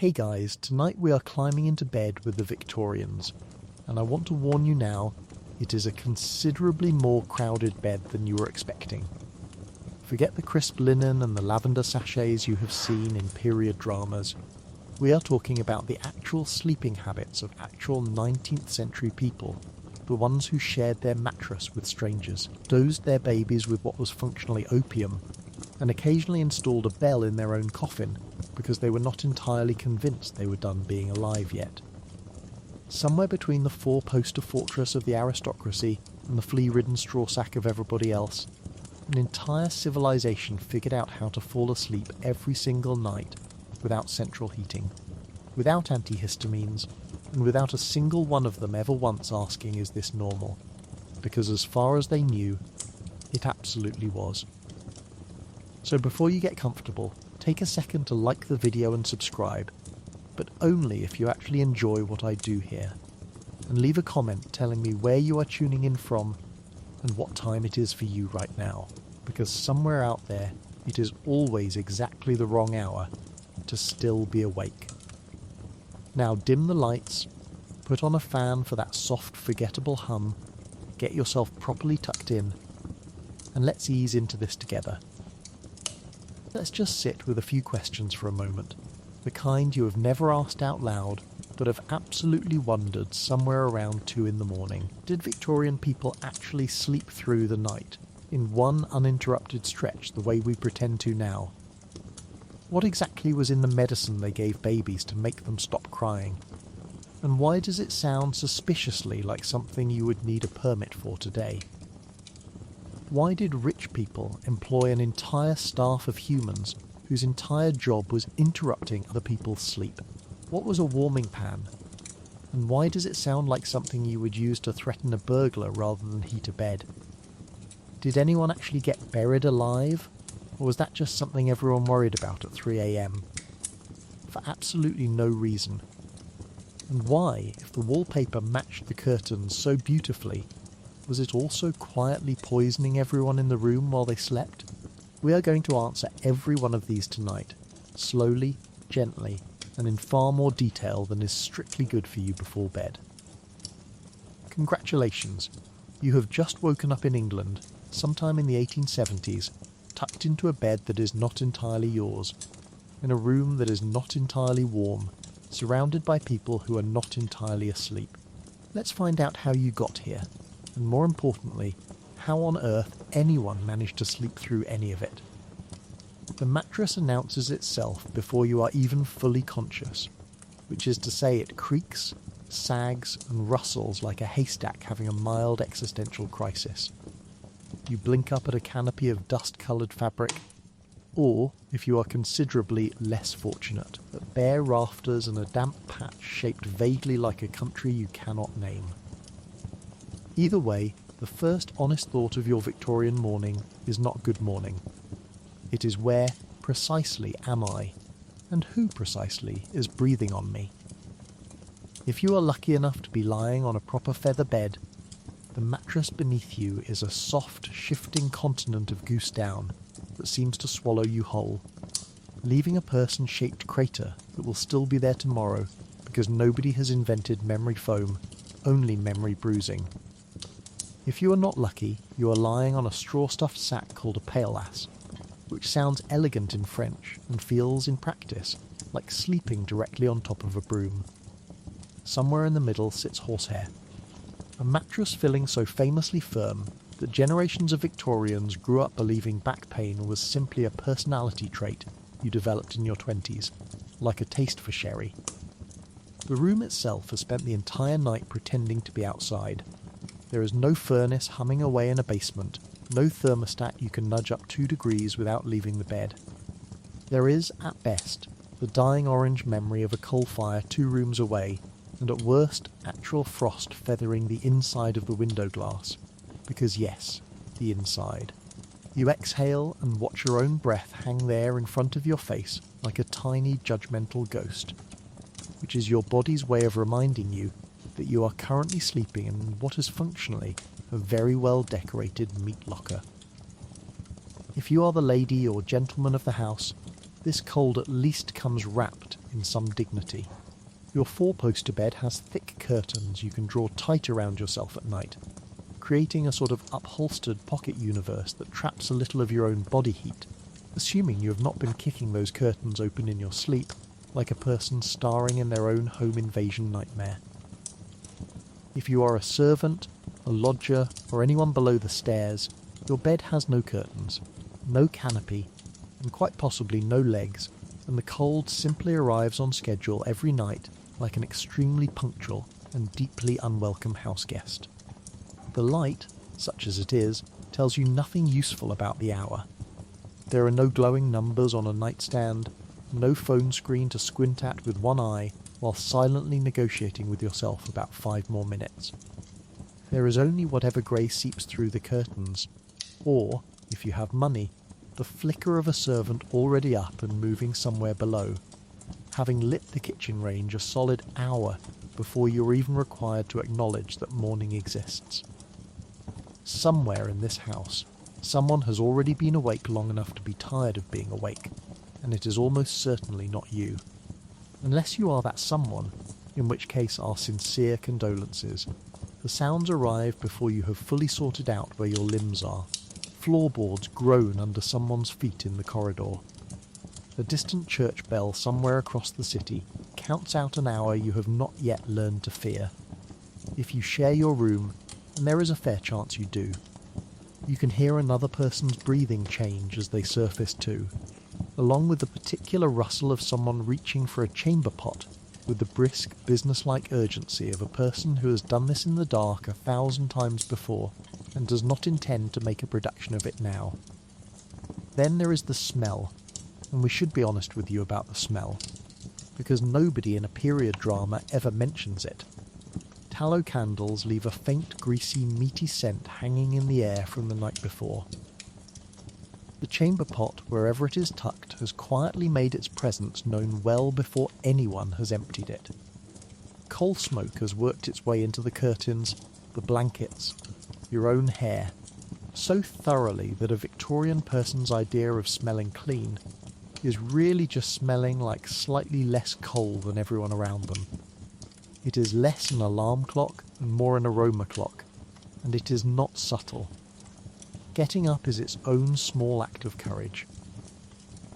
Hey guys, tonight we are climbing into bed with the Victorians, and I want to warn you now, it is a considerably more crowded bed than you were expecting. Forget the crisp linen and the lavender sachets you have seen in period dramas. We are talking about the actual sleeping habits of actual 19th century people, the ones who shared their mattress with strangers, dosed their babies with what was functionally opium, and occasionally installed a bell in their own coffin because they were not entirely convinced they were done being alive yet. Somewhere between the four-poster fortress of the aristocracy and the flea-ridden straw sack of everybody else, an entire civilization figured out how to fall asleep every single night without central heating, without antihistamines, and without a single one of them ever once asking, is this normal? Because as far as they knew, it absolutely was. So before you get comfortable, take a second to like the video and subscribe, but only if you actually enjoy what I do here, and leave a comment telling me where you are tuning in from and what time it is for you right now, because somewhere out there it is always exactly the wrong hour to still be awake. Now dim the lights, put on a fan for that soft forgettable hum, get yourself properly tucked in, and let's ease into this together. Let's just sit with a few questions for a moment, the kind you have never asked out loud, but have absolutely wondered somewhere around 2 in the morning. Did Victorian people actually sleep through the night, in one uninterrupted stretch the way we pretend to now? What exactly was in the medicine they gave babies to make them stop crying? And why does it sound suspiciously like something you would need a permit for today? Why did rich people employ an entire staff of humans whose entire job was interrupting other people's sleep? What was a warming pan? And why does it sound like something you would use to threaten a burglar rather than heat a bed? Did anyone actually get buried alive? Or was that just something everyone worried about at 3 AM? For absolutely no reason. And why, if the wallpaper matched the curtains so beautifully, was it also quietly poisoning everyone in the room while they slept? We are going to answer every one of these tonight, slowly, gently, and in far more detail than is strictly good for you before bed. Congratulations, you have just woken up in England, sometime in the 1870s, tucked into a bed that is not entirely yours, in a room that is not entirely warm, surrounded by people who are not entirely asleep. Let's find out how you got here. And more importantly, how on earth anyone managed to sleep through any of it. The mattress announces itself before you are even fully conscious, which is to say it creaks, sags and rustles like a haystack having a mild existential crisis. You blink up at a canopy of dust-coloured fabric, or, if you are considerably less fortunate, at bare rafters and a damp patch shaped vaguely like a country you cannot name. Either way, the first honest thought of your Victorian morning is not good morning. It is where, precisely, am I, and who precisely is breathing on me? If you are lucky enough to be lying on a proper feather bed, the mattress beneath you is a soft, shifting continent of goose down that seems to swallow you whole, leaving a person-shaped crater that will still be there tomorrow because nobody has invented memory foam, only memory bruising. If you are not lucky, you are lying on a straw-stuffed sack called a paillas, which sounds elegant in French and feels, in practice, like sleeping directly on top of a broom. Somewhere in the middle sits horsehair, a mattress filling so famously firm that generations of Victorians grew up believing back pain was simply a personality trait you developed in your 20s, like a taste for sherry. The room itself has spent the entire night pretending to be outside. There is no furnace humming away in a basement, no thermostat you can nudge up 2 degrees without leaving the bed. There is, at best, the dying orange memory of a coal fire 2 rooms away, and at worst, actual frost feathering the inside of the window glass. Because yes, the inside. You exhale and watch your own breath hang there in front of your face like a tiny judgmental ghost, which is your body's way of reminding you that you are currently sleeping in what is functionally a very well decorated meat locker. If you are the lady or gentleman of the house, this cold at least comes wrapped in some dignity. Your four-poster bed has thick curtains you can draw tight around yourself at night, creating a sort of upholstered pocket universe that traps a little of your own body heat, assuming you have not been kicking those curtains open in your sleep like a person starring in their own home invasion nightmare. If you are a servant, a lodger, or anyone below the stairs, your bed has no curtains, no canopy, and quite possibly no legs, and the cold simply arrives on schedule every night like an extremely punctual and deeply unwelcome house guest. The light, such as it is, tells you nothing useful about the hour. There are no glowing numbers on a nightstand, no phone screen to squint at with one eye while silently negotiating with yourself about 5 more minutes. There is only whatever grey seeps through the curtains, or, if you have money, the flicker of a servant already up and moving somewhere below, having lit the kitchen range a solid hour before you're even required to acknowledge that morning exists. Somewhere in this house, someone has already been awake long enough to be tired of being awake, and it is almost certainly not you. Unless you are that someone, in which case our sincere condolences. The sounds arrive before you have fully sorted out where your limbs are. Floorboards groan under someone's feet in the corridor. The distant church bell somewhere across the city counts out an hour you have not yet learned to fear. If you share your room, and there is a fair chance you do, you can hear another person's breathing change as they surface too, along with the particular rustle of someone reaching for a chamber pot with the brisk, businesslike urgency of a person who has done this in the dark 1,000 times before and does not intend to make a production of it now. Then there is the smell, and we should be honest with you about the smell, because nobody in a period drama ever mentions it. Tallow candles leave a faint, greasy, meaty scent hanging in the air from the night before. The chamber pot, wherever it is tucked, has quietly made its presence known well before anyone has emptied it. Coal smoke has worked its way into the curtains, the blankets, your own hair, so thoroughly that a Victorian person's idea of smelling clean is really just smelling like slightly less coal than everyone around them. It is less an alarm clock and more an aroma clock, and it is not subtle. Getting up is its own small act of courage.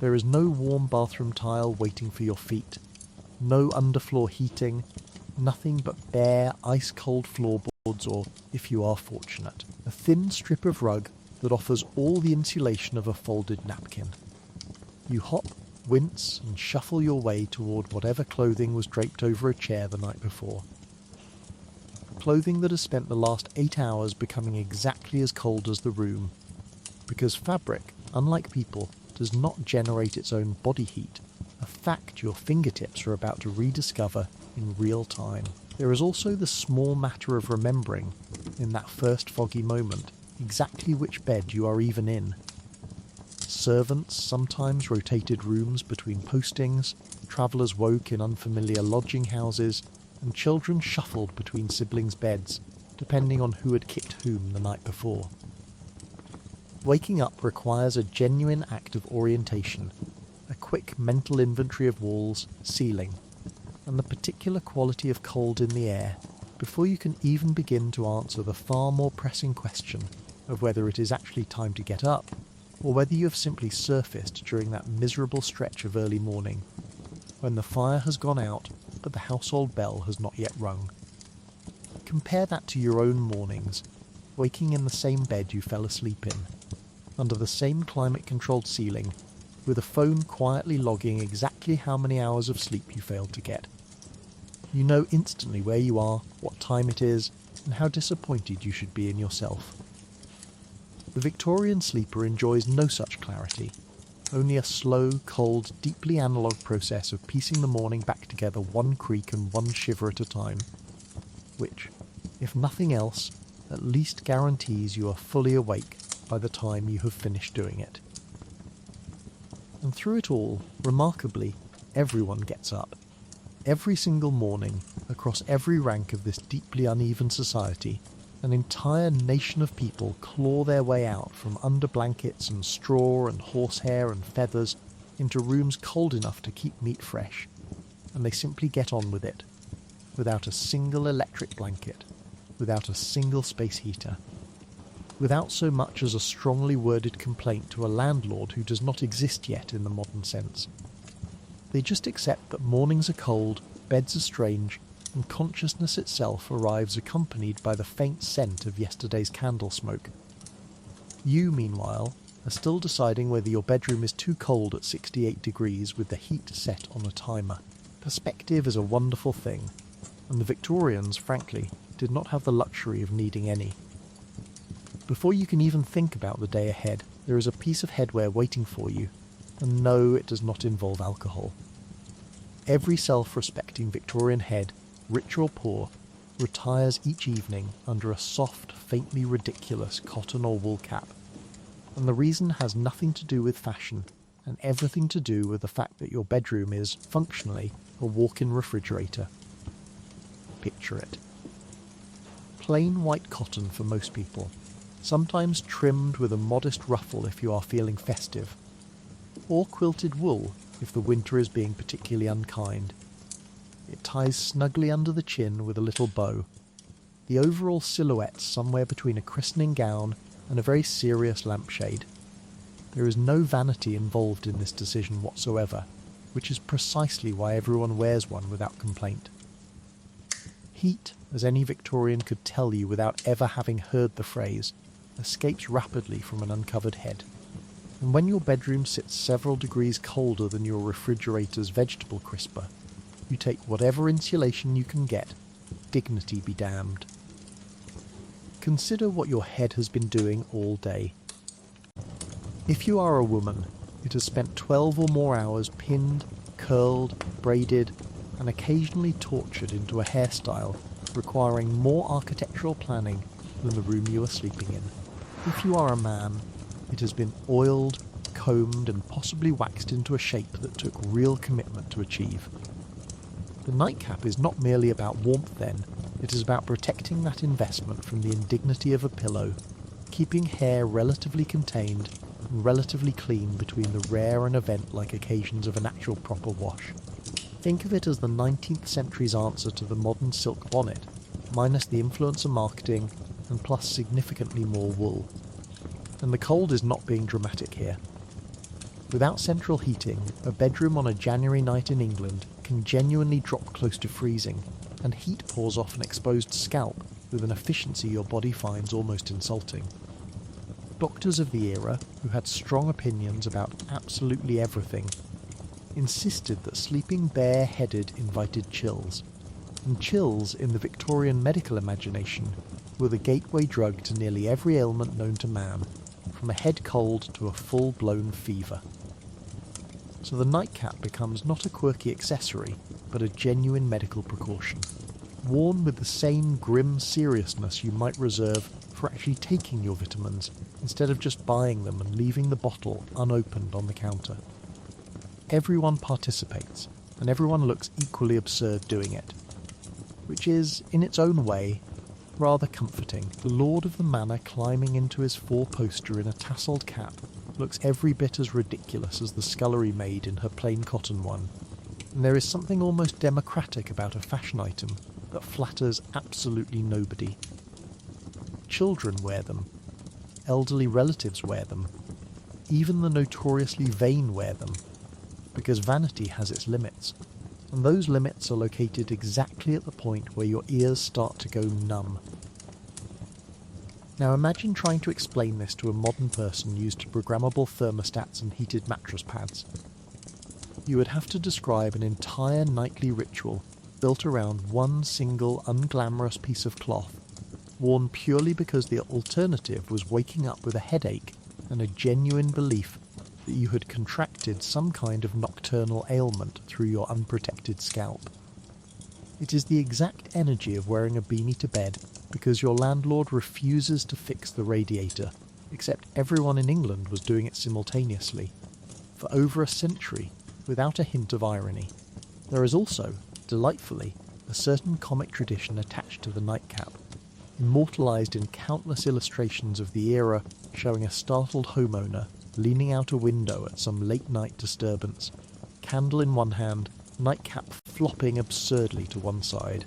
There is no warm bathroom tile waiting for your feet, no underfloor heating, nothing but bare, ice-cold floorboards or, if you are fortunate, a thin strip of rug that offers all the insulation of a folded napkin. You hop, wince, and shuffle your way toward whatever clothing was draped over a chair the night before. Clothing that has spent the last 8 hours becoming exactly as cold as the room, because fabric, unlike people, does not generate its own body heat, a fact your fingertips are about to rediscover in real time. There is also the small matter of remembering, in that first foggy moment, exactly which bed you are even in. Servants sometimes rotated rooms between postings, travellers woke in unfamiliar lodging houses, and children shuffled between siblings' beds, depending on who had kicked whom the night before. Waking up requires a genuine act of orientation, a quick mental inventory of walls, ceiling, and the particular quality of cold in the air, before you can even begin to answer the far more pressing question of whether it is actually time to get up, or whether you have simply surfaced during that miserable stretch of early morning, when the fire has gone out but the household bell has not yet rung. Compare that to your own mornings, waking in the same bed you fell asleep in, under the same climate-controlled ceiling, with a phone quietly logging exactly how many hours of sleep you failed to get. You know instantly where you are, what time it is, and how disappointed you should be in yourself. The Victorian sleeper enjoys no such clarity, only a slow, cold, deeply analogue process of piecing the morning back together one creak and one shiver at a time, which, if nothing else, at least guarantees you are fully awake by the time you have finished doing it. And through it all, remarkably, everyone gets up. Every single morning, across every rank of this deeply uneven society, an entire nation of people claw their way out from under blankets and straw and horsehair and feathers into rooms cold enough to keep meat fresh, and they simply get on with it, without a single electric blanket, without a single space heater, without so much as a strongly worded complaint to a landlord who does not exist yet in the modern sense. They just accept that mornings are cold, beds are strange, and consciousness itself arrives accompanied by the faint scent of yesterday's candle smoke. You, meanwhile, are still deciding whether your bedroom is too cold at 68 degrees with the heat set on a timer. Perspective is a wonderful thing, and the Victorians, frankly, did not have the luxury of needing any. Before you can even think about the day ahead, there is a piece of headwear waiting for you, and no, it does not involve alcohol. Every self-respecting Victorian head, rich or poor, retires each evening under a soft, faintly ridiculous cotton or wool cap. And the reason has nothing to do with fashion, and everything to do with the fact that your bedroom is, functionally, a walk-in refrigerator. Picture it. Plain white cotton for most people, sometimes trimmed with a modest ruffle if you are feeling festive, or quilted wool if the winter is being particularly unkind. It ties snugly under the chin with a little bow. The overall silhouette somewhere between a christening gown and a very serious lampshade. There is no vanity involved in this decision whatsoever, which is precisely why everyone wears one without complaint. Heat, as any Victorian could tell you without ever having heard the phrase, escapes rapidly from an uncovered head. And when your bedroom sits several degrees colder than your refrigerator's vegetable crisper, you take whatever insulation you can get, dignity be damned. Consider what your head has been doing all day. If you are a woman, it has spent 12 or more hours pinned, curled, braided, and occasionally tortured into a hairstyle requiring more architectural planning than the room you are sleeping in. If you are a man, it has been oiled, combed, and possibly waxed into a shape that took real commitment to achieve. The nightcap is not merely about warmth then, it is about protecting that investment from the indignity of a pillow, keeping hair relatively contained and relatively clean between the rare and event-like occasions of an actual proper wash. Think of it as the 19th century's answer to the modern silk bonnet, minus the influence of marketing and plus significantly more wool. And the cold is not being dramatic here. Without central heating, a bedroom on a January night in England can genuinely drop close to freezing, and heat pours off an exposed scalp with an efficiency your body finds almost insulting. Doctors of the era, who had strong opinions about absolutely everything, insisted that sleeping bare-headed invited chills, and chills in the Victorian medical imagination were the gateway drug to nearly every ailment known to man, from a head cold to a full-blown fever. So the nightcap becomes not a quirky accessory, but a genuine medical precaution, worn with the same grim seriousness you might reserve for actually taking your vitamins, instead of just buying them and leaving the bottle unopened on the counter. Everyone participates, and everyone looks equally absurd doing it, which is, in its own way, rather comforting. The lord of the manor climbing into his four-poster in a tasselled cap looks every bit as ridiculous as the scullery maid in her plain cotton one, and there is something almost democratic about a fashion item that flatters absolutely nobody. Children wear them, elderly relatives wear them, even the notoriously vain wear them, because vanity has its limits, and those limits are located exactly at the point where your ears start to go numb. Now imagine trying to explain this to a modern person used to programmable thermostats and heated mattress pads. You would have to describe an entire nightly ritual built around one single unglamorous piece of cloth, worn purely because the alternative was waking up with a headache and a genuine belief that you had contracted some kind of nocturnal ailment through your unprotected scalp. It is the exact energy of wearing a beanie to bed because your landlord refuses to fix the radiator, except everyone in England was doing it simultaneously, for over a century, without a hint of irony. There is also, delightfully, a certain comic tradition attached to the nightcap, immortalised in countless illustrations of the era showing a startled homeowner leaning out a window at some late-night disturbance, candle in one hand, nightcap flopping absurdly to one side.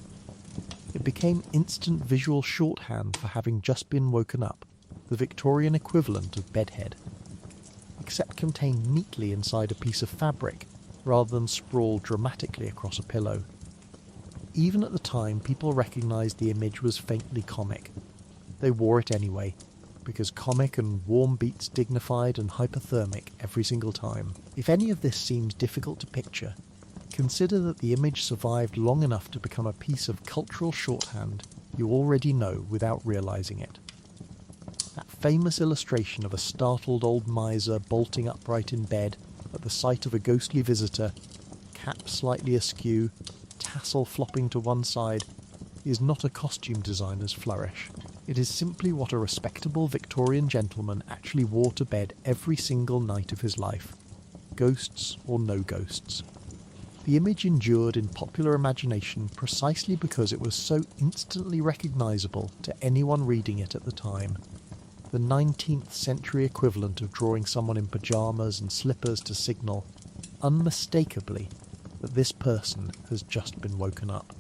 It became instant visual shorthand for having just been woken up, the Victorian equivalent of bedhead, except contained neatly inside a piece of fabric rather than sprawled dramatically across a pillow. Even at the time, people recognised the image was faintly comic. They wore it anyway, because comic and warm beats dignified and hypothermic every single time. If any of this seems difficult to picture, consider that the image survived long enough to become a piece of cultural shorthand you already know without realising it. That famous illustration of a startled old miser bolting upright in bed at the sight of a ghostly visitor, cap slightly askew, tassel flopping to one side, is not a costume designer's flourish. It is simply what a respectable Victorian gentleman actually wore to bed every single night of his life, ghosts or no ghosts. The image endured in popular imagination precisely because it was so instantly recognisable to anyone reading it at the time. The 19th century equivalent of drawing someone in pyjamas and slippers to signal, unmistakably, that this person has just been woken up.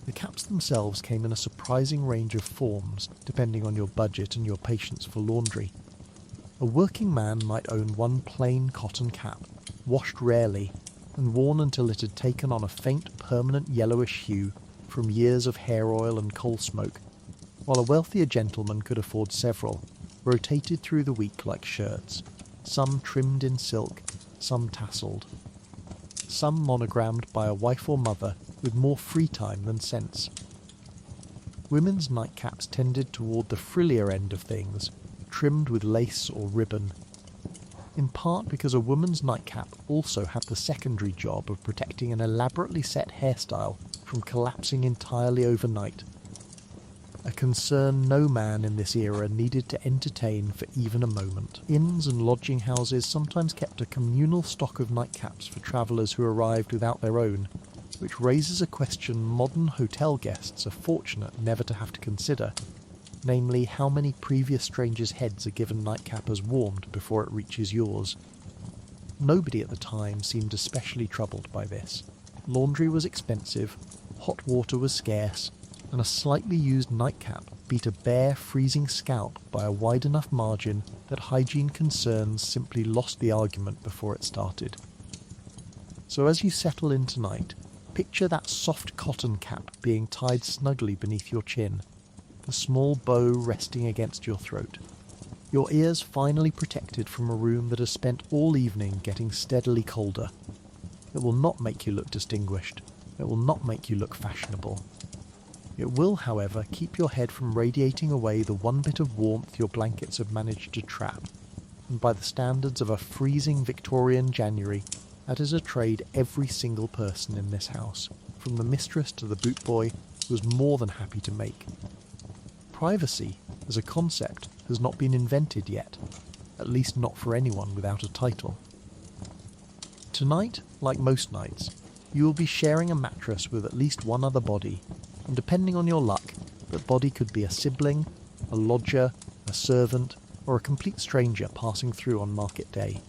The caps themselves came in a surprising range of forms, depending on your budget and your patience for laundry. A working man might own one plain cotton cap, washed rarely, and worn until it had taken on a faint permanent yellowish hue from years of hair oil and coal smoke, while a wealthier gentleman could afford several, rotated through the week like shirts, some trimmed in silk, some tasselled, some monogrammed by a wife or mother with more free time than sense. Women's nightcaps tended toward the frillier end of things, trimmed with lace or ribbon, in part because a woman's nightcap also had the secondary job of protecting an elaborately set hairstyle from collapsing entirely overnight, a concern no man in this era needed to entertain for even a moment. Inns and lodging houses sometimes kept a communal stock of nightcaps for travellers who arrived without their own, which raises a question modern hotel guests are fortunate never to have to consider, namely how many previous strangers' heads a given nightcap has warmed before it reaches yours. Nobody at the time seemed especially troubled by this. Laundry was expensive, hot water was scarce, and a slightly used nightcap beat a bare, freezing scalp by a wide enough margin that hygiene concerns simply lost the argument before it started. So as you settle in tonight, picture that soft cotton cap being tied snugly beneath your chin, the small bow resting against your throat, your ears finally protected from a room that has spent all evening getting steadily colder. It will not make you look distinguished. It will not make you look fashionable. It will, however, keep your head from radiating away the one bit of warmth your blankets have managed to trap, and by the standards of a freezing Victorian January, that is a trade every single person in this house, from the mistress to the boot boy, was more than happy to make. Privacy, as a concept, has not been invented yet, at least not for anyone without a title. Tonight, like most nights, you will be sharing a mattress with at least one other body, and depending on your luck, that body could be a sibling, a lodger, a servant, or a complete stranger passing through on market day.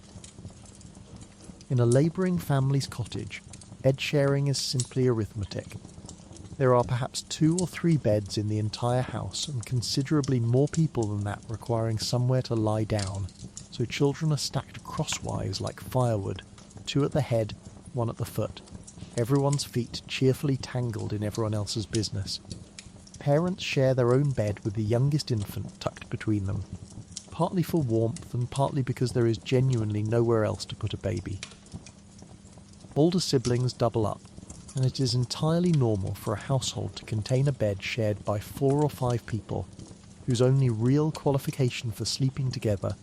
In a labouring family's cottage, bed sharing is simply arithmetic. There are perhaps 2 or 3 beds in the entire house, and considerably more people than that requiring somewhere to lie down, so children are stacked crosswise like firewood, 2 at the head, 1 at the foot, everyone's feet cheerfully tangled in everyone else's business. Parents share their own bed with the youngest infant tucked between them, partly for warmth and partly because there is genuinely nowhere else to put a baby. Older siblings double up, and it is entirely normal for a household to contain a bed shared by 4 or 5 people, whose only real qualification for sleeping together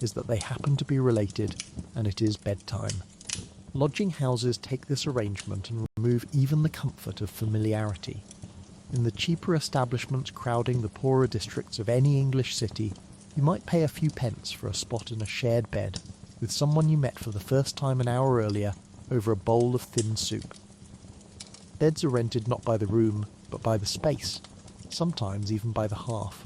is that they happen to be related and it is bedtime. Lodging houses take this arrangement and remove even the comfort of familiarity. In the cheaper establishments crowding the poorer districts of any English city, you might pay a few pence for a spot in a shared bed with someone you met for the first time an hour earlier over a bowl of thin soup. Beds are rented not by the room, but by the space, sometimes even by the half,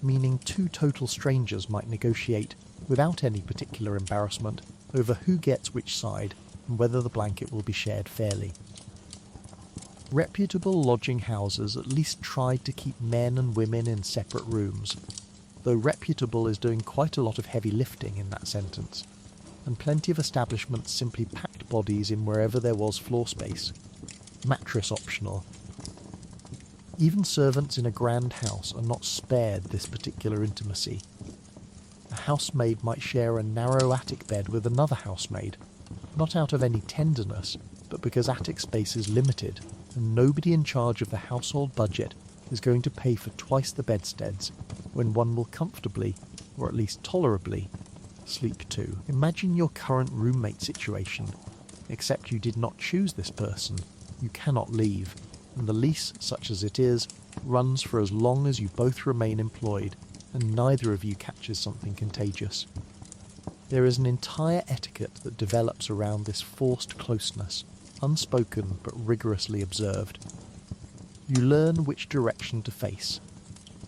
meaning 2 total strangers might negotiate, without any particular embarrassment, over who gets which side and whether the blanket will be shared fairly. Reputable lodging houses at least tried to keep men and women in separate rooms, though reputable is doing quite a lot of heavy lifting in that sentence, and plenty of establishments simply packed bodies in wherever there was floor space. Mattress optional. Even servants in a grand house are not spared this particular intimacy. A housemaid might share a narrow attic bed with another housemaid, not out of any tenderness, but because attic space is limited, and nobody in charge of the household budget is going to pay for twice the bedsteads when one will comfortably, or at least tolerably, sleep two. Imagine your current roommate situation, except you did not choose this person, you cannot leave, and the lease, such as it is, runs for as long as you both remain employed, and neither of you catches something contagious. There is an entire etiquette that develops around this forced closeness, unspoken but rigorously observed. You learn which direction to face.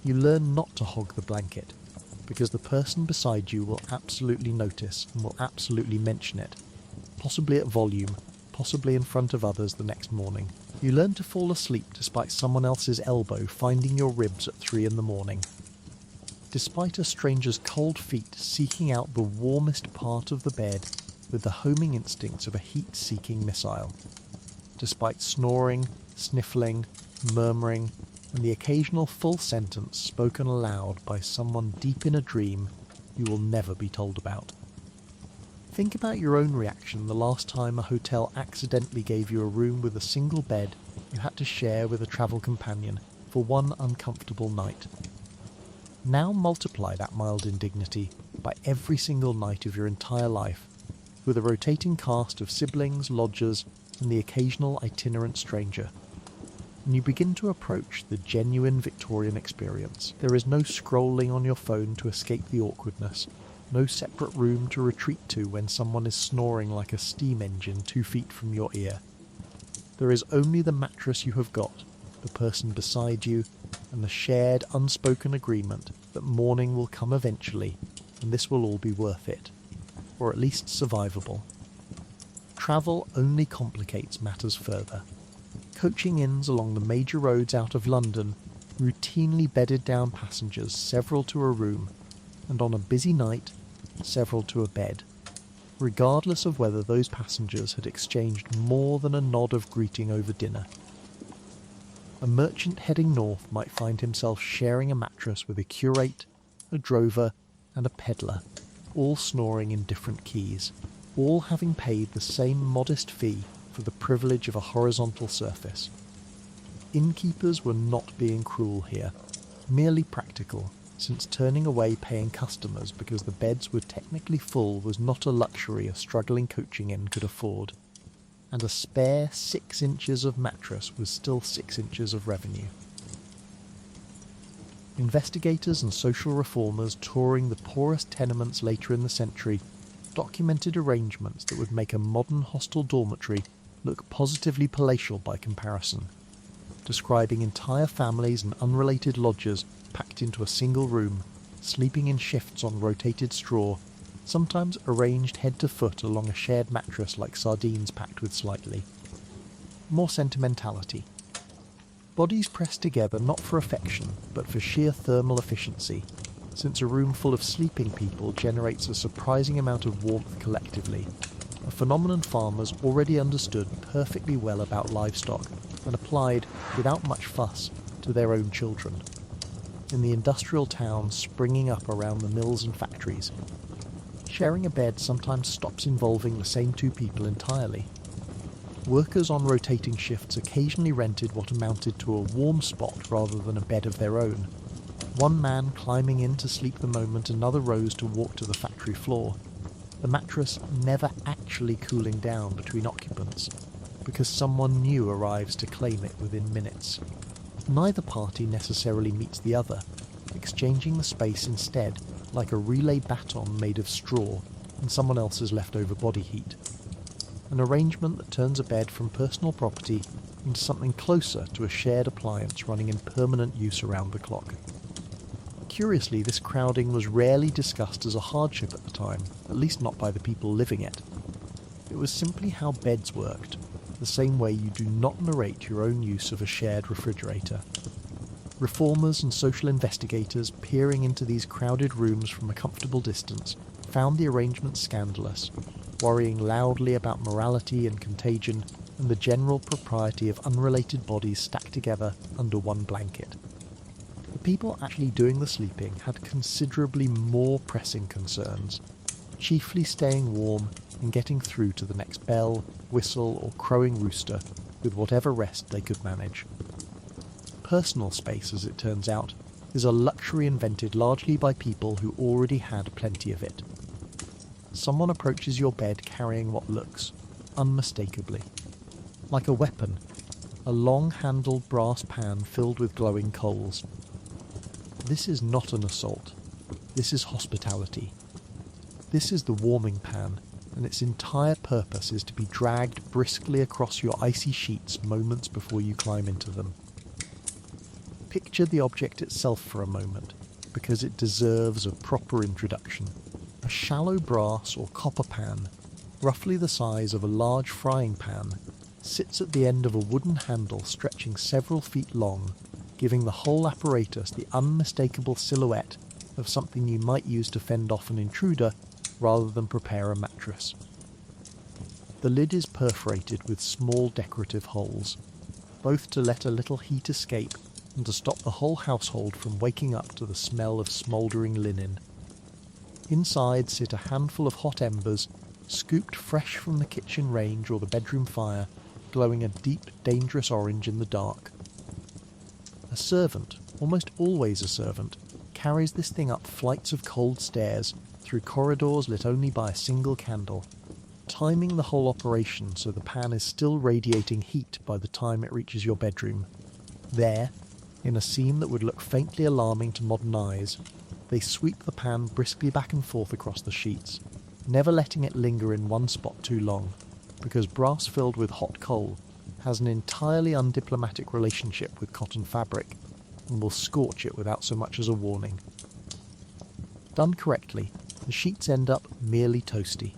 You learn not to hog the blanket, because the person beside you will absolutely notice and will absolutely mention it, possibly at volume, possibly in front of others the next morning. You learn to fall asleep despite someone else's elbow finding your ribs at 3 a.m, despite a stranger's cold feet seeking out the warmest part of the bed with the homing instincts of a heat-seeking missile, despite snoring, sniffling, murmuring, and the occasional full sentence spoken aloud by someone deep in a dream you will never be told about. Think about your own reaction the last time a hotel accidentally gave you a room with a single bed you had to share with a travel companion for one uncomfortable night. Now multiply that mild indignity by every single night of your entire life, with a rotating cast of siblings, lodgers, and the occasional itinerant stranger. And you begin to approach the genuine Victorian experience. There is no scrolling on your phone to escape the awkwardness, no separate room to retreat to when someone is snoring like a steam engine 2 feet from your ear. There is only the mattress you have got, the person beside you, and the shared, unspoken agreement that morning will come eventually, and this will all be worth it, or at least survivable. Travel only complicates matters further. Coaching inns along the major roads out of London routinely bedded down passengers several to a room, and on a busy night, several to a bed, regardless of whether those passengers had exchanged more than a nod of greeting over dinner. A merchant heading north might find himself sharing a mattress with a curate, a drover, and a peddler, all snoring in different keys, all having paid the same modest fee for the privilege of a horizontal surface. Innkeepers were not being cruel here, merely practical, since turning away paying customers because the beds were technically full was not a luxury a struggling coaching inn could afford, and a spare 6 inches of mattress was still 6 inches of revenue. Investigators and social reformers touring the poorest tenements later in the century documented arrangements that would make a modern hostel dormitory look positively palatial by comparison, describing entire families and unrelated lodgers packed into a single room, sleeping in shifts on rotated straw, sometimes arranged head to foot along a shared mattress like sardines packed with slightly. More sentimentality. Bodies pressed together not for affection, but for sheer thermal efficiency, since a room full of sleeping people generates a surprising amount of warmth collectively, a phenomenon farmers already understood perfectly well about livestock and applied, without much fuss, to their own children. In the industrial towns springing up around the mills and factories, sharing a bed sometimes stops involving the same 2 people entirely. Workers on rotating shifts occasionally rented what amounted to a warm spot rather than a bed of their own, one man climbing in to sleep the moment another rose to walk to the factory floor, the mattress never actually cooling down between occupants, because someone new arrives to claim it within minutes. Neither party necessarily meets the other, exchanging the space instead like a relay baton made of straw and someone else's leftover body heat. An arrangement that turns a bed from personal property into something closer to a shared appliance running in permanent use around the clock. Curiously, this crowding was rarely discussed as a hardship at the time, at least not by the people living it. It was simply how beds worked, the same way you do not narrate your own use of a shared refrigerator. Reformers and social investigators peering into these crowded rooms from a comfortable distance found the arrangement scandalous, worrying loudly about morality and contagion and the general propriety of unrelated bodies stacked together under one blanket. The people actually doing the sleeping had considerably more pressing concerns, chiefly staying warm and getting through to the next bell, whistle or crowing rooster with whatever rest they could manage. Personal space, as it turns out, is a luxury invented largely by people who already had plenty of it. Someone approaches your bed carrying what looks, unmistakably, like a weapon, a long-handled brass pan filled with glowing coals. This is not an assault. This is hospitality. This is the warming pan, and its entire purpose is to be dragged briskly across your icy sheets moments before you climb into them. Picture the object itself for a moment, because it deserves a proper introduction. A shallow brass or copper pan, roughly the size of a large frying pan, sits at the end of a wooden handle stretching several feet long, giving the whole apparatus the unmistakable silhouette of something you might use to fend off an intruder rather than prepare a mattress. The lid is perforated with small decorative holes, both to let a little heat escape and to stop the whole household from waking up to the smell of smouldering linen. Inside sit a handful of hot embers, scooped fresh from the kitchen range or the bedroom fire, glowing a deep, dangerous orange in the dark. A servant, almost always a servant, carries this thing up flights of cold stairs, through corridors lit only by a single candle, timing the whole operation so the pan is still radiating heat by the time it reaches your bedroom. There, in a scene that would look faintly alarming to modern eyes, they sweep the pan briskly back and forth across the sheets, never letting it linger in one spot too long, because brass filled with hot coal has an entirely undiplomatic relationship with cotton fabric and will scorch it without so much as a warning. Done correctly, the sheets end up merely toasty.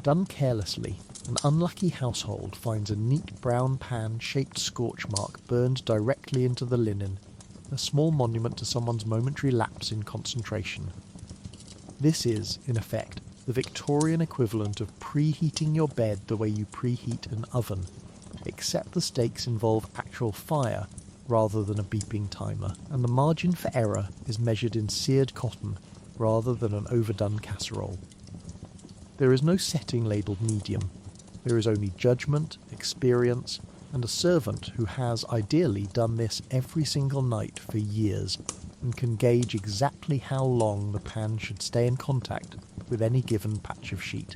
Done carelessly, an unlucky household finds a neat brown pan-shaped scorch mark burned directly into the linen, a small monument to someone's momentary lapse in concentration. This is, in effect, the Victorian equivalent of preheating your bed the way you preheat an oven, except the stakes involve actual fire rather than a beeping timer, and the margin for error is measured in seared cotton rather than an overdone casserole. There is no setting labelled medium. There is only judgment, experience, and a servant who has ideally done this every single night for years and can gauge exactly how long the pan should stay in contact with any given patch of sheet.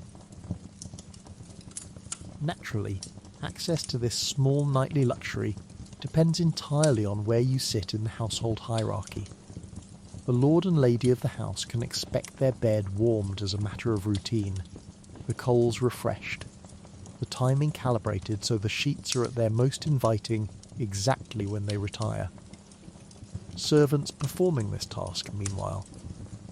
Naturally, access to this small nightly luxury depends entirely on where you sit in the household hierarchy. The lord and lady of the house can expect their bed warmed as a matter of routine, the coals refreshed, the timing calibrated so the sheets are at their most inviting exactly when they retire. Servants performing this task, meanwhile,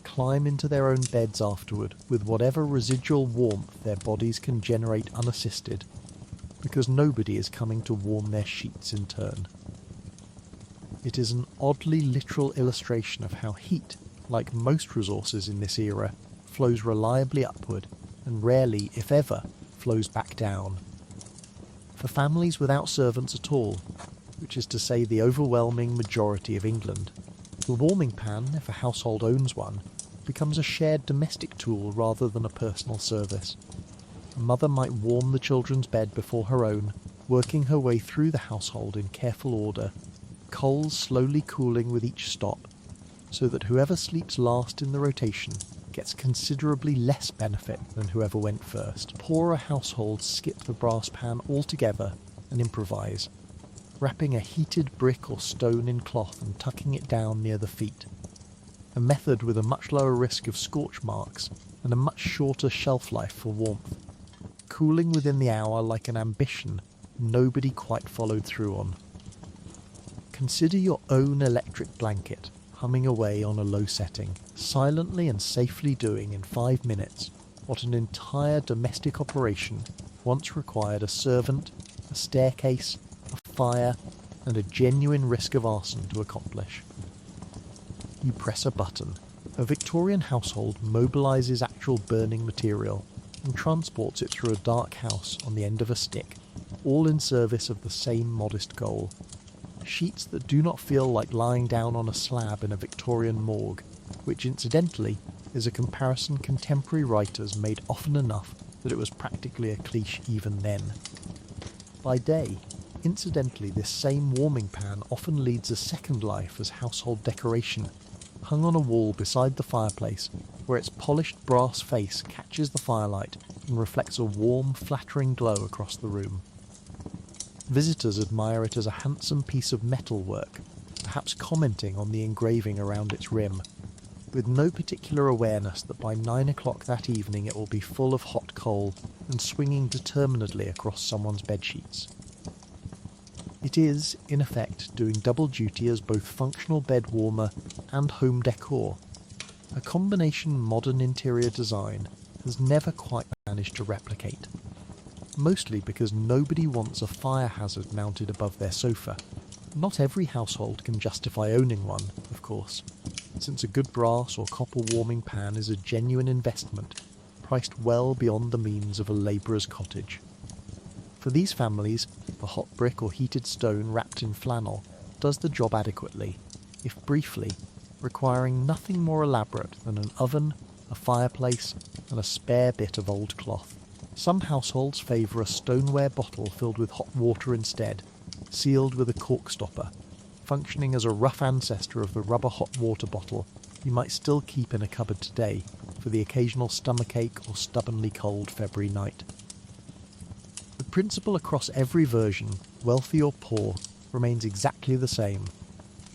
climb into their own beds afterward with whatever residual warmth their bodies can generate unassisted, because nobody is coming to warm their sheets in turn. It is an oddly literal illustration of how heat, like most resources in this era, flows reliably upward and rarely, if ever, flows back down. For families without servants at all, which is to say the overwhelming majority of England, the warming pan, if a household owns one, becomes a shared domestic tool rather than a personal service. A mother might warm the children's bed before her own, working her way through the household in careful order, coals slowly cooling with each stop, so that whoever sleeps last in the rotation gets considerably less benefit than whoever went first. Poorer households skip the brass pan altogether and improvise, wrapping a heated brick or stone in cloth and tucking it down near the feet, a method with a much lower risk of scorch marks and a much shorter shelf life for warmth, cooling within the hour like an ambition nobody quite followed through on. Consider your own electric blanket humming away on a low setting, silently and safely doing in 5 minutes what an entire domestic operation once required a servant, a staircase, a fire, and a genuine risk of arson to accomplish. You press a button. A Victorian household mobilises actual burning material and transports it through a dark house on the end of a stick, all in service of the same modest goal. Sheets that do not feel like lying down on a slab in a Victorian morgue, which incidentally is a comparison contemporary writers made often enough that it was practically a cliche even then. By day, incidentally, this same warming pan often leads a second life as household decoration, hung on a wall beside the fireplace, where its polished brass face catches the firelight and reflects a warm, flattering glow across the room. Visitors admire it as a handsome piece of metalwork, perhaps commenting on the engraving around its rim, with no particular awareness that by 9 o'clock that evening it will be full of hot coal and swinging determinedly across someone's bedsheets. It is, in effect, doing double duty as both functional bed warmer and home decor. A combination modern interior design has never quite managed to replicate. Mostly because nobody wants a fire hazard mounted above their sofa. Not every household can justify owning one, of course, since a good brass or copper warming pan is a genuine investment, priced well beyond the means of a labourer's cottage. For these families, the hot brick or heated stone wrapped in flannel does the job adequately, if briefly, requiring nothing more elaborate than an oven, a fireplace, and a spare bit of old cloth. Some households favour a stoneware bottle filled with hot water instead, sealed with a cork stopper, functioning as a rough ancestor of the rubber hot water bottle you might still keep in a cupboard today for the occasional stomachache or stubbornly cold February night. The principle across every version, wealthy or poor, remains exactly the same.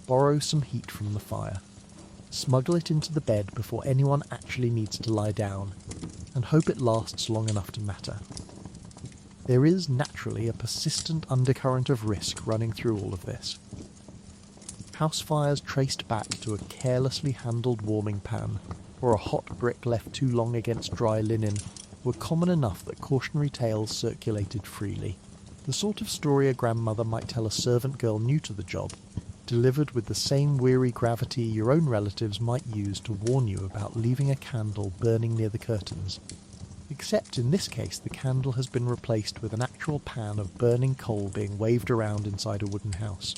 Borrow some heat from the fire. Smuggle it into the bed before anyone actually needs to lie down, and hope it lasts long enough to matter. There is naturally a persistent undercurrent of risk running through all of this. House fires traced back to a carelessly handled warming pan or a hot brick left too long against dry linen were common enough that cautionary tales circulated freely. The sort of story a grandmother might tell a servant girl new to the job, delivered with the same weary gravity your own relatives might use to warn you about leaving a candle burning near the curtains. Except in this case the candle has been replaced with an actual pan of burning coal being waved around inside a wooden house.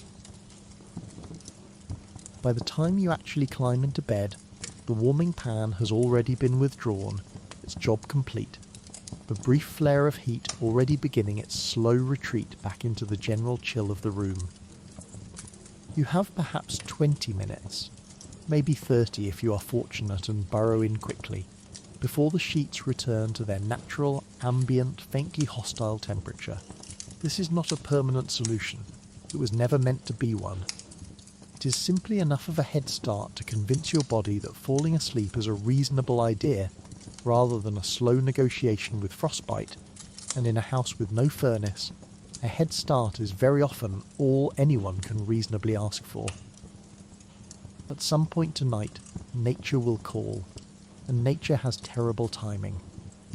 By the time you actually climb into bed, the warming pan has already been withdrawn, its job complete, the brief flare of heat already beginning its slow retreat back into the general chill of the room. You have perhaps 20 minutes, maybe 30 if you are fortunate and burrow in quickly, before the sheets return to their natural, ambient, faintly hostile temperature. This is not a permanent solution. It was never meant to be one. It is simply enough of a head start to convince your body that falling asleep is a reasonable idea, rather than a slow negotiation with frostbite, and in a house with no furnace, a head start is very often all anyone can reasonably ask for. At some point tonight, nature will call, and nature has terrible timing,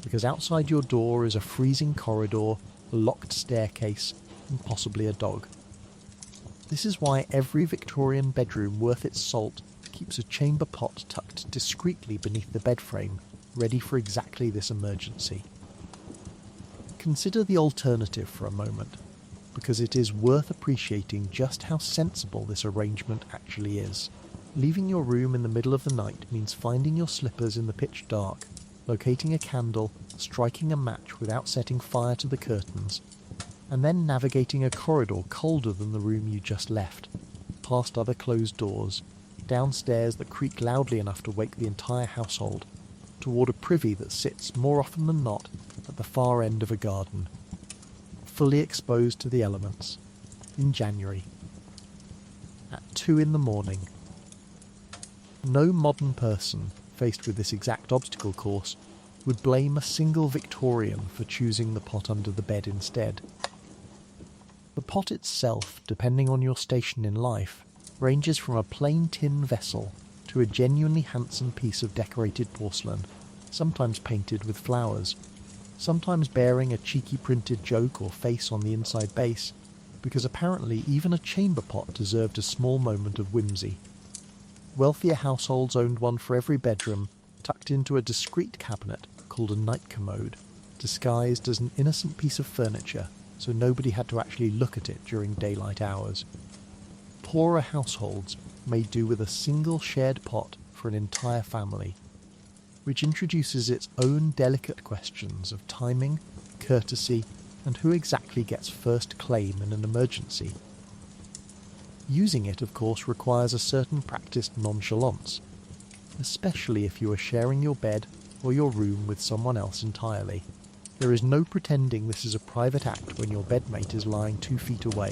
because outside your door is a freezing corridor, a locked staircase, and possibly a dog. This is why every Victorian bedroom worth its salt keeps a chamber pot tucked discreetly beneath the bed frame, ready for exactly this emergency. Consider the alternative for a moment, because it is worth appreciating just how sensible this arrangement actually is. Leaving your room in the middle of the night means finding your slippers in the pitch dark, locating a candle, striking a match without setting fire to the curtains, and then navigating a corridor colder than the room you just left, past other closed doors, downstairs that creak loudly enough to wake the entire household, toward a privy that sits, more often than not, at the far end of a garden, fully exposed to the elements, in January, at 2 a.m. No modern person, faced with this exact obstacle course, would blame a single Victorian for choosing the pot under the bed instead. The pot itself, depending on your station in life, ranges from a plain tin vessel to a genuinely handsome piece of decorated porcelain, sometimes painted with flowers. sometimes bearing a cheeky printed joke or face on the inside base, because apparently even a chamber pot deserved a small moment of whimsy. Wealthier households owned one for every bedroom, tucked into a discreet cabinet called a night commode, disguised as an innocent piece of furniture so nobody had to actually look at it during daylight hours. Poorer households made do with a single shared pot for an entire family, which introduces its own delicate questions of timing, courtesy, and who exactly gets first claim in an emergency. Using it, of course, requires a certain practiced nonchalance, especially if you are sharing your bed or your room with someone else entirely. There is no pretending this is a private act when your bedmate is lying 2 feet away,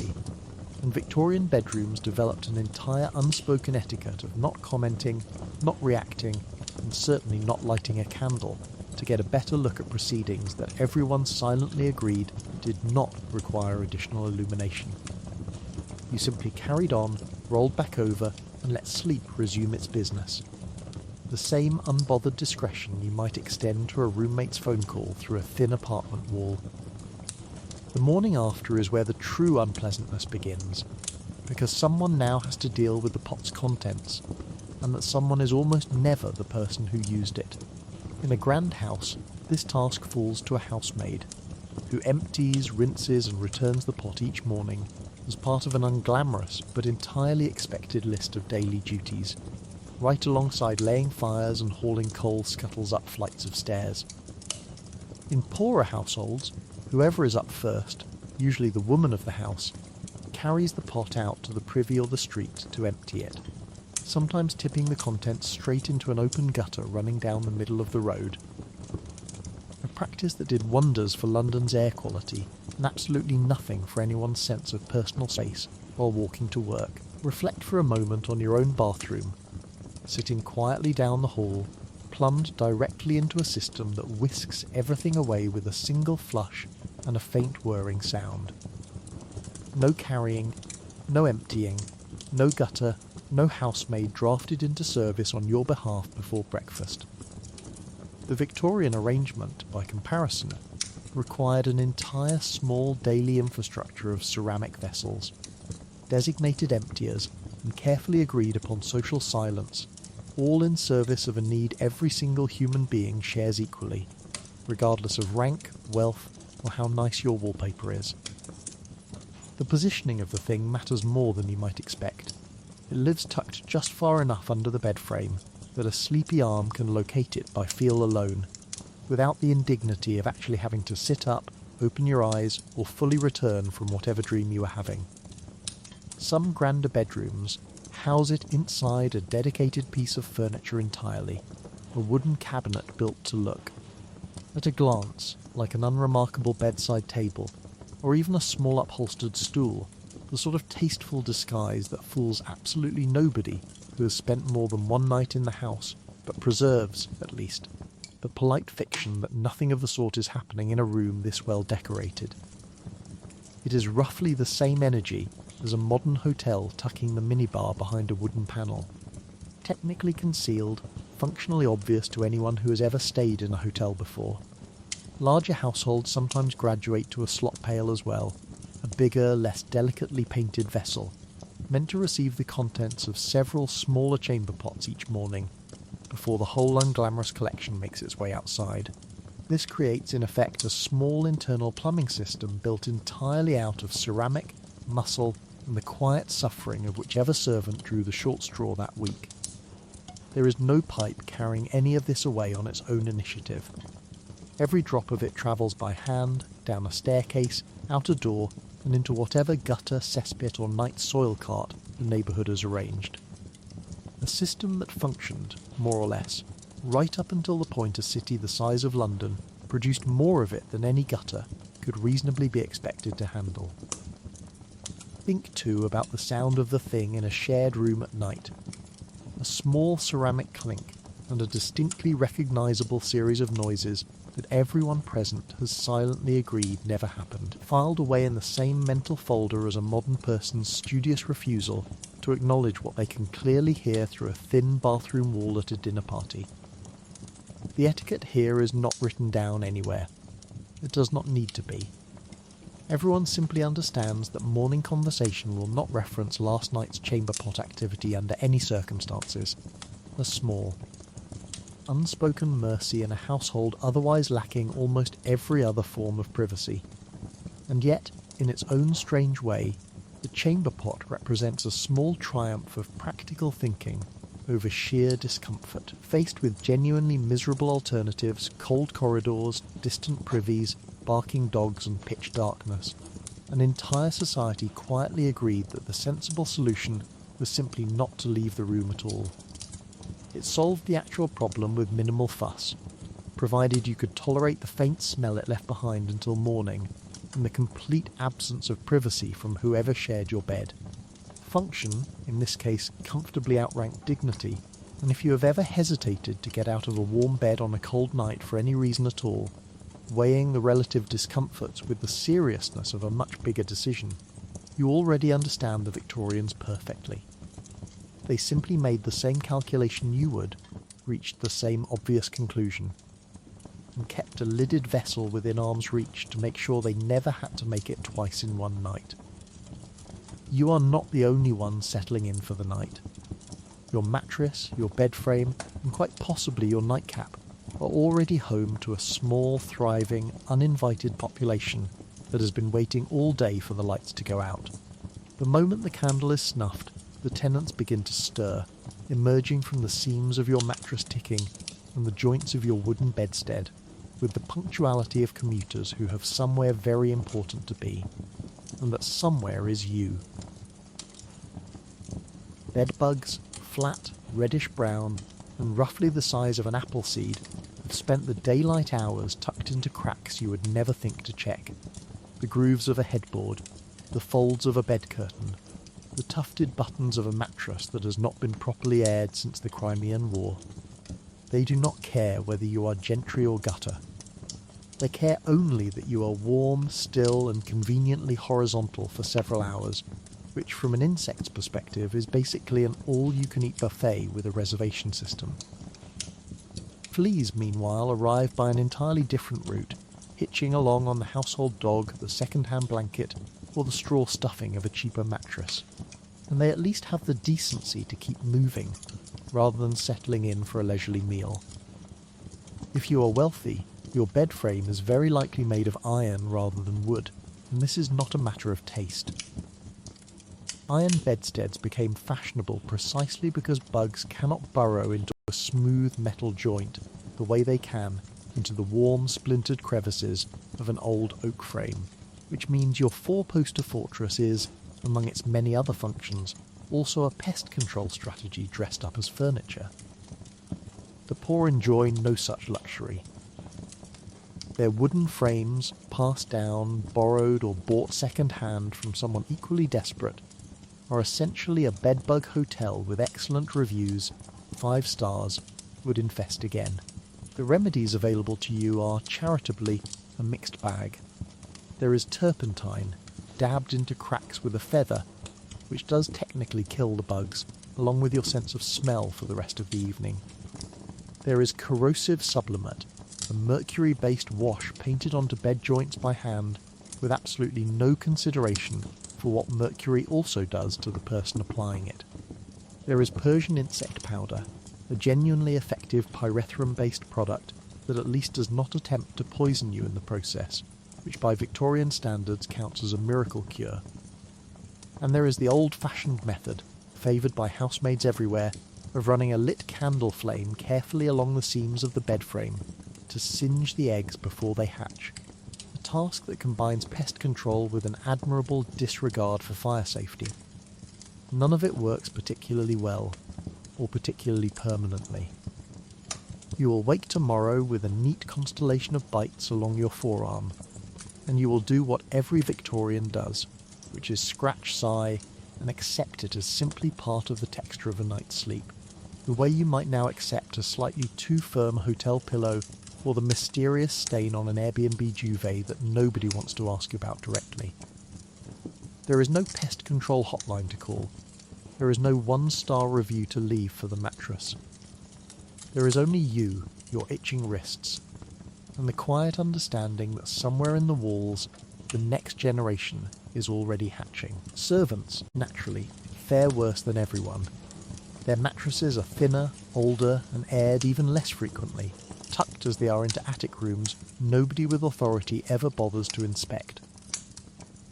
and Victorian bedrooms developed an entire unspoken etiquette of not commenting, not reacting, and certainly not lighting a candle to get a better look at proceedings that everyone silently agreed did not require additional illumination. You simply carried on, rolled back over, and let sleep resume its business. The same unbothered discretion you might extend to a roommate's phone call through a thin apartment wall. The morning after is where the true unpleasantness begins, because someone now has to deal with the pot's contents, and that someone is almost never the person who used it. In a grand house, this task falls to a housemaid, who empties, rinses and returns the pot each morning as part of an unglamorous but entirely expected list of daily duties, right alongside laying fires and hauling coal scuttles up flights of stairs. In poorer households, whoever is up first, usually the woman of the house, carries the pot out to the privy or the street to empty it, sometimes tipping the contents straight into an open gutter running down the middle of the road. A practice that did wonders for London's air quality and absolutely nothing for anyone's sense of personal space while walking to work. Reflect for a moment on your own bathroom, sitting quietly down the hall, plumbed directly into a system that whisks everything away with a single flush and a faint whirring sound. No carrying, no emptying, no gutter, no housemaid drafted into service on your behalf before breakfast. The Victorian arrangement, by comparison, required an entire small daily infrastructure of ceramic vessels, designated emptiers, and carefully agreed upon social silence, all in service of a need every single human being shares equally, regardless of rank, wealth, or how nice your wallpaper is. The positioning of the thing matters more than you might expect. It lives tucked just far enough under the bed frame that a sleepy arm can locate it by feel alone, without the indignity of actually having to sit up, open your eyes, or fully return from whatever dream you were having. Some grander bedrooms house it inside a dedicated piece of furniture entirely, a wooden cabinet built to look, at a glance, like an unremarkable bedside table, or even a small upholstered stool, the sort of tasteful disguise that fools absolutely nobody who has spent more than one night in the house, but preserves, at least, the polite fiction that nothing of the sort is happening in a room this well decorated. It is roughly the same energy as a modern hotel tucking the minibar behind a wooden panel. Technically concealed, functionally obvious to anyone who has ever stayed in a hotel before. Larger households sometimes graduate to a slop pail as well, a bigger, less delicately painted vessel, meant to receive the contents of several smaller chamber pots each morning, before the whole unglamorous collection makes its way outside. This creates in effect a small internal plumbing system built entirely out of ceramic, muscle, and the quiet suffering of whichever servant drew the short straw that week. There is no pipe carrying any of this away on its own initiative. Every drop of it travels by hand, down a staircase, out a door, and into whatever gutter, cesspit or night soil cart the neighbourhood has arranged. A system that functioned, more or less, right up until the point a city the size of London produced more of it than any gutter could reasonably be expected to handle. Think too about the sound of the thing in a shared room at night. A small ceramic clink and a distinctly recognisable series of noises that everyone present has silently agreed never happened, filed away in the same mental folder as a modern person's studious refusal to acknowledge what they can clearly hear through a thin bathroom wall at a dinner party. The etiquette here is not written down anywhere. It does not need to be. Everyone simply understands that morning conversation will not reference last night's chamber pot activity under any circumstances. A small, unspoken mercy in a household otherwise lacking almost every other form of privacy. And yet, in its own strange way, the chamber pot represents a small triumph of practical thinking over sheer discomfort, faced with genuinely miserable alternatives, cold corridors, distant privies, barking dogs and pitch darkness. An entire society quietly agreed that the sensible solution was simply not to leave the room at all. It solved the actual problem with minimal fuss, provided you could tolerate the faint smell it left behind until morning, and the complete absence of privacy from whoever shared your bed. Function, in this case comfortably outranked dignity, and if you have ever hesitated to get out of a warm bed on a cold night for any reason at all, weighing the relative discomforts with the seriousness of a much bigger decision, you already understand the Victorians perfectly. They simply made the same calculation you would, reached the same obvious conclusion, and kept a lidded vessel within arm's reach to make sure they never had to make it twice in one night. You are not the only one settling in for the night. Your mattress, your bed frame, and quite possibly your nightcap are already home to a small, thriving, uninvited population that has been waiting all day for the lights to go out. The moment the candle is snuffed, the tenants begin to stir, emerging from the seams of your mattress ticking and the joints of your wooden bedstead, with the punctuality of commuters who have somewhere very important to be, and that somewhere is you. Bedbugs, flat, reddish-brown, and roughly the size of an apple seed, have spent the daylight hours tucked into cracks you would never think to check. The grooves of a headboard, the folds of a bed curtain, the tufted buttons of a mattress that has not been properly aired since the Crimean War. They do not care whether you are gentry or gutter. They care only that you are warm, still, and conveniently horizontal for several hours, which from an insect's perspective is basically an all-you-can-eat buffet with a reservation system. Fleas, meanwhile, arrive by an entirely different route, hitching along on the household dog, the second-hand blanket, or the straw stuffing of a cheaper mattress. And they at least have the decency to keep moving, rather than settling in for a leisurely meal. If you are wealthy, your bed frame is very likely made of iron rather than wood, and this is not a matter of taste. Iron bedsteads became fashionable precisely because bugs cannot burrow into a smooth metal joint the way they can into the warm, splintered crevices of an old oak frame, which means your four-poster fortress is, among its many other functions, also a pest control strategy dressed up as furniture. The poor enjoy no such luxury. Their wooden frames, passed down, borrowed or bought second-hand from someone equally desperate, are essentially a bedbug hotel with excellent reviews, 5 stars, would infest again. The remedies available to you are, charitably, a mixed bag. There is turpentine, dabbed into cracks with a feather, which does technically kill the bugs, along with your sense of smell for the rest of the evening. There is corrosive sublimate, a mercury-based wash painted onto bed joints by hand, with absolutely no consideration for what mercury also does to the person applying it. There is Persian insect powder, a genuinely effective pyrethrum-based product that at least does not attempt to poison you in the process, which by Victorian standards counts as a miracle cure. And there is the old-fashioned method, favoured by housemaids everywhere, of running a lit candle flame carefully along the seams of the bed frame to singe the eggs before they hatch, a task that combines pest control with an admirable disregard for fire safety. None of it works particularly well, or particularly permanently. You will wake tomorrow with a neat constellation of bites along your forearm, and you will do what every Victorian does, which is scratch, sigh, and accept it as simply part of the texture of a night's sleep, the way you might now accept a slightly too firm hotel pillow or the mysterious stain on an Airbnb duvet that nobody wants to ask you about directly. There is no pest control hotline to call. There is no 1-star review to leave for the mattress. There is only you, your itching wrists, and the quiet understanding that somewhere in the walls, the next generation is already hatching. Servants, naturally, fare worse than everyone. Their mattresses are thinner, older, and aired even less frequently. Tucked as they are into attic rooms, nobody with authority ever bothers to inspect.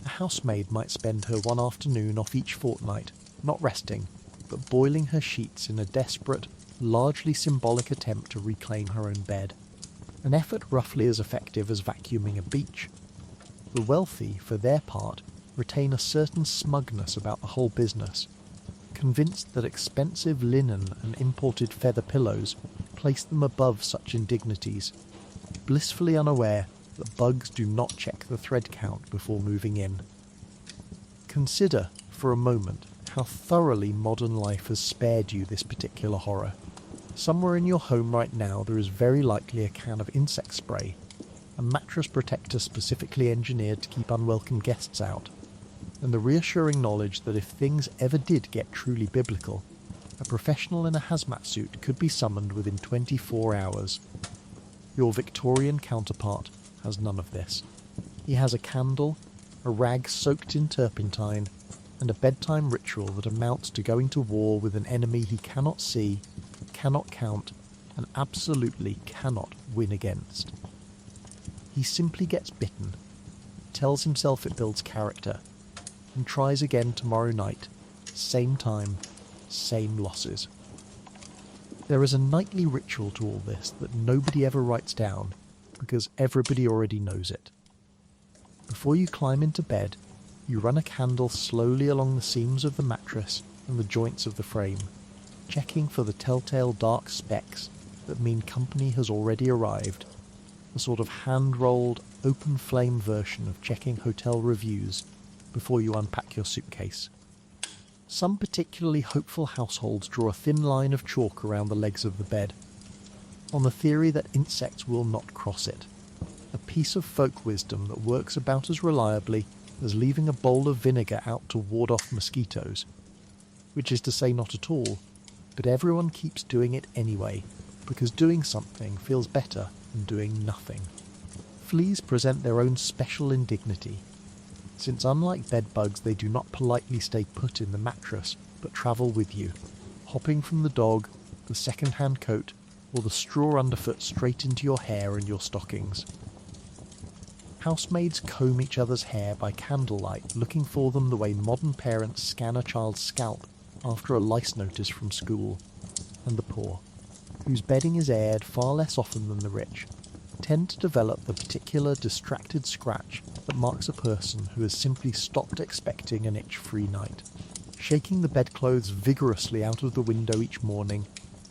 A housemaid might spend her one afternoon off each fortnight, not resting, but boiling her sheets in a desperate, largely symbolic attempt to reclaim her own bed. An effort roughly as effective as vacuuming a beach. The wealthy, for their part, retain a certain smugness about the whole business, convinced that expensive linen and imported feather pillows place them above such indignities, blissfully unaware that bugs do not check the thread count before moving in. Consider, for a moment, how thoroughly modern life has spared you this particular horror. Somewhere in your home right now there is very likely a can of insect spray, a mattress protector specifically engineered to keep unwelcome guests out, and the reassuring knowledge that if things ever did get truly biblical, a professional in a hazmat suit could be summoned within 24 hours. Your Victorian counterpart has none of this. He has a candle, a rag soaked in turpentine, and a bedtime ritual that amounts to going to war with an enemy he cannot see, cannot count, and absolutely cannot win against. He simply gets bitten, tells himself it builds character, and tries again tomorrow night, same time, same losses. There is a nightly ritual to all this that nobody ever writes down, because everybody already knows it. Before you climb into bed, you run a candle slowly along the seams of the mattress and the joints of the frame, checking for the telltale dark specks that mean company has already arrived, a sort of hand-rolled, open-flame version of checking hotel reviews before you unpack your suitcase. Some particularly hopeful households draw a thin line of chalk around the legs of the bed, on the theory that insects will not cross it, a piece of folk wisdom that works about as reliably as leaving a bowl of vinegar out to ward off mosquitoes, which is to say not at all, but everyone keeps doing it anyway, because doing something feels better than doing nothing. Fleas present their own special indignity, since unlike bedbugs they do not politely stay put in the mattress, but travel with you, hopping from the dog, the second-hand coat, or the straw underfoot straight into your hair and your stockings. Housemaids comb each other's hair by candlelight, looking for them the way modern parents scan a child's scalp after a lice notice from school, and the poor, whose bedding is aired far less often than the rich, tend to develop the particular distracted scratch that marks a person who has simply stopped expecting an itch-free night. Shaking the bedclothes vigorously out of the window each morning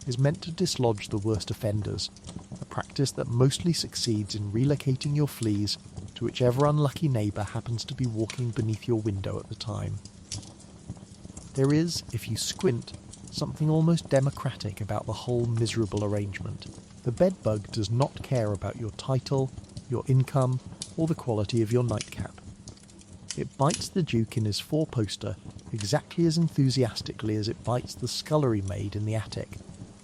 is meant to dislodge the worst offenders, a practice that mostly succeeds in relocating your fleas to whichever unlucky neighbour happens to be walking beneath your window at the time. There is, if you squint, something almost democratic about the whole miserable arrangement. The bedbug does not care about your title, your income, or the quality of your nightcap. It bites the Duke in his four-poster exactly as enthusiastically as it bites the scullery maid in the attic,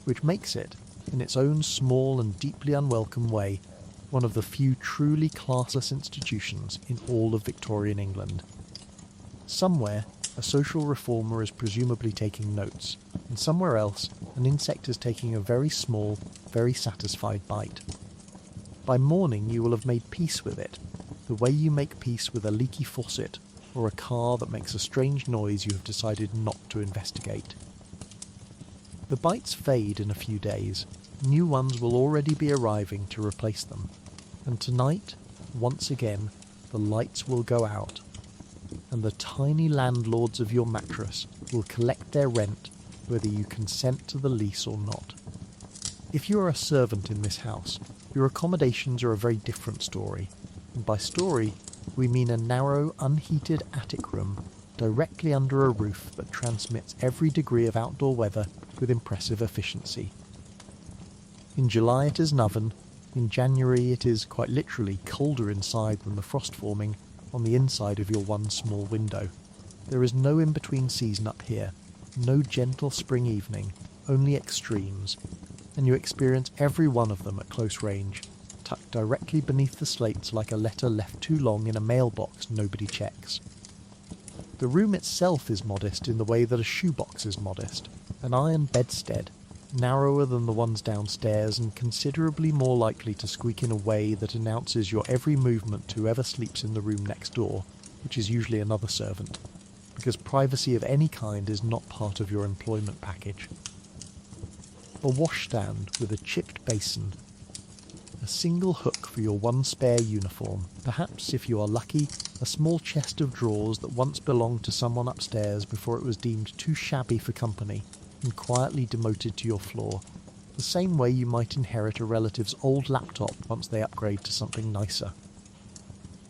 which makes it, in its own small and deeply unwelcome way, one of the few truly classless institutions in all of Victorian England. Somewhere, a social reformer is presumably taking notes, and somewhere else, an insect is taking a very small, very satisfied bite. By morning you will have made peace with it, the way you make peace with a leaky faucet or a car that makes a strange noise you have decided not to investigate. The bites fade in a few days, new ones will already be arriving to replace them, and tonight, once again, the lights will go out, and the tiny landlords of your mattress will collect their rent whether you consent to the lease or not. If you are a servant in this house, your accommodations are a very different story, and by story we mean a narrow, unheated attic room directly under a roof that transmits every degree of outdoor weather with impressive efficiency. In July it is an oven, in January it is quite literally colder inside than the frost forming on the inside of your one small window. There is no in-between season up here, no gentle spring evening, only extremes, and you experience every one of them at close range, tucked directly beneath the slates like a letter left too long in a mailbox nobody checks. The room itself is modest in the way that a shoebox is modest, an iron bedstead, narrower than the ones downstairs and considerably more likely to squeak in a way that announces your every movement to whoever sleeps in the room next door, which is usually another servant, because privacy of any kind is not part of your employment package. A washstand with a chipped basin, a single hook for your one spare uniform, perhaps, if you are lucky, a small chest of drawers that once belonged to someone upstairs before it was deemed too shabby for company and quietly demoted to your floor, the same way you might inherit a relative's old laptop once they upgrade to something nicer.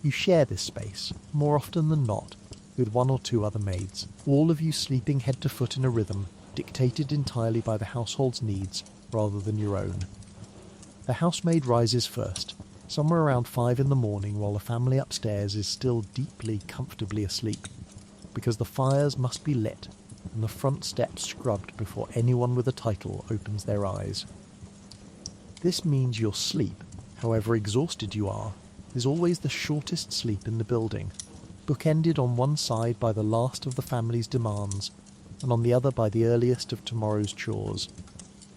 You share this space, more often than not, with one or two other maids, all of you sleeping head to foot in a rhythm dictated entirely by the household's needs rather than your own. The housemaid rises first, somewhere around 5 in the morning, while the family upstairs is still deeply, comfortably asleep, because the fires must be lit and the front steps scrubbed before anyone with a title opens their eyes. This means your sleep, however exhausted you are, is always the shortest sleep in the building, bookended on one side by the last of the family's demands, and on the other by the earliest of tomorrow's chores.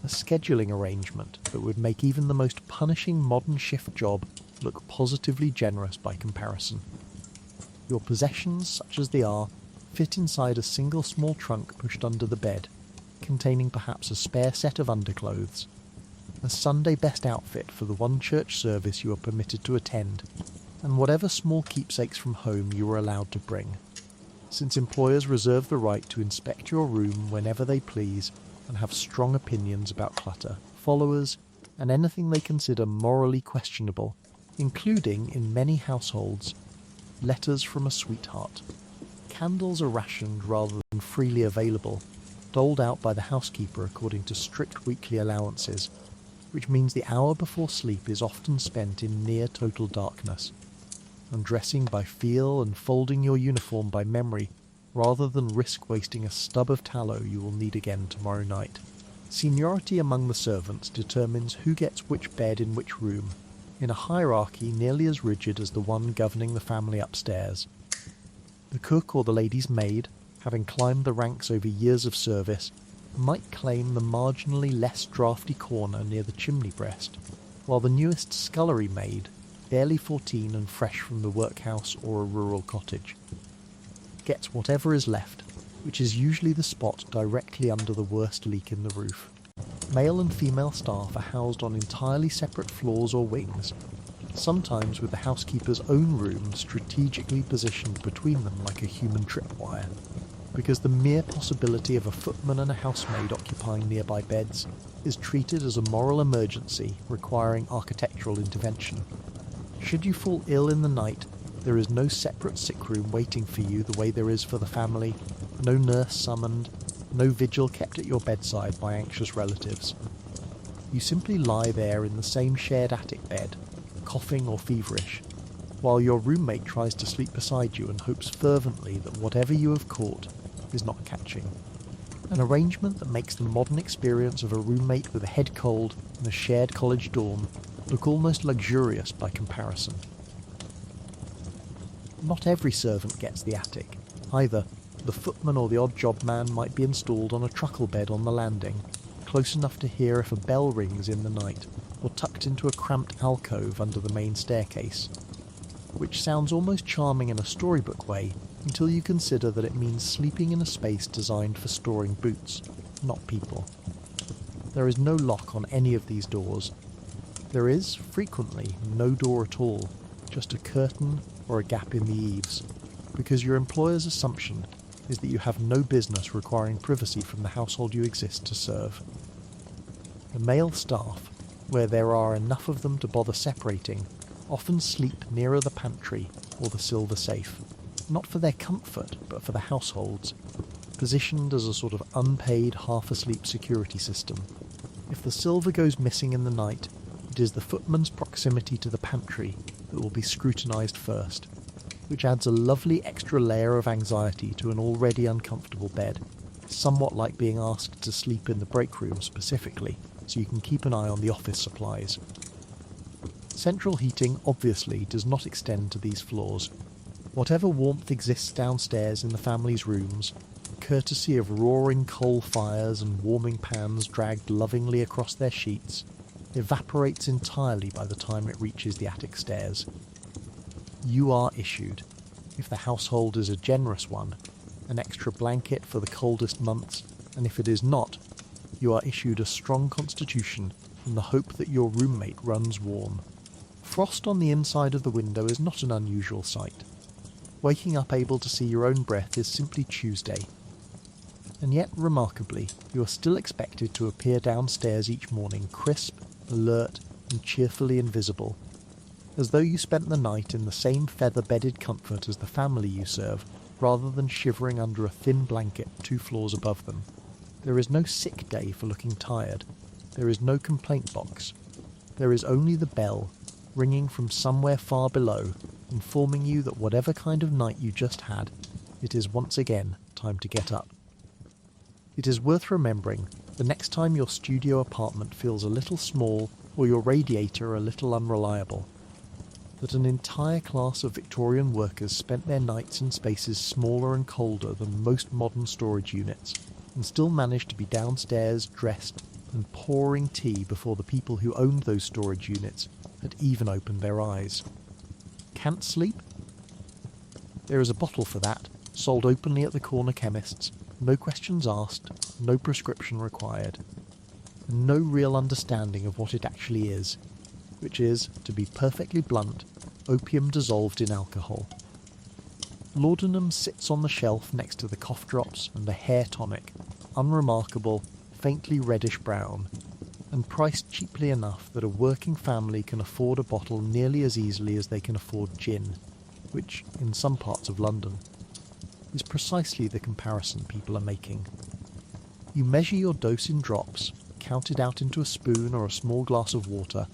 A scheduling arrangement that would make even the most punishing modern shift job look positively generous by comparison. Your possessions, such as they are, fit inside a single small trunk pushed under the bed, containing perhaps a spare set of underclothes, a Sunday best outfit for the one church service you are permitted to attend, and whatever small keepsakes from home you are allowed to bring, since employers reserve the right to inspect your room whenever they please and have strong opinions about clutter, followers, and anything they consider morally questionable, including, in many households, letters from a sweetheart. Candles are rationed rather than freely available, doled out by the housekeeper according to strict weekly allowances, which means the hour before sleep is often spent in near total darkness, undressing by feel and folding your uniform by memory, rather than risk wasting a stub of tallow you will need again tomorrow night. Seniority among the servants determines who gets which bed in which room, in a hierarchy nearly as rigid as the one governing the family upstairs. The cook or the lady's maid, having climbed the ranks over years of service, might claim the marginally less draughty corner near the chimney breast, while the newest scullery maid, barely 14 and fresh from the workhouse or a rural cottage, gets whatever is left, which is usually the spot directly under the worst leak in the roof. Male and female staff are housed on entirely separate floors or wings, sometimes with the housekeeper's own room strategically positioned between them like a human tripwire, because the mere possibility of a footman and a housemaid occupying nearby beds is treated as a moral emergency requiring architectural intervention. Should you fall ill in the night, there is no separate sick room waiting for you the way there is for the family, no nurse summoned, no vigil kept at your bedside by anxious relatives. You simply lie there in the same shared attic bed, coughing or feverish, while your roommate tries to sleep beside you and hopes fervently that whatever you have caught is not catching. An arrangement that makes the modern experience of a roommate with a head cold in a shared college dorm look almost luxurious by comparison. Not every servant gets the attic. Either the footman or the odd job man might be installed on a truckle bed on the landing, close enough to hear if a bell rings in the night, or tucked into a cramped alcove under the main staircase, which sounds almost charming in a storybook way until you consider that it means sleeping in a space designed for storing boots, not people. There is no lock on any of these doors. There is, frequently, no door at all, just a curtain or a gap in the eaves, because your employer's assumption is that you have no business requiring privacy from the household you exist to serve. The male staff, where there are enough of them to bother separating, often sleep nearer the pantry or the silver safe, not for their comfort but for the household's, positioned as a sort of unpaid half-asleep security system. If the silver goes missing in the night, it is the footman's proximity to the pantry that will be scrutinised first, which adds a lovely extra layer of anxiety to an already uncomfortable bed, somewhat like being asked to sleep in the break room specifically, so you can keep an eye on the office supplies. Central heating obviously does not extend to these floors. Whatever warmth exists downstairs in the family's rooms, courtesy of roaring coal fires and warming pans dragged lovingly across their sheets, evaporates entirely by the time it reaches the attic stairs. You are issued, if the household is a generous one, an extra blanket for the coldest months, and if it is not, you are issued a strong constitution in the hope that your roommate runs warm. Frost on the inside of the window is not an unusual sight. Waking up able to see your own breath is simply Tuesday. And yet, remarkably, you are still expected to appear downstairs each morning crisp, alert, and cheerfully invisible, as though you spent the night in the same feather-bedded comfort as the family you serve, rather than shivering under a thin blanket 2 floors above them. There is no sick day for looking tired. There is no complaint box. There is only the bell, ringing from somewhere far below, informing you that whatever kind of night you just had, it is once again time to get up. It is worth remembering the next time your studio apartment feels a little small or your radiator a little unreliable, that an entire class of Victorian workers spent their nights in spaces smaller and colder than most modern storage units, and still managed to be downstairs, dressed, and pouring tea before the people who owned those storage units had even opened their eyes. Can't sleep? There is a bottle for that, sold openly at the corner chemist's, no questions asked, no prescription required, and no real understanding of what it actually is, which is, to be perfectly blunt, opium dissolved in alcohol. Laudanum sits on the shelf next to the cough drops and the hair tonic, unremarkable, faintly reddish brown, and priced cheaply enough that a working family can afford a bottle nearly as easily as they can afford gin, which, in some parts of London, is precisely the comparison people are making. You measure your dose in drops, count it out into a spoon or a small glass of water,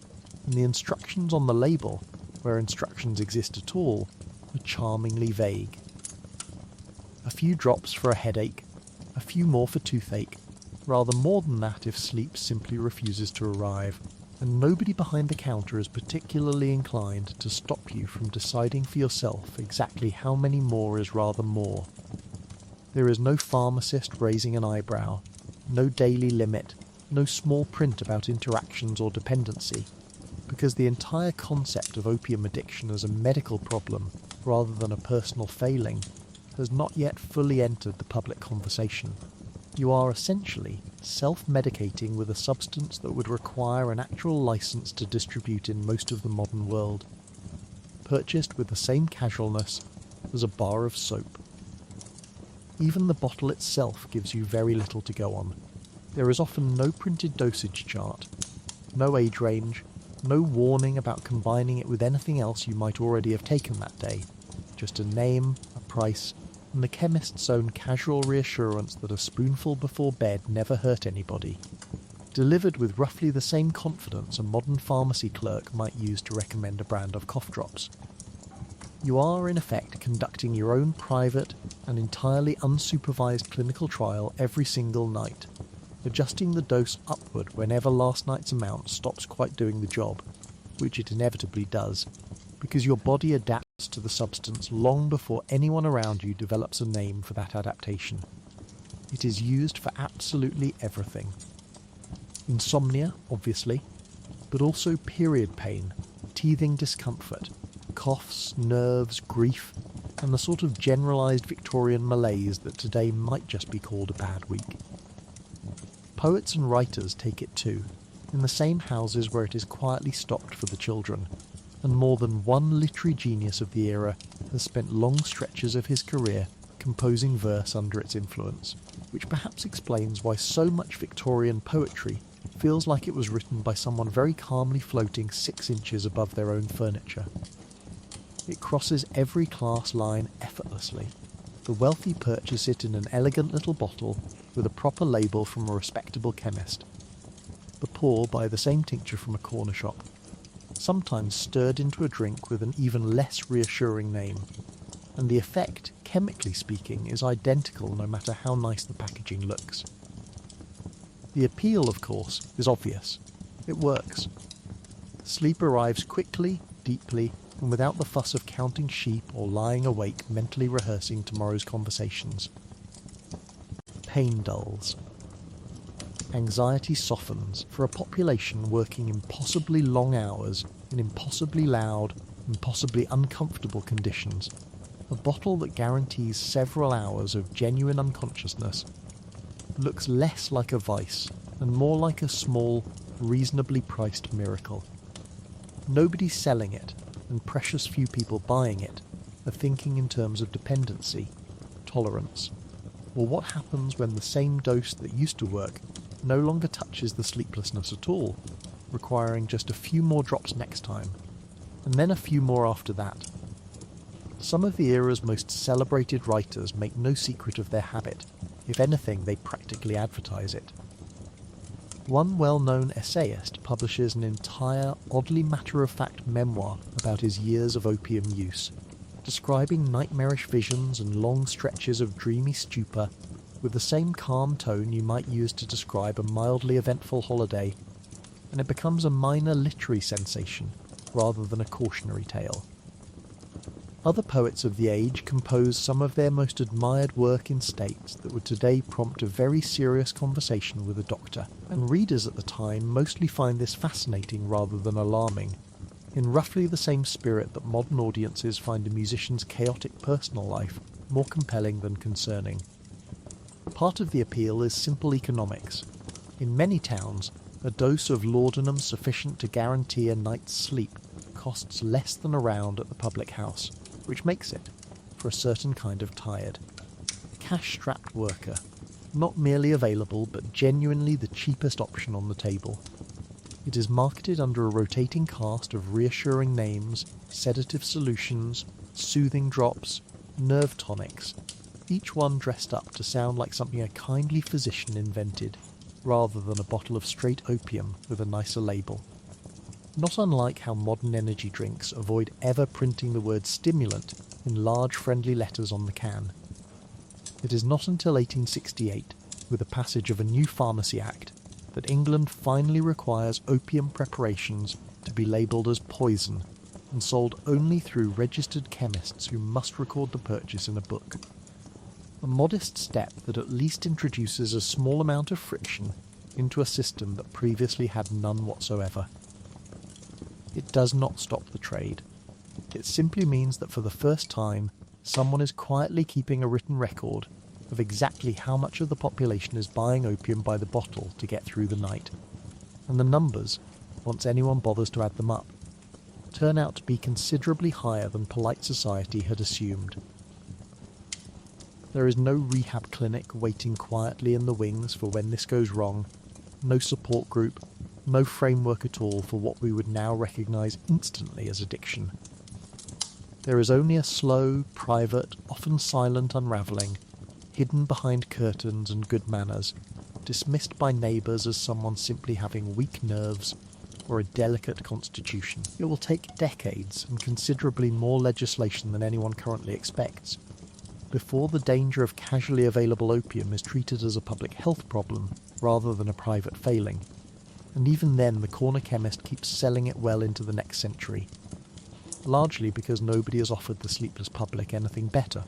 and the instructions on the label, where instructions exist at all, are charmingly vague. A few drops for a headache, a few more for toothache, rather more than that if sleep simply refuses to arrive, and nobody behind the counter is particularly inclined to stop you from deciding for yourself exactly how many more is rather more. There is no pharmacist raising an eyebrow, no daily limit, no small print about interactions or dependency, because the entire concept of opium addiction as a medical problem rather than a personal failing has not yet fully entered the public conversation. You are essentially self-medicating with a substance that would require an actual license to distribute in most of the modern world, purchased with the same casualness as a bar of soap. Even the bottle itself gives you very little to go on. There is often no printed dosage chart, no age range, no warning about combining it with anything else you might already have taken that day, just a name, a price, and the chemist's own casual reassurance that a spoonful before bed never hurt anybody, delivered with roughly the same confidence a modern pharmacy clerk might use to recommend a brand of cough drops. You are in effect conducting your own private and entirely unsupervised clinical trial every single night, adjusting the dose upward whenever last night's amount stops quite doing the job, which it inevitably does, because your body adapts to the substance long before anyone around you develops a name for that adaptation. It is used for absolutely everything. Insomnia, obviously, but also period pain, teething discomfort, coughs, nerves, grief, and the sort of generalised Victorian malaise that today might just be called a bad week. Poets and writers take it too, in the same houses where it is quietly stocked for the children, and more than one literary genius of the era has spent long stretches of his career composing verse under its influence, which perhaps explains why so much Victorian poetry feels like it was written by someone very calmly floating 6 inches above their own furniture. It crosses every class line effortlessly. The wealthy purchase it in an elegant little bottle with a proper label from a respectable chemist. The poor buy the same tincture from a corner shop, sometimes stirred into a drink with an even less reassuring name, and the effect, chemically speaking, is identical no matter how nice the packaging looks. The appeal, of course, is obvious. It works. Sleep arrives quickly, deeply, and without the fuss of counting sheep or lying awake mentally rehearsing tomorrow's conversations. Pain dulls. Anxiety softens for a population working impossibly long hours in impossibly loud, impossibly uncomfortable conditions. A bottle that guarantees several hours of genuine unconsciousness looks less like a vice and more like a small, reasonably priced miracle. Nobody's selling it, and precious few people buying it are thinking in terms of dependency, tolerance, or what happens when the same dose that used to work no longer touches the sleeplessness at all, requiring just a few more drops next time, and then a few more after that. Some of the era's most celebrated writers make no secret of their habit. If anything, they practically advertise it. One well-known essayist publishes an entire, oddly matter-of-fact memoir about his years of opium use, describing nightmarish visions and long stretches of dreamy stupor with the same calm tone you might use to describe a mildly eventful holiday, and it becomes a minor literary sensation rather than a cautionary tale. Other poets of the age compose some of their most admired work in states that would today prompt a very serious conversation with a doctor, and readers at the time mostly find this fascinating rather than alarming, in roughly the same spirit that modern audiences find a musician's chaotic personal life more compelling than concerning. Part of the appeal is simple economics. In many towns, a dose of laudanum sufficient to guarantee a night's sleep costs less than a round at the public house, which makes it, for a certain kind of tired, cash-strapped worker, not merely available but genuinely the cheapest option on the table. It is marketed under a rotating cast of reassuring names, sedative solutions, soothing drops, nerve tonics, each one dressed up to sound like something a kindly physician invented, rather than a bottle of straight opium with a nicer label. Not unlike how modern energy drinks avoid ever printing the word stimulant in large friendly letters on the can. It is not until 1868, with the passage of a new Pharmacy Act, that England finally requires opium preparations to be labelled as poison and sold only through registered chemists who must record the purchase in a book. A modest step that at least introduces a small amount of friction into a system that previously had none whatsoever. It does not stop the trade. It simply means that for the first time, someone is quietly keeping a written record of exactly how much of the population is buying opium by the bottle to get through the night. And the numbers, once anyone bothers to add them up, turn out to be considerably higher than polite society had assumed. There is no rehab clinic waiting quietly in the wings for when this goes wrong, no support group, no framework at all for what we would now recognise instantly as addiction. There is only a slow, private, often silent unravelling, hidden behind curtains and good manners, dismissed by neighbours as someone simply having weak nerves or a delicate constitution. It will take decades and considerably more legislation than anyone currently expects before the danger of casually available opium is treated as a public health problem rather than a private failing. And even then the corner chemist keeps selling it well into the next century, largely because nobody has offered the sleepless public anything better.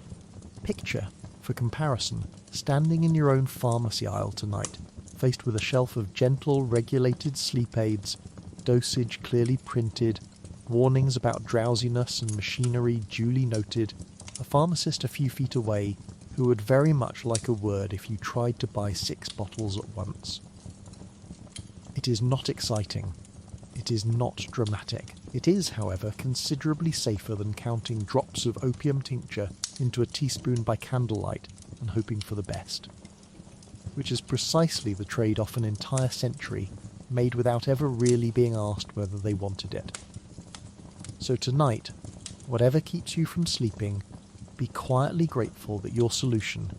Picture, for comparison, standing in your own pharmacy aisle tonight, faced with a shelf of gentle, regulated sleep aids, dosage clearly printed, warnings about drowsiness and machinery duly noted, a pharmacist a few feet away who would very much like a word if you tried to buy 6 bottles at once. It is not exciting. It is not dramatic. It is, however, considerably safer than counting drops of opium tincture into a teaspoon by candlelight and hoping for the best. Which is precisely the trade-off an entire century made without ever really being asked whether they wanted it. So tonight, whatever keeps you from sleeping, be quietly grateful that your solution,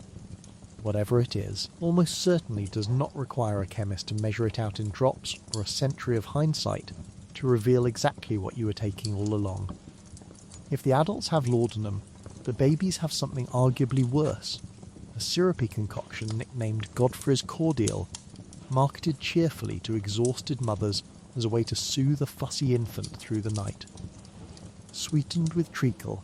whatever it is, almost certainly does not require a chemist to measure it out in drops or a century of hindsight to reveal exactly what you were taking all along. If the adults have laudanum, the babies have something arguably worse, a syrupy concoction nicknamed Godfrey's Cordial, marketed cheerfully to exhausted mothers as a way to soothe a fussy infant through the night. Sweetened with treacle,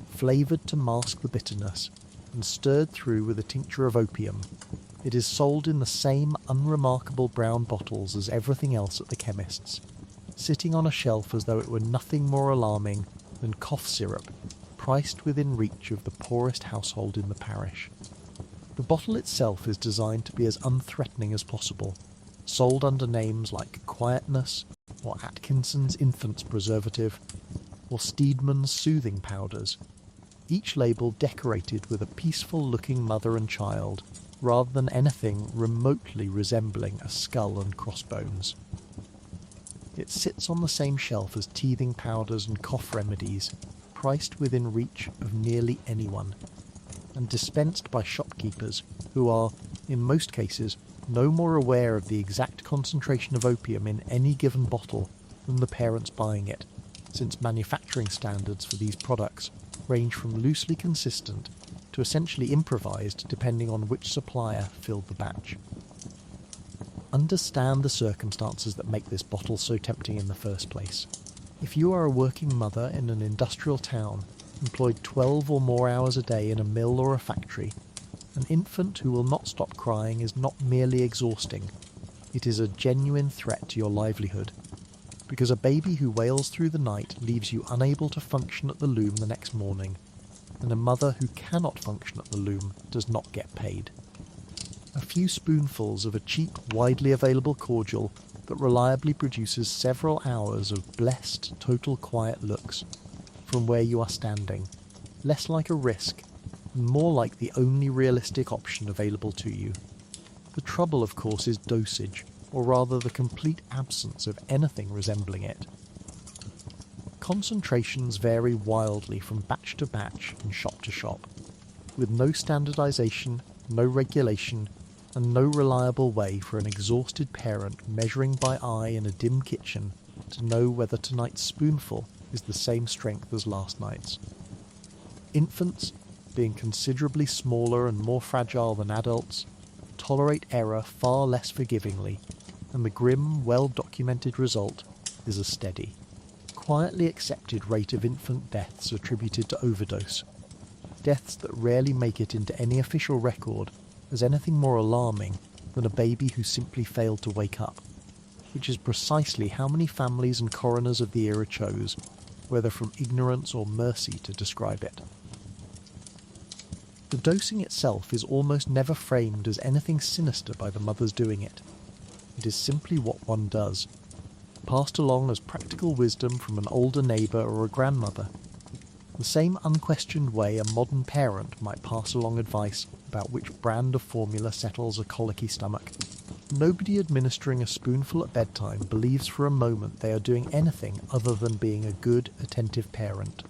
flavoured to mask the bitterness, and stirred through with a tincture of opium, it is sold in the same unremarkable brown bottles as everything else at the chemist's, sitting on a shelf as though it were nothing more alarming than cough syrup, priced within reach of the poorest household in the parish. The bottle itself is designed to be as unthreatening as possible, sold under names like Quietness, or Atkinson's Infant's Preservative, or Steedman's Soothing Powders, each label decorated with a peaceful-looking mother and child, rather than anything remotely resembling a skull and crossbones. It sits on the same shelf as teething powders and cough remedies, priced within reach of nearly anyone, and dispensed by shopkeepers who are, in most cases, no more aware of the exact concentration of opium in any given bottle than the parents buying it, since manufacturing standards for these products range from loosely consistent to essentially improvised depending on which supplier filled the batch. Understand the circumstances that make this bottle so tempting in the first place. If you are a working mother in an industrial town, employed 12 or more hours a day in a mill or a factory, an infant who will not stop crying is not merely exhausting, it is a genuine threat to your livelihood, because a baby who wails through the night leaves you unable to function at the loom the next morning, and a mother who cannot function at the loom does not get paid. A few spoonfuls of a cheap, widely available cordial that reliably produces several hours of blessed, total quiet looks from where you are standing, less like a risk and more like the only realistic option available to you. The trouble, of course, is dosage, or rather the complete absence of anything resembling it. Concentrations vary wildly from batch to batch and shop to shop, with no standardization, no regulation, and no reliable way for an exhausted parent measuring by eye in a dim kitchen to know whether tonight's spoonful is the same strength as last night's. Infants, being considerably smaller and more fragile than adults, tolerate error far less forgivingly, and the grim, well-documented result is a steady, quietly accepted rate of infant deaths attributed to overdose, deaths that rarely make it into any official record as anything more alarming than a baby who simply failed to wake up, which is precisely how many families and coroners of the era chose, whether from ignorance or mercy, to describe it. The dosing itself is almost never framed as anything sinister by the mothers doing it. It is simply what one does, passed along as practical wisdom from an older neighbour or a grandmother, the same unquestioned way a modern parent might pass along advice about which brand of formula settles a colicky stomach. Nobody administering a spoonful at bedtime believes for a moment they are doing anything other than being a good, attentive parent,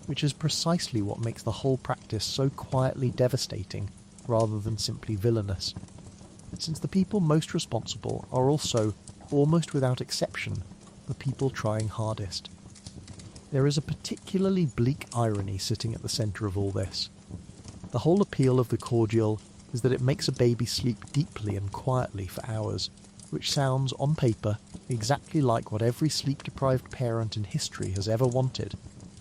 which is precisely what makes the whole practice so quietly devastating rather than simply villainous, since the people most responsible are also, almost without exception, the people trying hardest. There is a particularly bleak irony sitting at the centre of all this. The whole appeal of the cordial is that it makes a baby sleep deeply and quietly for hours, which sounds, on paper, exactly like what every sleep-deprived parent in history has ever wanted,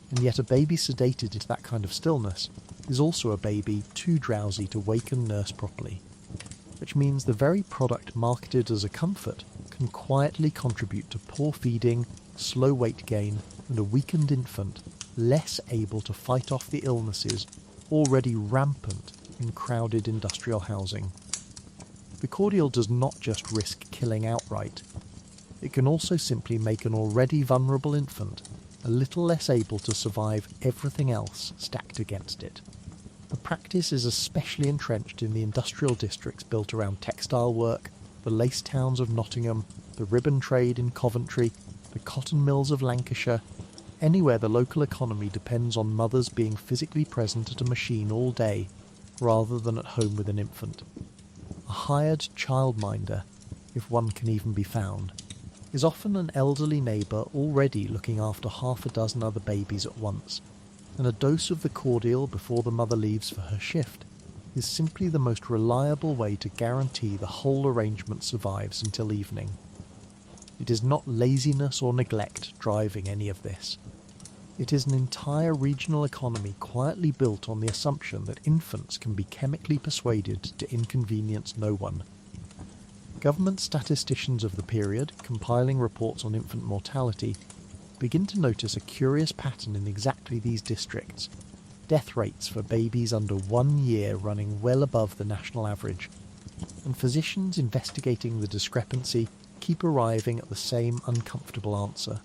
and yet a baby sedated into that kind of stillness is also a baby too drowsy to wake and nurse properly, which means the very product marketed as a comfort can quietly contribute to poor feeding, slow weight gain, and a weakened infant less able to fight off the illnesses already rampant in crowded industrial housing. The cordial does not just risk killing outright. It can also simply make an already vulnerable infant a little less able to survive everything else stacked against it. The practice is especially entrenched in the industrial districts built around textile work, the lace towns of Nottingham, the ribbon trade in Coventry, the cotton mills of Lancashire, anywhere the local economy depends on mothers being physically present at a machine all day, rather than at home with an infant. A hired childminder, if one can even be found, is often an elderly neighbour already looking after half a dozen other babies at once, and a dose of the cordial before the mother leaves for her shift is simply the most reliable way to guarantee the whole arrangement survives until evening. It is not laziness or neglect driving any of this. It is an entire regional economy quietly built on the assumption that infants can be chemically persuaded to inconvenience no one. Government statisticians of the period, compiling reports on infant mortality, begin to notice a curious pattern in exactly these districts. Death rates for babies under 1 year running well above the national average, and physicians investigating the discrepancy keep arriving at the same uncomfortable answer.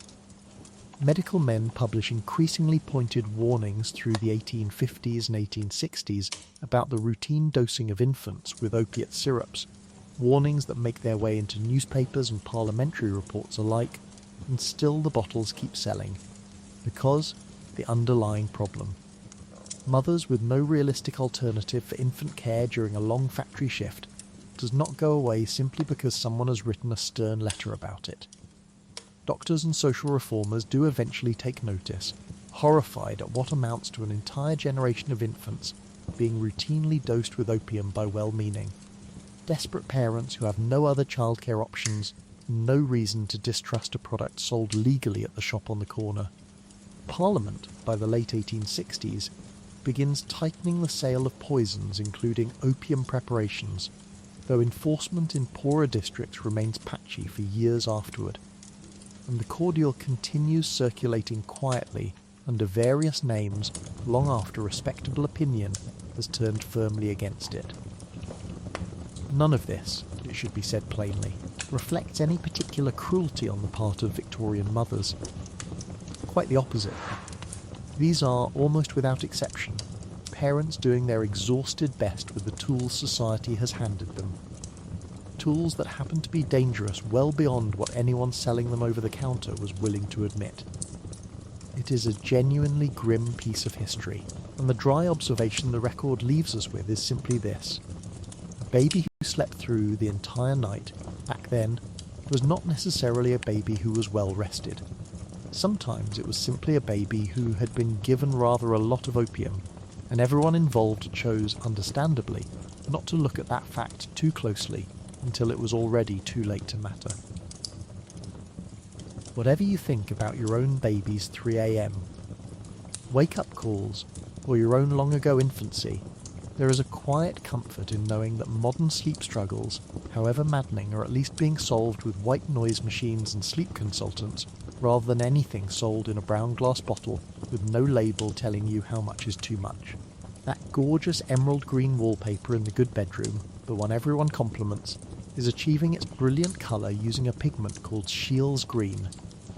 Medical men publish increasingly pointed warnings through the 1850s and 1860s about the routine dosing of infants with opiate syrups, warnings that make their way into newspapers and parliamentary reports alike, and still the bottles keep selling, because the underlying problem. Mothers with no realistic alternative for infant care during a long factory shift does not go away simply because someone has written a stern letter about it. Doctors and social reformers do eventually take notice, horrified at what amounts to an entire generation of infants being routinely dosed with opium by well-meaning, desperate parents who have no other childcare options and no reason to distrust a product sold legally at the shop on the corner. Parliament, by the late 1860s, begins tightening the sale of poisons including opium preparations, though enforcement in poorer districts remains patchy for years afterward, and the cordial continues circulating quietly under various names long after respectable opinion has turned firmly against it. None of this, it should be said plainly, reflects any particular cruelty on the part of Victorian mothers. Quite the opposite. These are, almost without exception, parents doing their exhausted best with the tools society has handed them. Tools that happen to be dangerous well beyond what anyone selling them over the counter was willing to admit. It is a genuinely grim piece of history, and the dry observation the record leaves us with is simply this. A baby who slept through the entire night, back then, was not necessarily a baby who was well rested. Sometimes it was simply a baby who had been given rather a lot of opium, and everyone involved chose, understandably, not to look at that fact too closely until it was already too late to matter. Whatever you think about your own baby's 3 a.m, wake-up calls, or your own long-ago infancy, there is a quiet comfort in knowing that modern sleep struggles, however maddening, are at least being solved with white noise machines and sleep consultants, rather than anything sold in a brown glass bottle with no label telling you how much is too much. That gorgeous emerald green wallpaper in the good bedroom, the one everyone compliments, is achieving its brilliant colour using a pigment called Scheele's green,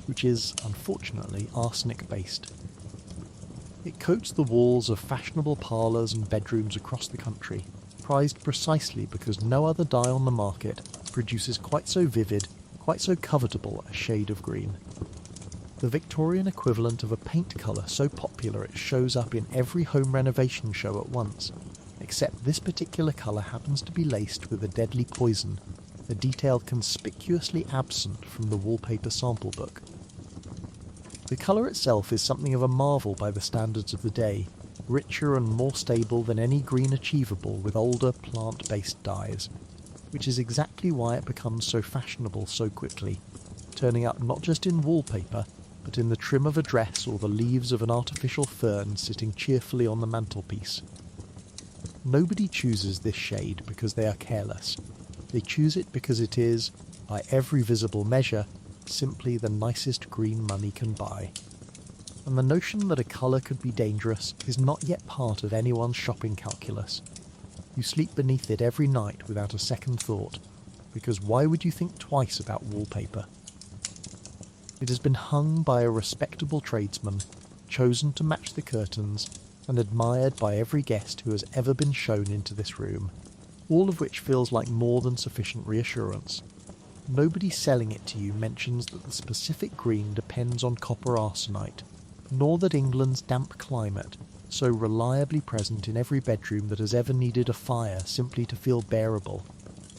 which is, unfortunately, arsenic-based. It coats the walls of fashionable parlours and bedrooms across the country, prized precisely because no other dye on the market produces quite so vivid, quite so covetable a shade of green. The Victorian equivalent of a paint colour so popular it shows up in every home renovation show at once, except this particular colour happens to be laced with a deadly poison, a detail conspicuously absent from the wallpaper sample book. The colour itself is something of a marvel by the standards of the day, richer and more stable than any green achievable with older plant-based dyes, which is exactly why it becomes so fashionable so quickly, turning up not just in wallpaper, but in the trim of a dress or the leaves of an artificial fern sitting cheerfully on the mantelpiece. Nobody chooses this shade because they are careless. They choose it because it is, by every visible measure, simply the nicest green money can buy. And the notion that a colour could be dangerous is not yet part of anyone's shopping calculus. You sleep beneath it every night without a second thought, because why would you think twice about wallpaper? It has been hung by a respectable tradesman, chosen to match the curtains, and admired by every guest who has ever been shown into this room, all of which feels like more than sufficient reassurance. Nobody selling it to you mentions that the specific green depends on copper arsenite, nor that England's damp climate, so reliably present in every bedroom that has ever needed a fire simply to feel bearable,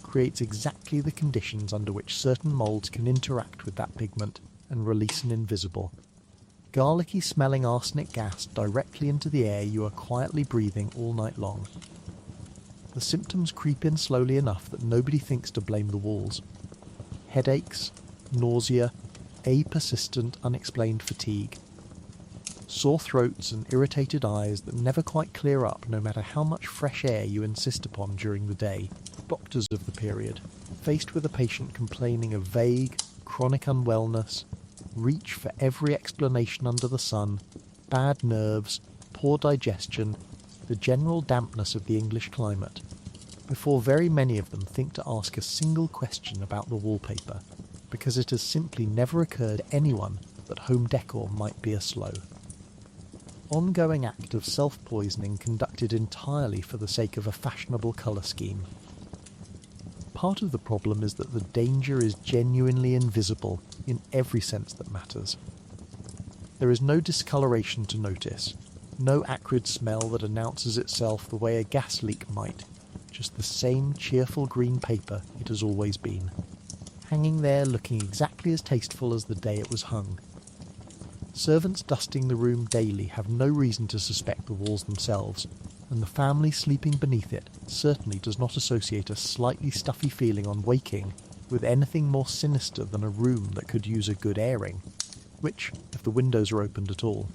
creates exactly the conditions under which certain moulds can interact with that pigment and release an invisible, garlicky-smelling arsenic gas directly into the air you are quietly breathing all night long. The symptoms creep in slowly enough that nobody thinks to blame the walls. Headaches, nausea, persistent unexplained fatigue. Sore throats and irritated eyes that never quite clear up no matter how much fresh air you insist upon during the day. Doctors of the period, faced with a patient complaining of vague, chronic unwellness, reach for every explanation under the sun, bad nerves, poor digestion, the general dampness of the English climate, before very many of them think to ask a single question about the wallpaper, because it has simply never occurred to anyone that home decor might be a slow. Ongoing act of self-poisoning conducted entirely for the sake of a fashionable colour scheme. Part of the problem is that the danger is genuinely invisible in every sense that matters. There is no discoloration to notice, no acrid smell that announces itself the way a gas leak might, just the same cheerful green paper it has always been, hanging there looking exactly as tasteful as the day it was hung. Servants dusting the room daily have no reason to suspect the walls themselves, and the family sleeping beneath it certainly does not associate a slightly stuffy feeling on waking with anything more sinister than a room that could use a good airing, which, if the windows are opened at all,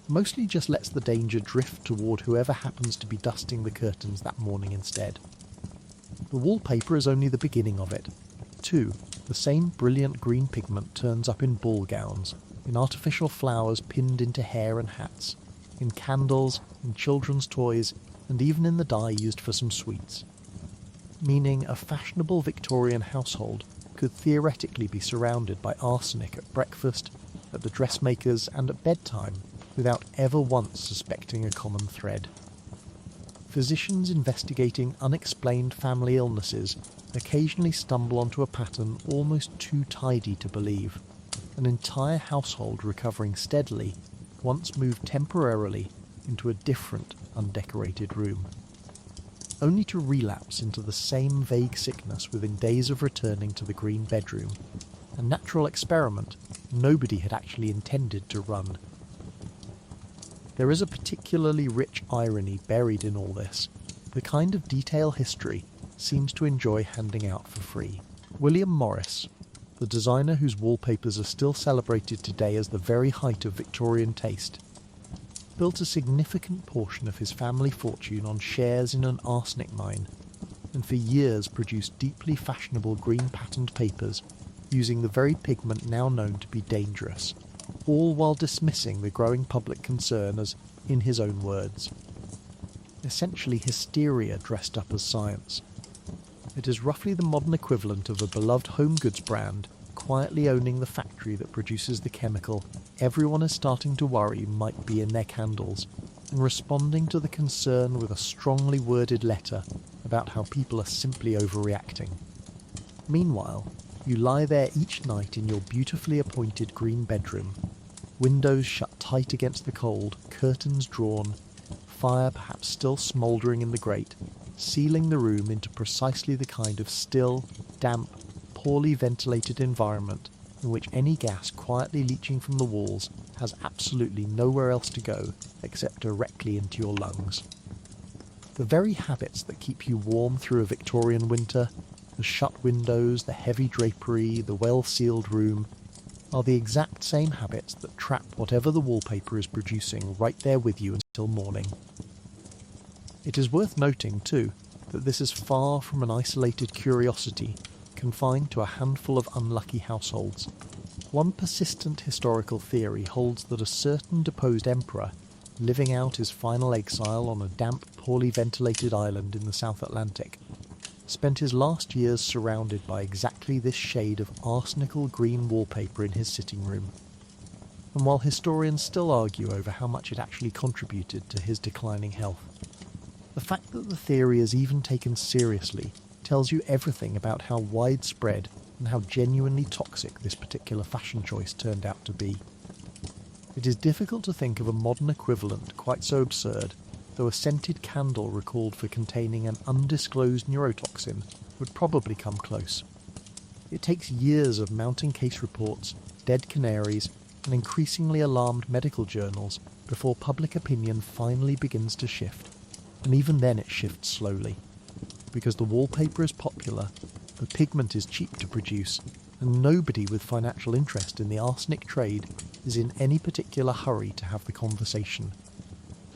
mostly just lets the danger drift toward whoever happens to be dusting the curtains that morning instead. The wallpaper is only the beginning of it. Too, the same brilliant green pigment turns up in ball gowns, in artificial flowers pinned into hair and hats, in candles, in children's toys, and even in the dye used for some sweets. Meaning a fashionable Victorian household could theoretically be surrounded by arsenic at breakfast, at the dressmakers, and at bedtime, without ever once suspecting a common thread. Physicians investigating unexplained family illnesses occasionally stumble onto a pattern almost too tidy to believe. An entire household recovering steadily once moved temporarily into a different, undecorated room, only to relapse into the same vague sickness within days of returning to the green bedroom, a natural experiment nobody had actually intended to run. There is a particularly rich irony buried in all this, the kind of detail history seems to enjoy handing out for free. William Morris, the designer whose wallpapers are still celebrated today as the very height of Victorian taste, built a significant portion of his family fortune on shares in an arsenic mine, and for years produced deeply fashionable green patterned papers using the very pigment now known to be dangerous, all while dismissing the growing public concern as, in his own words, essentially hysteria dressed up as science. It is roughly the modern equivalent of a beloved home goods brand quietly owning the factory that produces the chemical everyone is starting to worry might be in their candles, and responding to the concern with a strongly worded letter about how people are simply overreacting. Meanwhile, you lie there each night in your beautifully appointed green bedroom, windows shut tight against the cold, curtains drawn, fire perhaps still smouldering in the grate, sealing the room into precisely the kind of still, damp, poorly ventilated environment in which any gas quietly leaching from the walls has absolutely nowhere else to go except directly into your lungs. The very habits that keep you warm through a Victorian winter, the shut windows, the heavy drapery, the well-sealed room, are the exact same habits that trap whatever the wallpaper is producing right there with you until morning. It is worth noting, too, that this is far from an isolated curiosity confined to a handful of unlucky households. One persistent historical theory holds that a certain deposed emperor, living out his final exile on a damp, poorly ventilated island in the South Atlantic, spent his last years surrounded by exactly this shade of arsenical green wallpaper in his sitting room. And while historians still argue over how much it actually contributed to his declining health, the fact that the theory is even taken seriously tells you everything about how widespread and how genuinely toxic this particular fashion choice turned out to be. It is difficult to think of a modern equivalent quite so absurd, though a scented candle recalled for containing an undisclosed neurotoxin would probably come close. It takes years of mounting case reports, dead canaries, and increasingly alarmed medical journals before public opinion finally begins to shift, and even then it shifts slowly. Because the wallpaper is popular, the pigment is cheap to produce, and nobody with financial interest in the arsenic trade is in any particular hurry to have the conversation.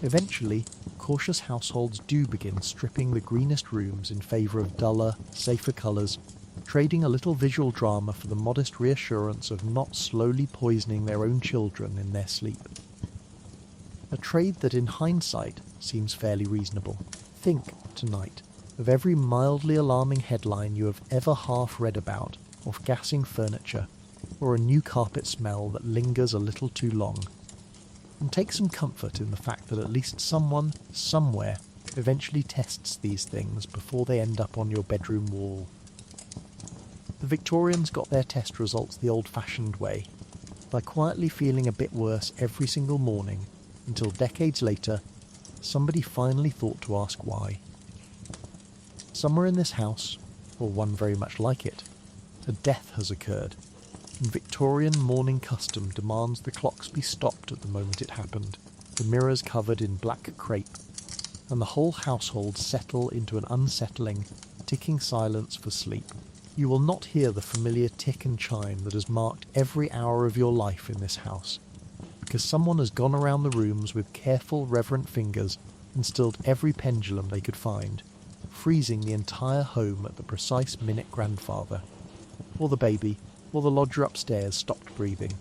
Eventually, cautious households do begin stripping the greenest rooms in favour of duller, safer colours, trading a little visual drama for the modest reassurance of not slowly poisoning their own children in their sleep. A trade that in hindsight seems fairly reasonable. Think, tonight, of every mildly alarming headline you have ever half read about of gassing furniture, or a new carpet smell that lingers a little too long. And take some comfort in the fact that at least someone, somewhere, eventually tests these things before they end up on your bedroom wall. The Victorians got their test results the old-fashioned way, by quietly feeling a bit worse every single morning, until decades later, somebody finally thought to ask why. Somewhere in this house, or one very much like it, a death has occurred, and Victorian morning custom demands the clocks be stopped at the moment it happened, the mirrors covered in black crepe, and the whole household settle into an unsettling, ticking silence for sleep. You will not hear the familiar tick and chime that has marked every hour of your life in this house, because someone has gone around the rooms with careful, reverent fingers and stilled every pendulum they could find, freezing the entire home at the precise minute grandfather, or the baby, or the lodger upstairs stopped breathing.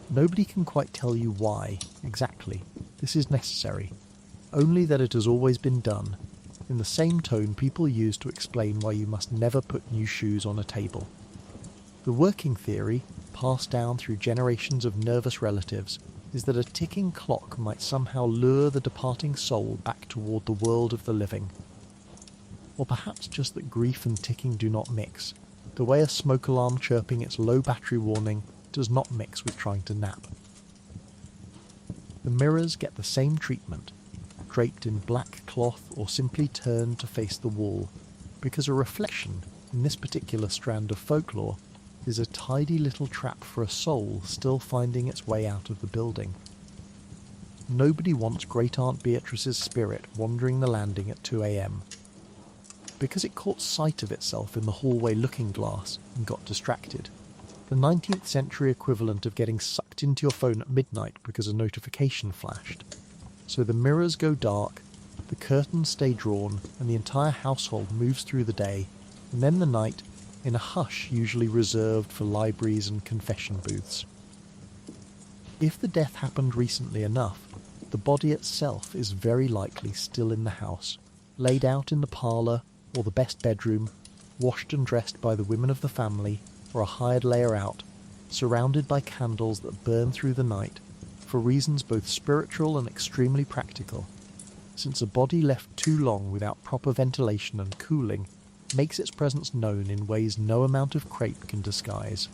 Nobody can quite tell you why, exactly, this is necessary, only that it has always been done, in the same tone people use to explain why you must never put new shoes on a table. The working theory, passed down through generations of nervous relatives, is that a ticking clock might somehow lure the departing soul back toward the world of the living. Or perhaps just that grief and ticking do not mix, the way a smoke alarm chirping its low battery warning does not mix with trying to nap. The mirrors get the same treatment, draped in black cloth or simply turned to face the wall, because a reflection, in this particular strand of folklore, is a tidy little trap for a soul still finding its way out of the building. Nobody wants Great Aunt Beatrice's spirit wandering the landing at 2 a.m. Because it caught sight of itself in the hallway looking glass and got distracted. The 19th century equivalent of getting sucked into your phone at midnight because a notification flashed. So the mirrors go dark, the curtains stay drawn, and the entire household moves through the day, and then the night, in a hush usually reserved for libraries and confession booths. If the death happened recently enough, the body itself is very likely still in the house, laid out in the parlour or the best bedroom, washed and dressed by the women of the family or a hired layer out, surrounded by candles that burn through the night, for reasons both spiritual and extremely practical, since a body left too long without proper ventilation and cooling makes its presence known in ways no amount of crepe can disguise.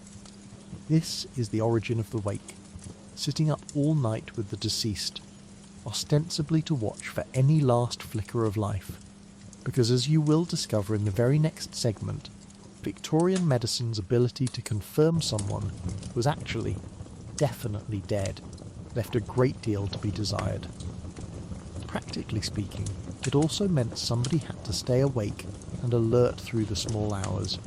This is the origin of the wake, sitting up all night with the deceased, ostensibly to watch for any last flicker of life, because as you will discover in the very next segment, Victorian medicine's ability to confirm someone was actually, definitely dead, left a great deal to be desired. Practically speaking, it also meant somebody had to stay awake and alert through the small hours,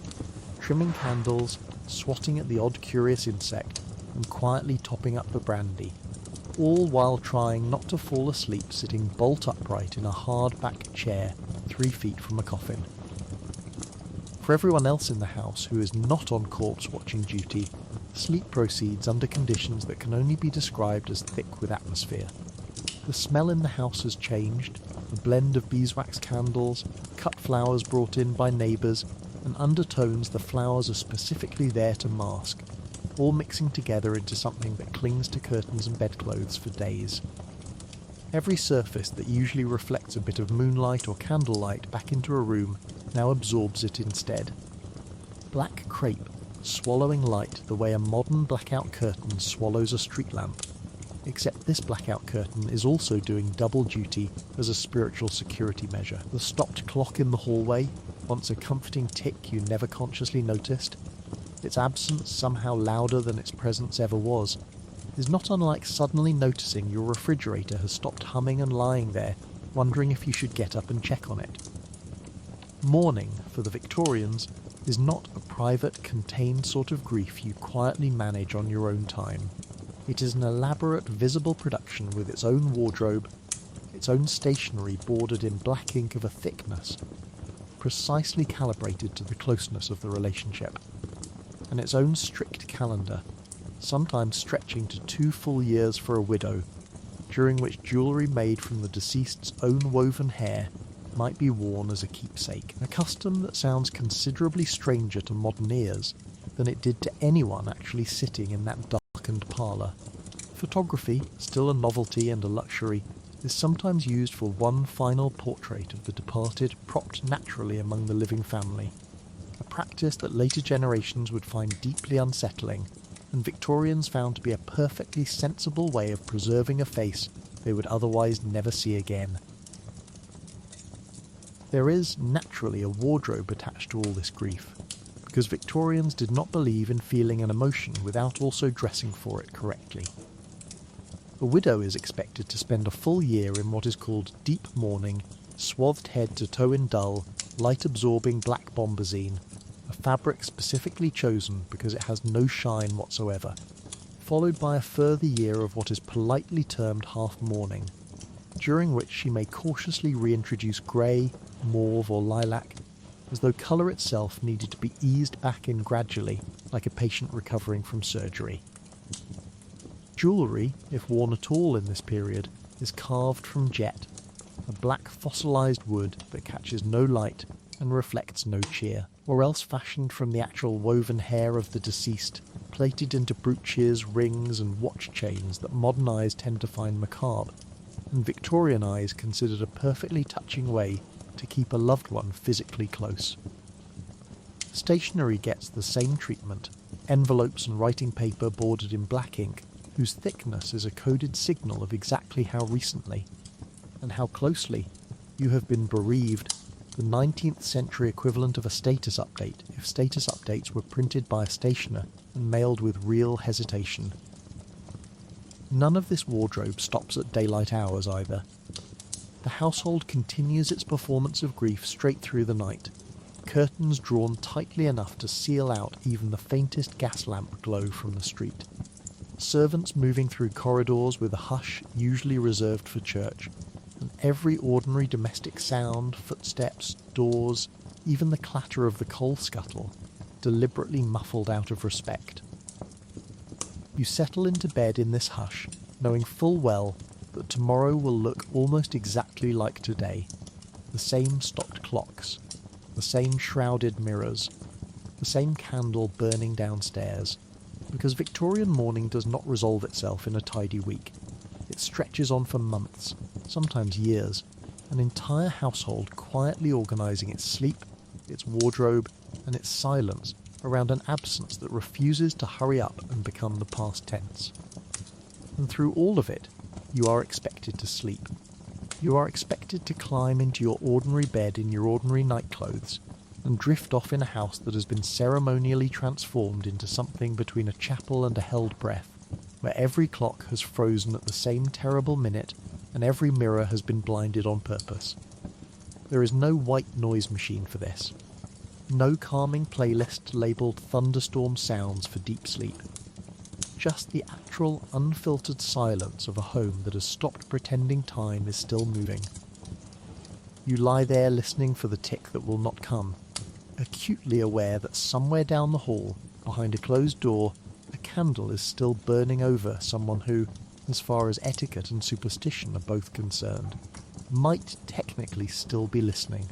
trimming candles, swatting at the odd curious insect, and quietly topping up the brandy, all while trying not to fall asleep sitting bolt upright in a hard-backed chair 3 feet from a coffin. For everyone else in the house who is not on corpse-watching duty, sleep proceeds under conditions that can only be described as thick with atmosphere. The smell in the house has changed, a blend of beeswax candles, cut flowers brought in by neighbours, and undertones the flowers are specifically there to mask, all mixing together into something that clings to curtains and bedclothes for days. Every surface that usually reflects a bit of moonlight or candlelight back into a room now absorbs it instead. Black crepe, swallowing light the way a modern blackout curtain swallows a street lamp, except this blackout curtain is also doing double duty as a spiritual security measure. The stopped clock in the hallway, once a comforting tick you never consciously noticed, its absence somehow louder than its presence ever was, is not unlike suddenly noticing your refrigerator has stopped humming and lying there, wondering if you should get up and check on it. Mourning, for the Victorians, is not a private, contained sort of grief you quietly manage on your own time. It is an elaborate, visible production with its own wardrobe, its own stationery bordered in black ink of a thickness, precisely calibrated to the closeness of the relationship, and its own strict calendar, sometimes stretching to 2 full years for a widow, during which jewellery made from the deceased's own woven hair might be worn as a keepsake, a custom that sounds considerably stranger to modern ears than it did to anyone actually sitting in that darkened parlour. Photography, still a novelty and a luxury, is sometimes used for one final portrait of the departed propped naturally among the living family, a practice that later generations would find deeply unsettling, and Victorians found to be a perfectly sensible way of preserving a face they would otherwise never see again. There is, naturally, a wardrobe attached to all this grief, because Victorians did not believe in feeling an emotion without also dressing for it correctly. A widow is expected to spend a full year in what is called deep mourning, swathed head to toe in dull, light-absorbing black bombazine, a fabric specifically chosen because it has no shine whatsoever, followed by a further year of what is politely termed half-mourning, during which she may cautiously reintroduce grey, mauve or lilac, as though colour itself needed to be eased back in gradually, like a patient recovering from surgery. Jewellery, if worn at all in this period, is carved from jet, a black fossilised wood that catches no light and reflects no cheer, or else fashioned from the actual woven hair of the deceased, plated into brooches, rings and watch chains that modern eyes tend to find macabre, and Victorian eyes considered a perfectly touching way to keep a loved one physically close. Stationery gets the same treatment, envelopes and writing paper bordered in black ink, whose thickness is a coded signal of exactly how recently, and how closely, you have been bereaved, the 19th century equivalent of a status update if status updates were printed by a stationer and mailed with real hesitation. None of this wardrobe stops at daylight hours either. The household continues its performance of grief straight through the night, curtains drawn tightly enough to seal out even the faintest gas lamp glow from the street. Servants moving through corridors with a hush usually reserved for church, and every ordinary domestic sound, footsteps, doors, even the clatter of the coal scuttle, deliberately muffled out of respect. You settle into bed in this hush, knowing full well that tomorrow will look almost exactly like today. The same stopped clocks, the same shrouded mirrors, the same candle burning downstairs, because Victorian mourning does not resolve itself in a tidy week. It stretches on for months, sometimes years, an entire household quietly organising its sleep, its wardrobe, and its silence around an absence that refuses to hurry up and become the past tense. And through all of it, you are expected to sleep. You are expected to climb into your ordinary bed in your ordinary nightclothes and drift off in a house that has been ceremonially transformed into something between a chapel and a held breath, where every clock has frozen at the same terrible minute and every mirror has been blinded on purpose. There is no white noise machine for this. No calming playlist labelled thunderstorm sounds for deep sleep. Just the actual unfiltered silence of a home that has stopped pretending time is still moving. You lie there listening for the tick that will not come, acutely aware that somewhere down the hall, behind a closed door, a candle is still burning over someone who, as far as etiquette and superstition are both concerned, might technically still be listening.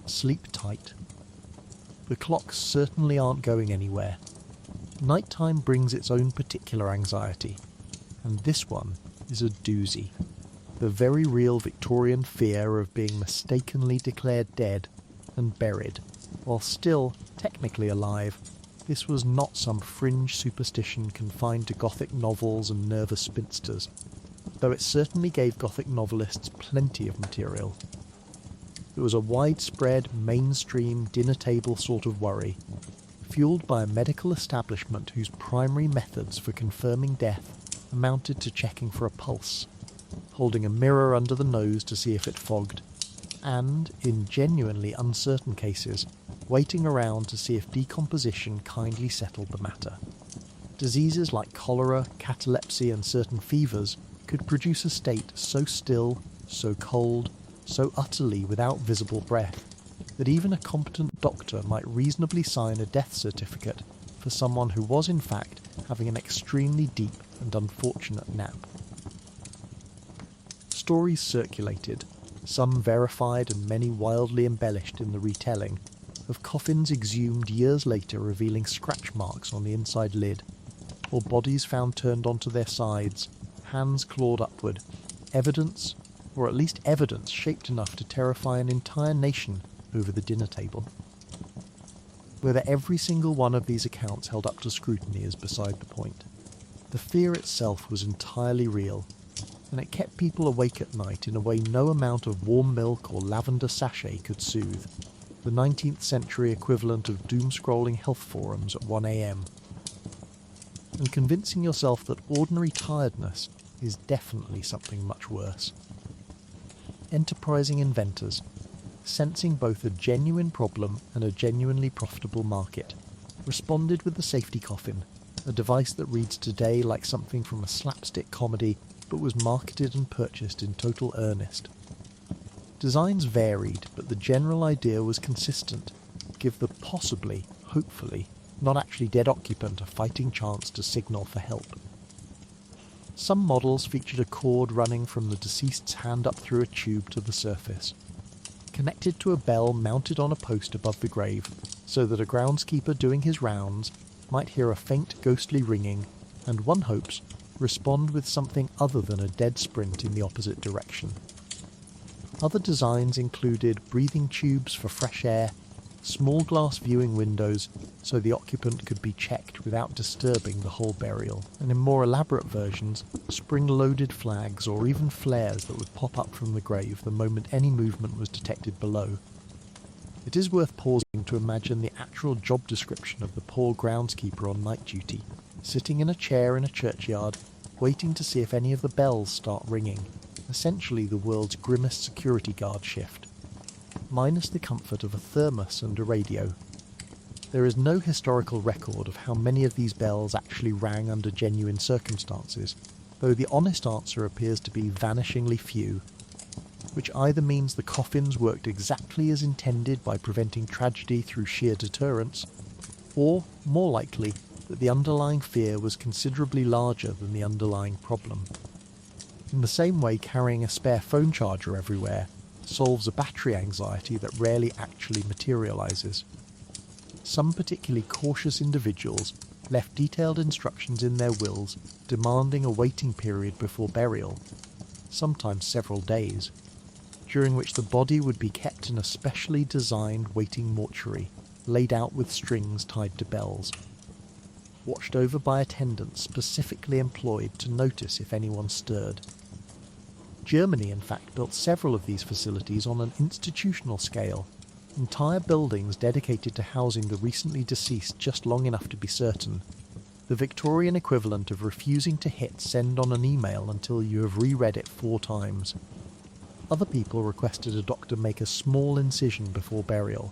Sleep tight. The clocks certainly aren't going anywhere. Nighttime brings its own particular anxiety, and this one is a doozy. The very real Victorian fear of being mistakenly declared dead and buried, while still technically alive. This was not some fringe superstition confined to Gothic novels and nervous spinsters, though it certainly gave Gothic novelists plenty of material. It was a widespread, mainstream, dinner-table sort of worry, fueled by a medical establishment whose primary methods for confirming death amounted to checking for a pulse, holding a mirror under the nose to see if it fogged, and, in genuinely uncertain cases, waiting around to see if decomposition kindly settled the matter. Diseases like cholera, catalepsy and certain fevers could produce a state so still, so cold, so utterly without visible breath, that even a competent doctor might reasonably sign a death certificate for someone who was in fact having an extremely deep and unfortunate nap. Stories circulated, some verified and many wildly embellished in the retelling, of coffins exhumed years later revealing scratch marks on the inside lid, or bodies found turned onto their sides, hands clawed upward, evidence, or at least evidence shaped enough to terrify an entire nation over the dinner table. Whether every single one of these accounts held up to scrutiny is beside the point. The fear itself was entirely real, and it kept people awake at night in a way no amount of warm milk or lavender sachet could soothe, the 19th century equivalent of doom-scrolling health forums at 1 a.m. And convincing yourself that ordinary tiredness is definitely something much worse. Enterprising inventors, sensing both a genuine problem and a genuinely profitable market, responded with the safety coffin, a device that reads today like something from a slapstick comedy but was marketed and purchased in total earnest. Designs varied, but the general idea was consistent: give the possibly, hopefully, not actually dead occupant a fighting chance to signal for help. Some models featured a cord running from the deceased's hand up through a tube to the surface, connected to a bell mounted on a post above the grave, so that a groundskeeper doing his rounds might hear a faint ghostly ringing, and one hopes respond with something other than a dead sprint in the opposite direction. Other designs included breathing tubes for fresh air, small glass viewing windows so the occupant could be checked without disturbing the whole burial, and in more elaborate versions, spring-loaded flags or even flares that would pop up from the grave the moment any movement was detected below. It is worth pausing to imagine the actual job description of the poor groundskeeper on night duty, sitting in a chair in a churchyard, waiting to see if any of the bells start ringing, essentially the world's grimmest security guard shift, minus the comfort of a thermos and a radio. There is no historical record of how many of these bells actually rang under genuine circumstances, though the honest answer appears to be vanishingly few, which either means the coffins worked exactly as intended by preventing tragedy through sheer deterrence, or, more likely, that the underlying fear was considerably larger than the underlying problem. In the same way carrying a spare phone charger everywhere solves a battery anxiety that rarely actually materializes. Some particularly cautious individuals left detailed instructions in their wills demanding a waiting period before burial, sometimes several days, during which the body would be kept in a specially designed waiting mortuary, laid out with strings tied to bells, watched over by attendants specifically employed to notice if anyone stirred. Germany, in fact, built several of these facilities on an institutional scale, entire buildings dedicated to housing the recently deceased just long enough to be certain, the Victorian equivalent of refusing to hit send on an email until you have reread it 4 times. Other people requested a doctor make a small incision before burial,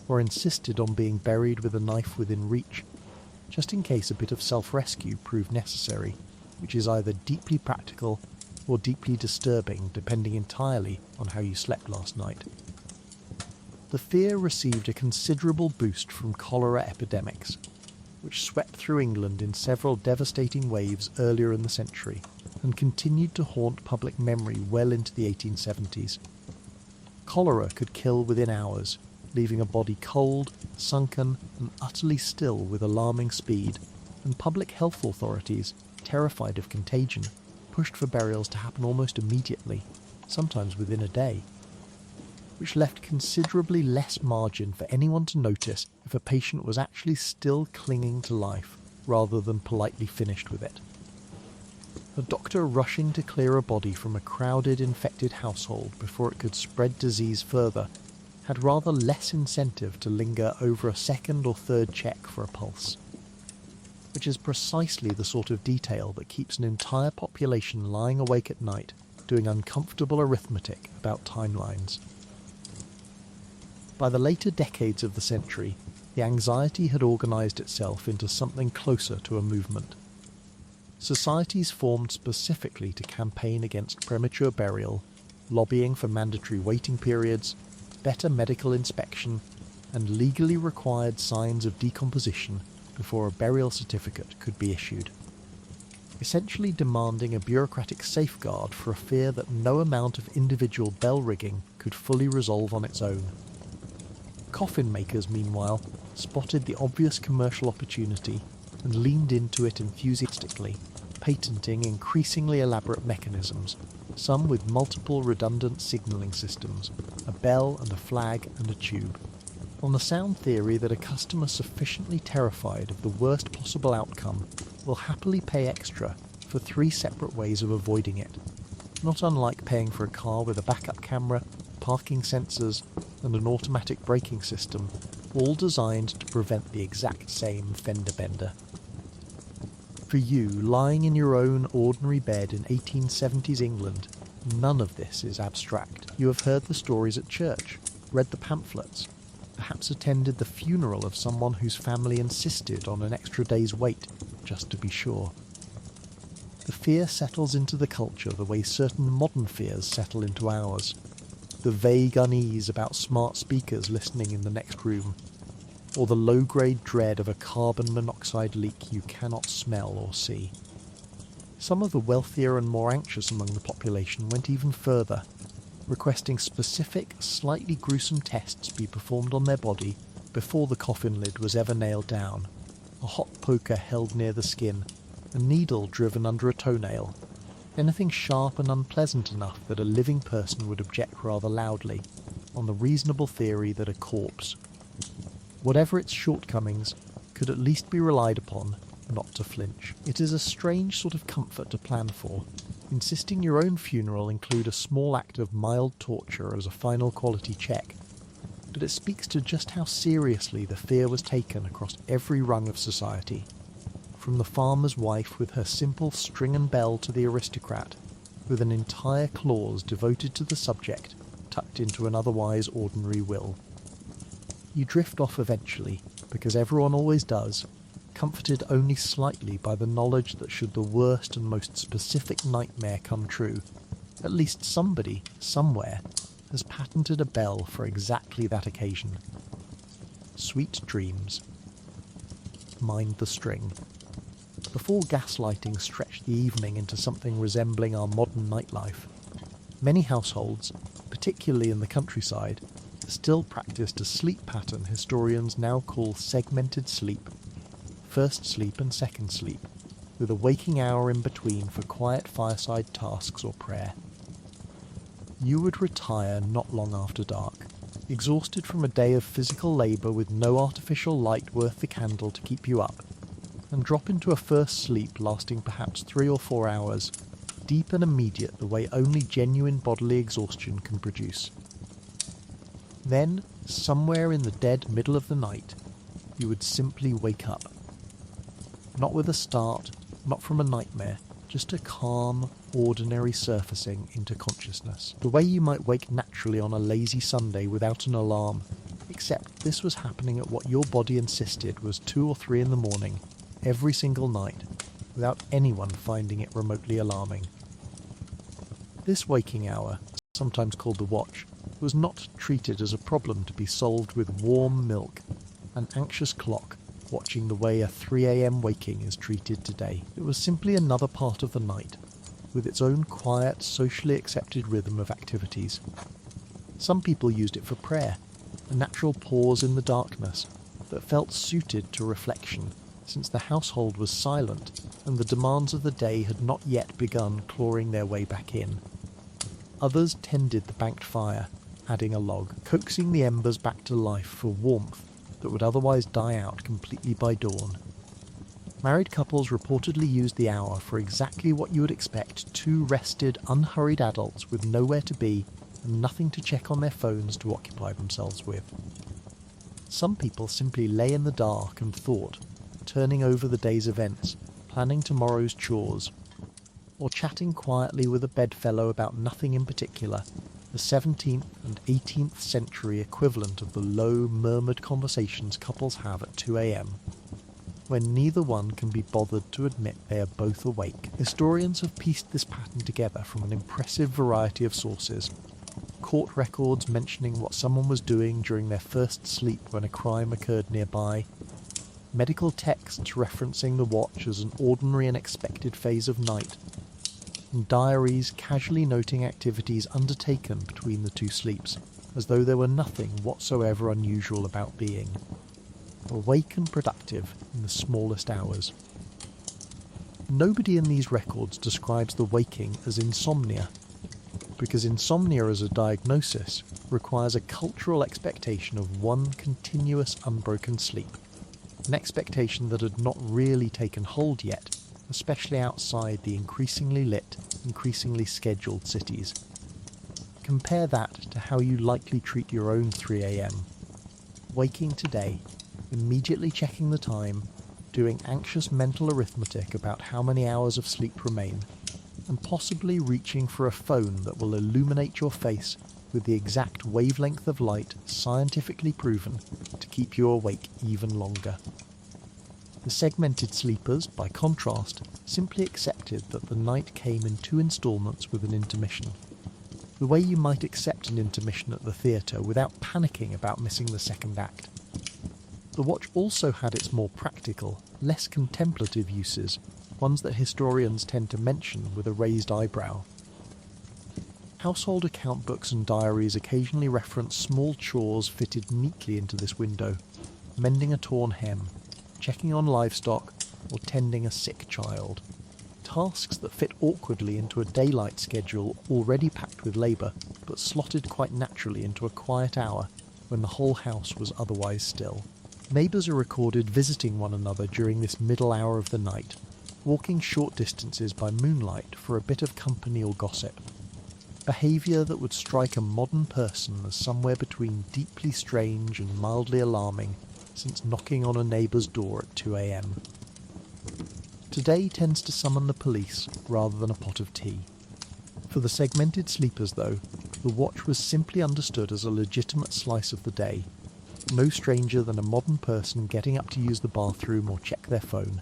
or insisted on being buried with a knife within reach, just in case a bit of self-rescue proved necessary, which is either deeply practical or deeply disturbing depending entirely on how you slept last night. The fear received a considerable boost from cholera epidemics, which swept through England in several devastating waves earlier in the century, and continued to haunt public memory well into the 1870s. Cholera could kill within hours, leaving a body cold, sunken, and utterly still with alarming speed, and public health authorities, terrified of contagion, pushed for burials to happen almost immediately, sometimes within a day, which left considerably less margin for anyone to notice if a patient was actually still clinging to life, rather than politely finished with it. A doctor rushing to clear a body from a crowded, infected household before it could spread disease further had rather less incentive to linger over a second or third check for a pulse, which is precisely the sort of detail that keeps an entire population lying awake at night doing uncomfortable arithmetic about timelines. By the later decades of the century, the anxiety had organised itself into something closer to a movement. Societies formed specifically to campaign against premature burial, lobbying for mandatory waiting periods, better medical inspection, and legally required signs of decomposition before a burial certificate could be issued, essentially demanding a bureaucratic safeguard for a fear that no amount of individual bell rigging could fully resolve on its own. Coffin makers, meanwhile, spotted the obvious commercial opportunity and leaned into it enthusiastically, patenting increasingly elaborate mechanisms, some with multiple redundant signalling systems, a bell and a flag and a tube, on the sound theory that a customer sufficiently terrified of the worst possible outcome will happily pay extra for 3 separate ways of avoiding it, not unlike paying for a car with a backup camera, parking sensors, and an automatic braking system, all designed to prevent the exact same fender bender. For you, lying in your own ordinary bed in 1870s England, none of this is abstract. You have heard the stories at church, read the pamphlets, perhaps attended the funeral of someone whose family insisted on an extra day's wait, just to be sure. The fear settles into the culture the way certain modern fears settle into ours. The vague unease about smart speakers listening in the next room, or the low-grade dread of a carbon monoxide leak you cannot smell or see. Some of the wealthier and more anxious among the population went even further, requesting specific, slightly gruesome tests be performed on their body before the coffin lid was ever nailed down, a hot poker held near the skin, a needle driven under a toenail, anything sharp and unpleasant enough that a living person would object rather loudly, on the reasonable theory that a corpse, whatever its shortcomings, could at least be relied upon not to flinch. It is a strange sort of comfort to plan for, insisting your own funeral include a small act of mild torture as a final quality check, but it speaks to just how seriously the fear was taken across every rung of society, from the farmer's wife with her simple string and bell to the aristocrat, with an entire clause devoted to the subject tucked into an otherwise ordinary will. You drift off eventually, because everyone always does, comforted only slightly by the knowledge that should the worst and most specific nightmare come true, at least somebody, somewhere, has patented a bell for exactly that occasion. Sweet dreams. Mind the string. Before gaslighting stretched the evening into something resembling our modern nightlife, many households, particularly in the countryside, still practiced a sleep pattern historians now call segmented sleep, first sleep and second sleep, with a waking hour in between for quiet fireside tasks or prayer. You would retire not long after dark, exhausted from a day of physical labour with no artificial light worth the candle to keep you up, and drop into a first sleep lasting perhaps 3 or 4 hours, deep and immediate the way only genuine bodily exhaustion can produce. Then, somewhere in the dead middle of the night, you would simply wake up. Not with a start, not from a nightmare, just a calm, ordinary surfacing into consciousness. The way you might wake naturally on a lazy Sunday without an alarm, except this was happening at what your body insisted was 2 or 3 in the morning, every single night, without anyone finding it remotely alarming. This waking hour, sometimes called the watch, was not treated as a problem to be solved with warm milk, an anxious clock watching the way a 3 a.m. waking is treated today. It was simply another part of the night, with its own quiet, socially accepted rhythm of activities. Some people used it for prayer, a natural pause in the darkness that felt suited to reflection, since the household was silent and the demands of the day had not yet begun clawing their way back in. Others tended the banked fire, adding a log, coaxing the embers back to life for warmth that would otherwise die out completely by dawn. Married couples reportedly used the hour for exactly what you would expect 2 rested, unhurried adults with nowhere to be and nothing to check on their phones to occupy themselves with. Some people simply lay in the dark and thought, turning over the day's events, planning tomorrow's chores, or chatting quietly with a bedfellow about nothing in particular, the 17th and 18th century equivalent of the low, murmured conversations couples have at 2 a.m, when neither one can be bothered to admit they are both awake. Historians have pieced this pattern together from an impressive variety of sources. Court records mentioning what someone was doing during their first sleep when a crime occurred nearby, medical texts referencing the watch as an ordinary and expected phase of night, and diaries casually noting activities undertaken between the two sleeps, as though there were nothing whatsoever unusual about being awake and productive in the smallest hours. Nobody in these records describes the waking as insomnia, because insomnia as a diagnosis requires a cultural expectation of one continuous unbroken sleep, an expectation that had not really taken hold yet, especially outside the increasingly lit, increasingly scheduled cities. Compare that to how you likely treat your own 3 a.m. Waking today, immediately checking the time, doing anxious mental arithmetic about how many hours of sleep remain, and possibly reaching for a phone that will illuminate your face with the exact wavelength of light scientifically proven to keep you awake even longer. The segmented sleepers, by contrast, simply accepted that the night came in 2 installments with an intermission. The way you might accept an intermission at the theatre without panicking about missing the second act. The watch also had its more practical, less contemplative uses, ones that historians tend to mention with a raised eyebrow. Household account books and diaries occasionally reference small chores fitted neatly into this window: mending a torn hem, checking on livestock, or tending a sick child. Tasks that fit awkwardly into a daylight schedule already packed with labour, but slotted quite naturally into a quiet hour when the whole house was otherwise still. Neighbours are recorded visiting one another during this middle hour of the night, walking short distances by moonlight for a bit of company or gossip. Behaviour that would strike a modern person as somewhere between deeply strange and mildly alarming, since knocking on a neighbour's door at 2 a.m. Today tends to summon the police rather than a pot of tea. For the segmented sleepers, though, the watch was simply understood as a legitimate slice of the day, no stranger than a modern person getting up to use the bathroom or check their phone,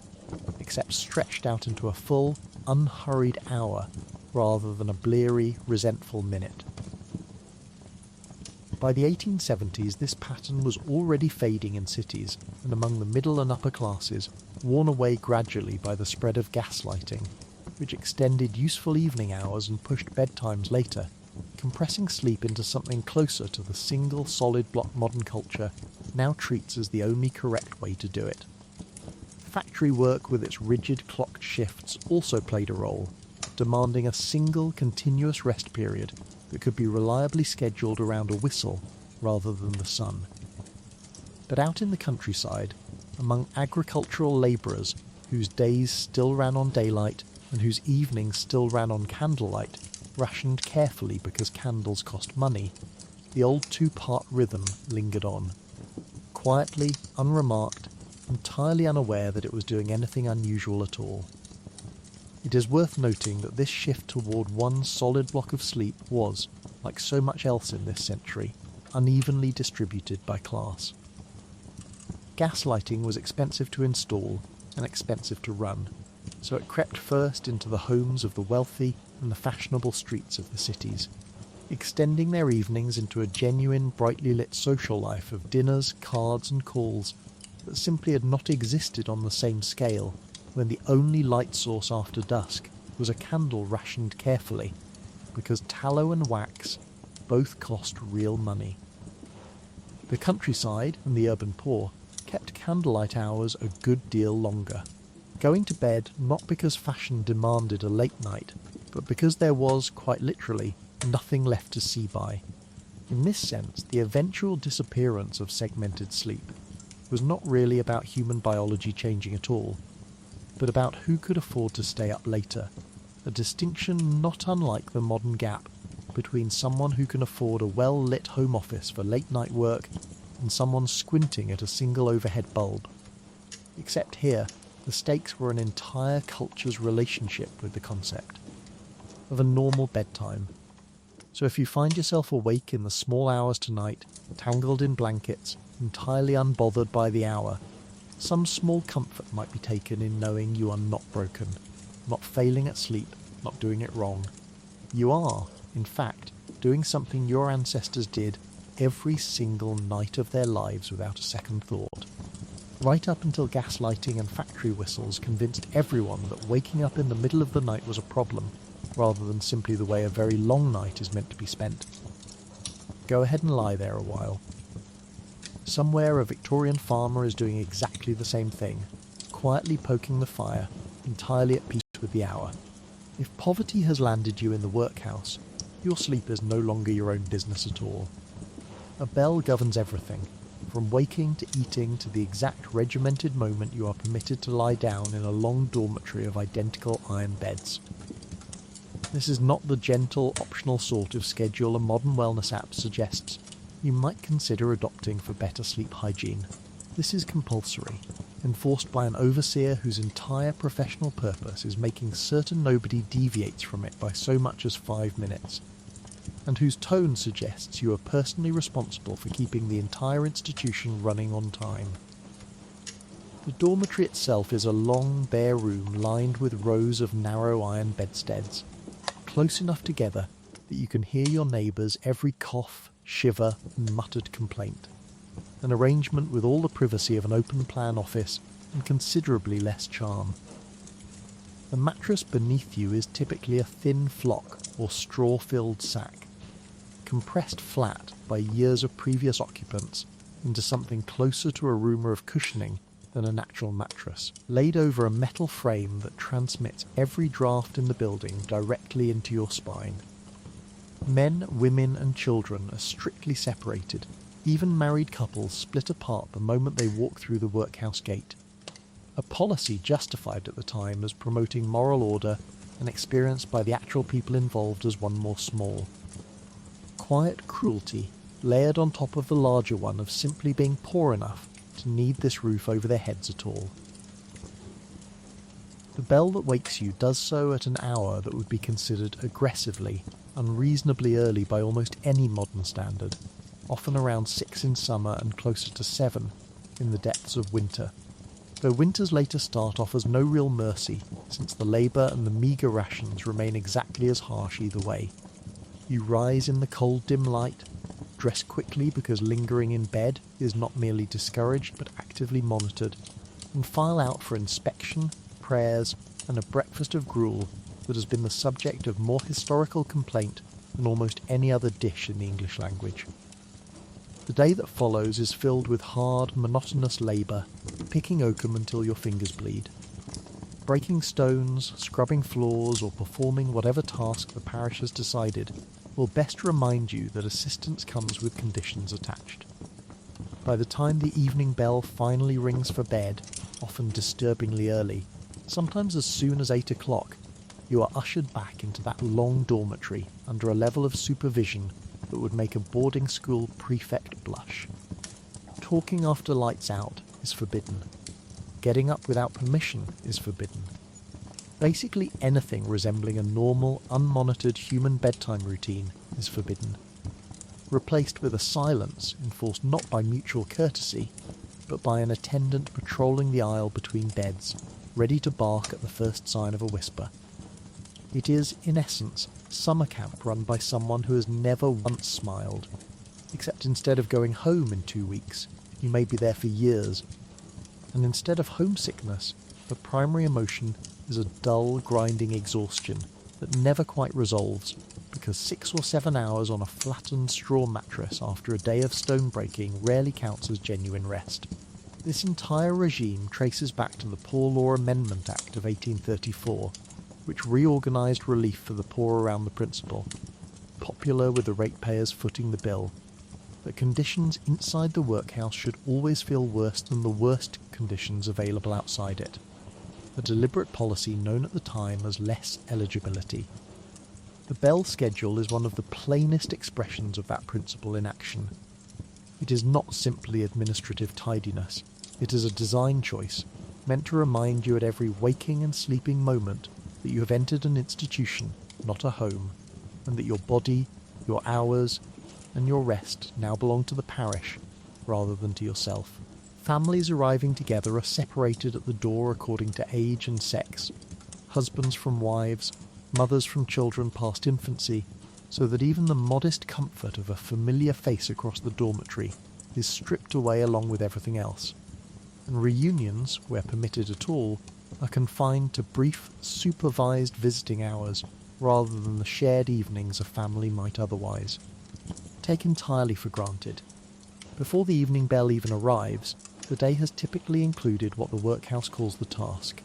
except stretched out into a full, unhurried hour rather than a bleary, resentful minute. By the 1870s, this pattern was already fading in cities, and among the middle and upper classes, worn away gradually by the spread of gaslighting, which extended useful evening hours and pushed bedtimes later, compressing sleep into something closer to the single solid block modern culture now treats as the only correct way to do it. Factory work with its rigid clocked shifts also played a role, demanding a single continuous rest period that could be reliably scheduled around a whistle rather than the sun. But out in the countryside, among agricultural labourers whose days still ran on daylight and whose evenings still ran on candlelight, rationed carefully because candles cost money, the old 2-part rhythm lingered on, quietly, unremarked, entirely unaware that it was doing anything unusual at all. It is worth noting that this shift toward one solid block of sleep was, like so much else in this century, unevenly distributed by class. Gaslighting was expensive to install and expensive to run, so it crept first into the homes of the wealthy and the fashionable streets of the cities, extending their evenings into a genuine, brightly lit social life of dinners, cards and calls that simply had not existed on the same scale when the only light source after dusk was a candle rationed carefully, because tallow and wax both cost real money. The countryside and the urban poor kept candlelight hours a good deal longer, going to bed not because fashion demanded a late night, but because there was, quite literally, nothing left to see by. In this sense, the eventual disappearance of segmented sleep was not really about human biology changing at all, but about who could afford to stay up later, a distinction not unlike the modern gap between someone who can afford a well-lit home office for late-night work and someone squinting at a single overhead bulb. Except here, the stakes were an entire culture's relationship with the concept of a normal bedtime. So if you find yourself awake in the small hours tonight, tangled in blankets, entirely unbothered by the hour, some small comfort might be taken in knowing you are not broken, not failing at sleep, not doing it wrong. You are, in fact, doing something your ancestors did every single night of their lives without a second thought. Right up until gaslighting and factory whistles convinced everyone that waking up in the middle of the night was a problem, rather than simply the way a very long night is meant to be spent. Go ahead and lie there a while. Somewhere a Victorian farmer is doing exactly the same thing, quietly poking the fire, entirely at peace with the hour. If poverty has landed you in the workhouse, your sleep is no longer your own business at all. A bell governs everything, from waking to eating to the exact regimented moment you are permitted to lie down in a long dormitory of identical iron beds. This is not the gentle, optional sort of schedule a modern wellness app suggests you might consider adopting for better sleep hygiene. This is compulsory, enforced by an overseer whose entire professional purpose is making certain nobody deviates from it by so much as 5 minutes, and whose tone suggests you are personally responsible for keeping the entire institution running on time. The dormitory itself is a long, bare room lined with rows of narrow iron bedsteads, close enough together that you can hear your neighbours' every cough, shiver and muttered complaint. An arrangement with all the privacy of an open-plan office and considerably less charm. The mattress beneath you is typically a thin flock or straw-filled sack, compressed flat by years of previous occupants into something closer to a rumour of cushioning than a natural mattress, laid over a metal frame that transmits every draft in the building directly into your spine. Men, women and children are strictly separated. Even married couples split apart the moment they walk through the workhouse gate. A policy justified at the time as promoting moral order and experienced by the actual people involved as one more small. Quiet cruelty layered on top of the larger one of simply being poor enough to need this roof over their heads at all. The bell that wakes you does so at an hour that would be considered aggressively, unreasonably early by almost any modern standard, often around 6 in summer and closer to 7 in the depths of winter. Though winter's later start offers no real mercy, since the labour and the meagre rations remain exactly as harsh either way. You rise in the cold dim light, dress quickly because lingering in bed is not merely discouraged but actively monitored, and file out for inspection, prayers and a breakfast of gruel that has been the subject of more historical complaint than almost any other dish in the English language. The day that follows is filled with hard, monotonous labour, picking oakum until your fingers bleed. Breaking stones, scrubbing floors or performing whatever task the parish has decided will best remind you that assistance comes with conditions attached. By the time the evening bell finally rings for bed, often disturbingly early, sometimes as soon as 8 o'clock, you are ushered back into that long dormitory under a level of supervision that would make a boarding school prefect blush. Talking after lights out is forbidden. Getting up without permission is forbidden. Basically anything resembling a normal, unmonitored human bedtime routine is forbidden. Replaced with a silence enforced not by mutual courtesy, but by an attendant patrolling the aisle between beds, ready to bark at the first sign of a whisper. It is, in essence, summer camp run by someone who has never once smiled, except instead of going home in 2 weeks, you may be there for years. And instead of homesickness, the primary emotion is a dull, grinding exhaustion that never quite resolves, because 6 or 7 hours on a flattened straw mattress after a day of stone breaking rarely counts as genuine rest. This entire regime traces back to the Poor Law Amendment Act of 1834, which reorganised relief for the poor around the principle, popular with the ratepayers footing the bill, that conditions inside the workhouse should always feel worse than the worst conditions available outside it, a deliberate policy known at the time as less eligibility. The bell schedule is one of the plainest expressions of that principle in action. It is not simply administrative tidiness, it is a design choice, meant to remind you at every waking and sleeping moment that you have entered an institution, not a home, and that your body, Your hours and your rest now belong to the parish rather than to yourself. Families arriving together are separated at the door according to age and sex, husbands from wives, mothers from children past infancy, so that even the modest comfort of a familiar face across the dormitory is stripped away along with everything else. And reunions, where permitted at all, are confined to brief, supervised visiting hours rather than the shared evenings a family might otherwise take entirely for granted. Before the evening bell even arrives, the day has typically included what the workhouse calls the task.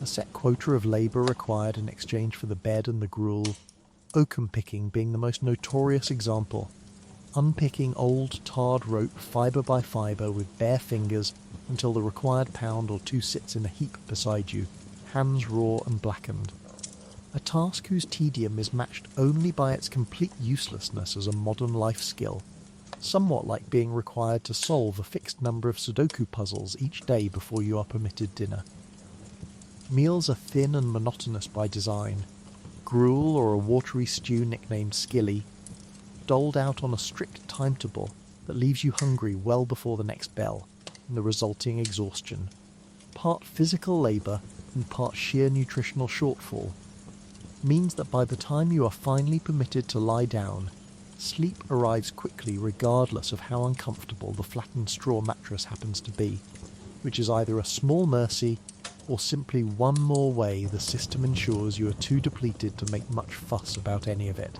A set quota of labour required in exchange for the bed and the gruel, oakum picking being the most notorious example, unpicking old tarred rope fibre by fibre with bare fingers until the required pound or two sits in a heap beside you, hands raw and blackened. A task whose tedium is matched only by its complete uselessness as a modern life skill, somewhat like being required to solve a fixed number of Sudoku puzzles each day before you are permitted dinner. Meals are thin and monotonous by design. Gruel or a watery stew nicknamed skilly, doled out on a strict timetable that leaves you hungry well before the next bell, and the resulting exhaustion. Part physical labour and part sheer nutritional shortfall means that by the time you are finally permitted to lie down, sleep arrives quickly regardless of how uncomfortable the flattened straw mattress happens to be, which is either a small mercy or simply one more way the system ensures you are too depleted to make much fuss about any of it.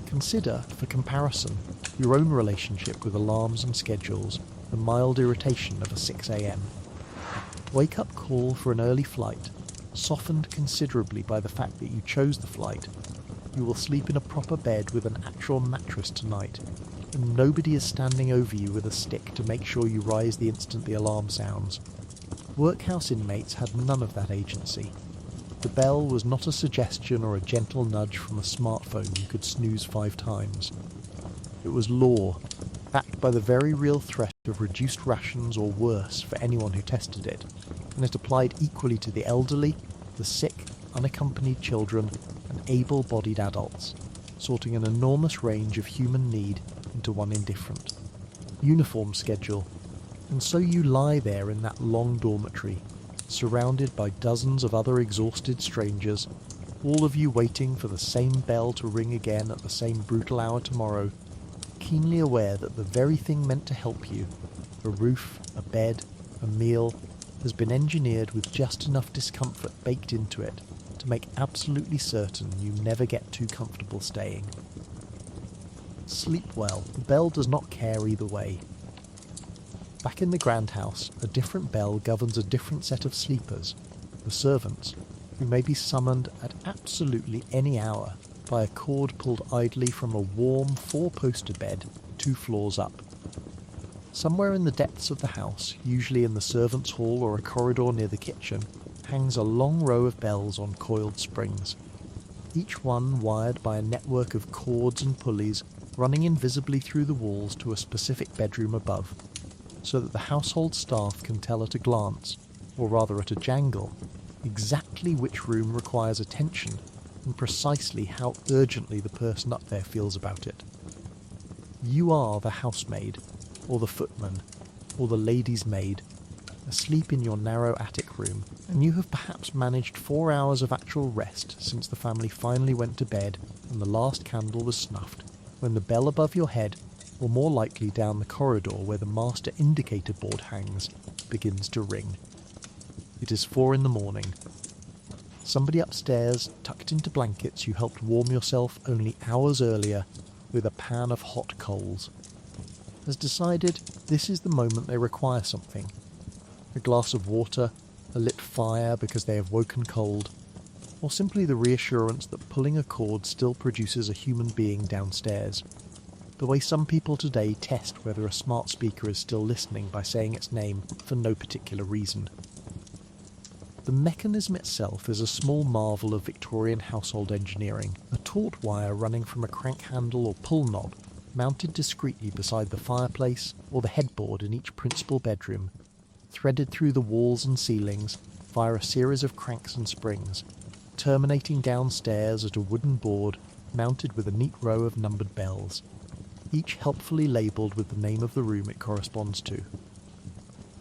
Consider, for comparison, your own relationship with alarms and schedules, the mild irritation of a 6 a.m. Wake-up call for an early flight, softened considerably by the fact that you chose the flight. You will sleep in a proper bed with an actual mattress tonight, and nobody is standing over you with a stick to make sure you rise the instant the alarm sounds. Workhouse inmates had none of that agency. The bell was not a suggestion or a gentle nudge from a smartphone you could snooze 5 times. It was law, backed by the very real threat of reduced rations or worse for anyone who tested it, and it applied equally to the elderly, the sick, unaccompanied children, and able-bodied adults, sorting an enormous range of human need into one indifferent. Uniform schedule. And so you lie there in that long dormitory, surrounded by dozens of other exhausted strangers, all of you waiting for the same bell to ring again at the same brutal hour tomorrow, keenly aware that the very thing meant to help you, a roof, a bed, a meal, has been engineered with just enough discomfort baked into it to make absolutely certain you never get too comfortable staying. Sleep well, the bell does not care either way. Back in the grand house, a different bell governs a different set of sleepers, the servants, who may be summoned at absolutely any hour by a cord pulled idly from a warm 4-poster bed 2 floors up. Somewhere in the depths of the house, usually in the servants' hall or a corridor near the kitchen, hangs a long row of bells on coiled springs, each one wired by a network of cords and pulleys running invisibly through the walls to a specific bedroom above, so that the household staff can tell at a glance, or rather at a jangle, exactly which room requires attention and precisely how urgently the person up there feels about it. You are the housemaid, or the footman, or the lady's maid, asleep in your narrow attic room, and you have perhaps managed 4 hours of actual rest since the family finally went to bed and the last candle was snuffed, when the bell above your head, or more likely down the corridor where the master indicator board hangs, begins to ring. It is 4 a.m. Somebody upstairs, tucked into blankets you helped warm yourself only hours earlier with a pan of hot coals, has decided this is the moment they require something. A glass of water, a lit fire because they have woken cold, or simply the reassurance that pulling a cord still produces a human being downstairs, the way some people today test whether a smart speaker is still listening by saying its name for no particular reason. The mechanism itself is a small marvel of Victorian household engineering, a taut wire running from a crank handle or pull knob, mounted discreetly beside the fireplace or the headboard in each principal bedroom, threaded through the walls and ceilings via a series of cranks and springs, terminating downstairs at a wooden board mounted with a neat row of numbered bells, each helpfully labelled with the name of the room it corresponds to.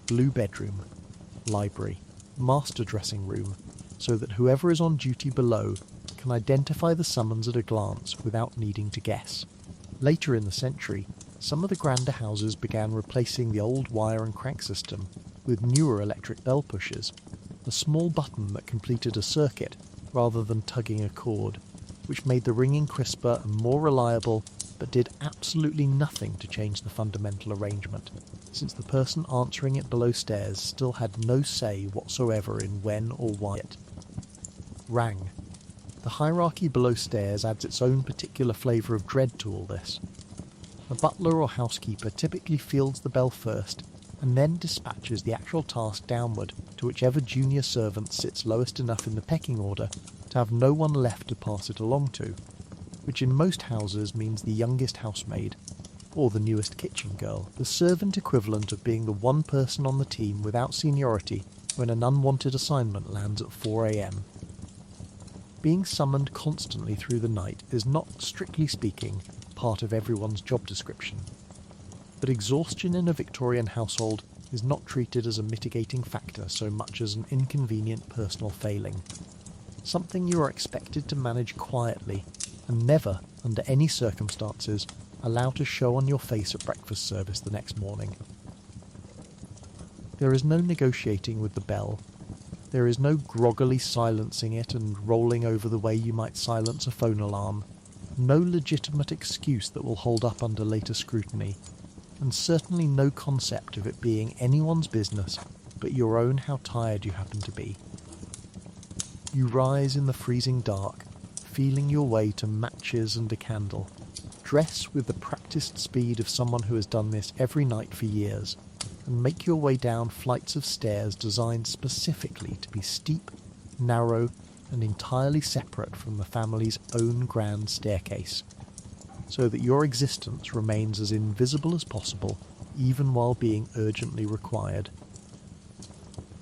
Blue bedroom, library, master dressing room, so that whoever is on duty below can identify the summons at a glance without needing to guess. Later in the century, some of the grander houses began replacing the old wire and crank system with newer electric bell pushers, a small button that completed a circuit rather than tugging a cord, which made the ringing crisper and more reliable, but did absolutely nothing to change the fundamental arrangement, since the person answering it below stairs still had no say whatsoever in when or why it rang. The hierarchy below stairs adds its own particular flavour of dread to all this. The butler or housekeeper typically fields the bell first, and then dispatches the actual task downward to whichever junior servant sits lowest enough in the pecking order to have no one left to pass it along to, which in most houses means the youngest housemaid, or the newest kitchen girl, the servant equivalent of being the one person on the team without seniority when an unwanted assignment lands at 4 a.m. Being summoned constantly through the night is not, strictly speaking, part of everyone's job description. But exhaustion in a Victorian household is not treated as a mitigating factor so much as an inconvenient personal failing. Something you are expected to manage quietly and never, under any circumstances, allow to show on your face at breakfast service the next morning. There is no negotiating with the bell. There is no groggily silencing it and rolling over the way you might silence a phone alarm. No legitimate excuse that will hold up under later scrutiny, and certainly no concept of it being anyone's business but your own how tired you happen to be. You rise in the freezing dark, feeling your way to matches and a candle. Dress with the practiced speed of someone who has done this every night for years, and make your way down flights of stairs designed specifically to be steep, narrow, and entirely separate from the family's own grand staircase, so that your existence remains as invisible as possible, even while being urgently required.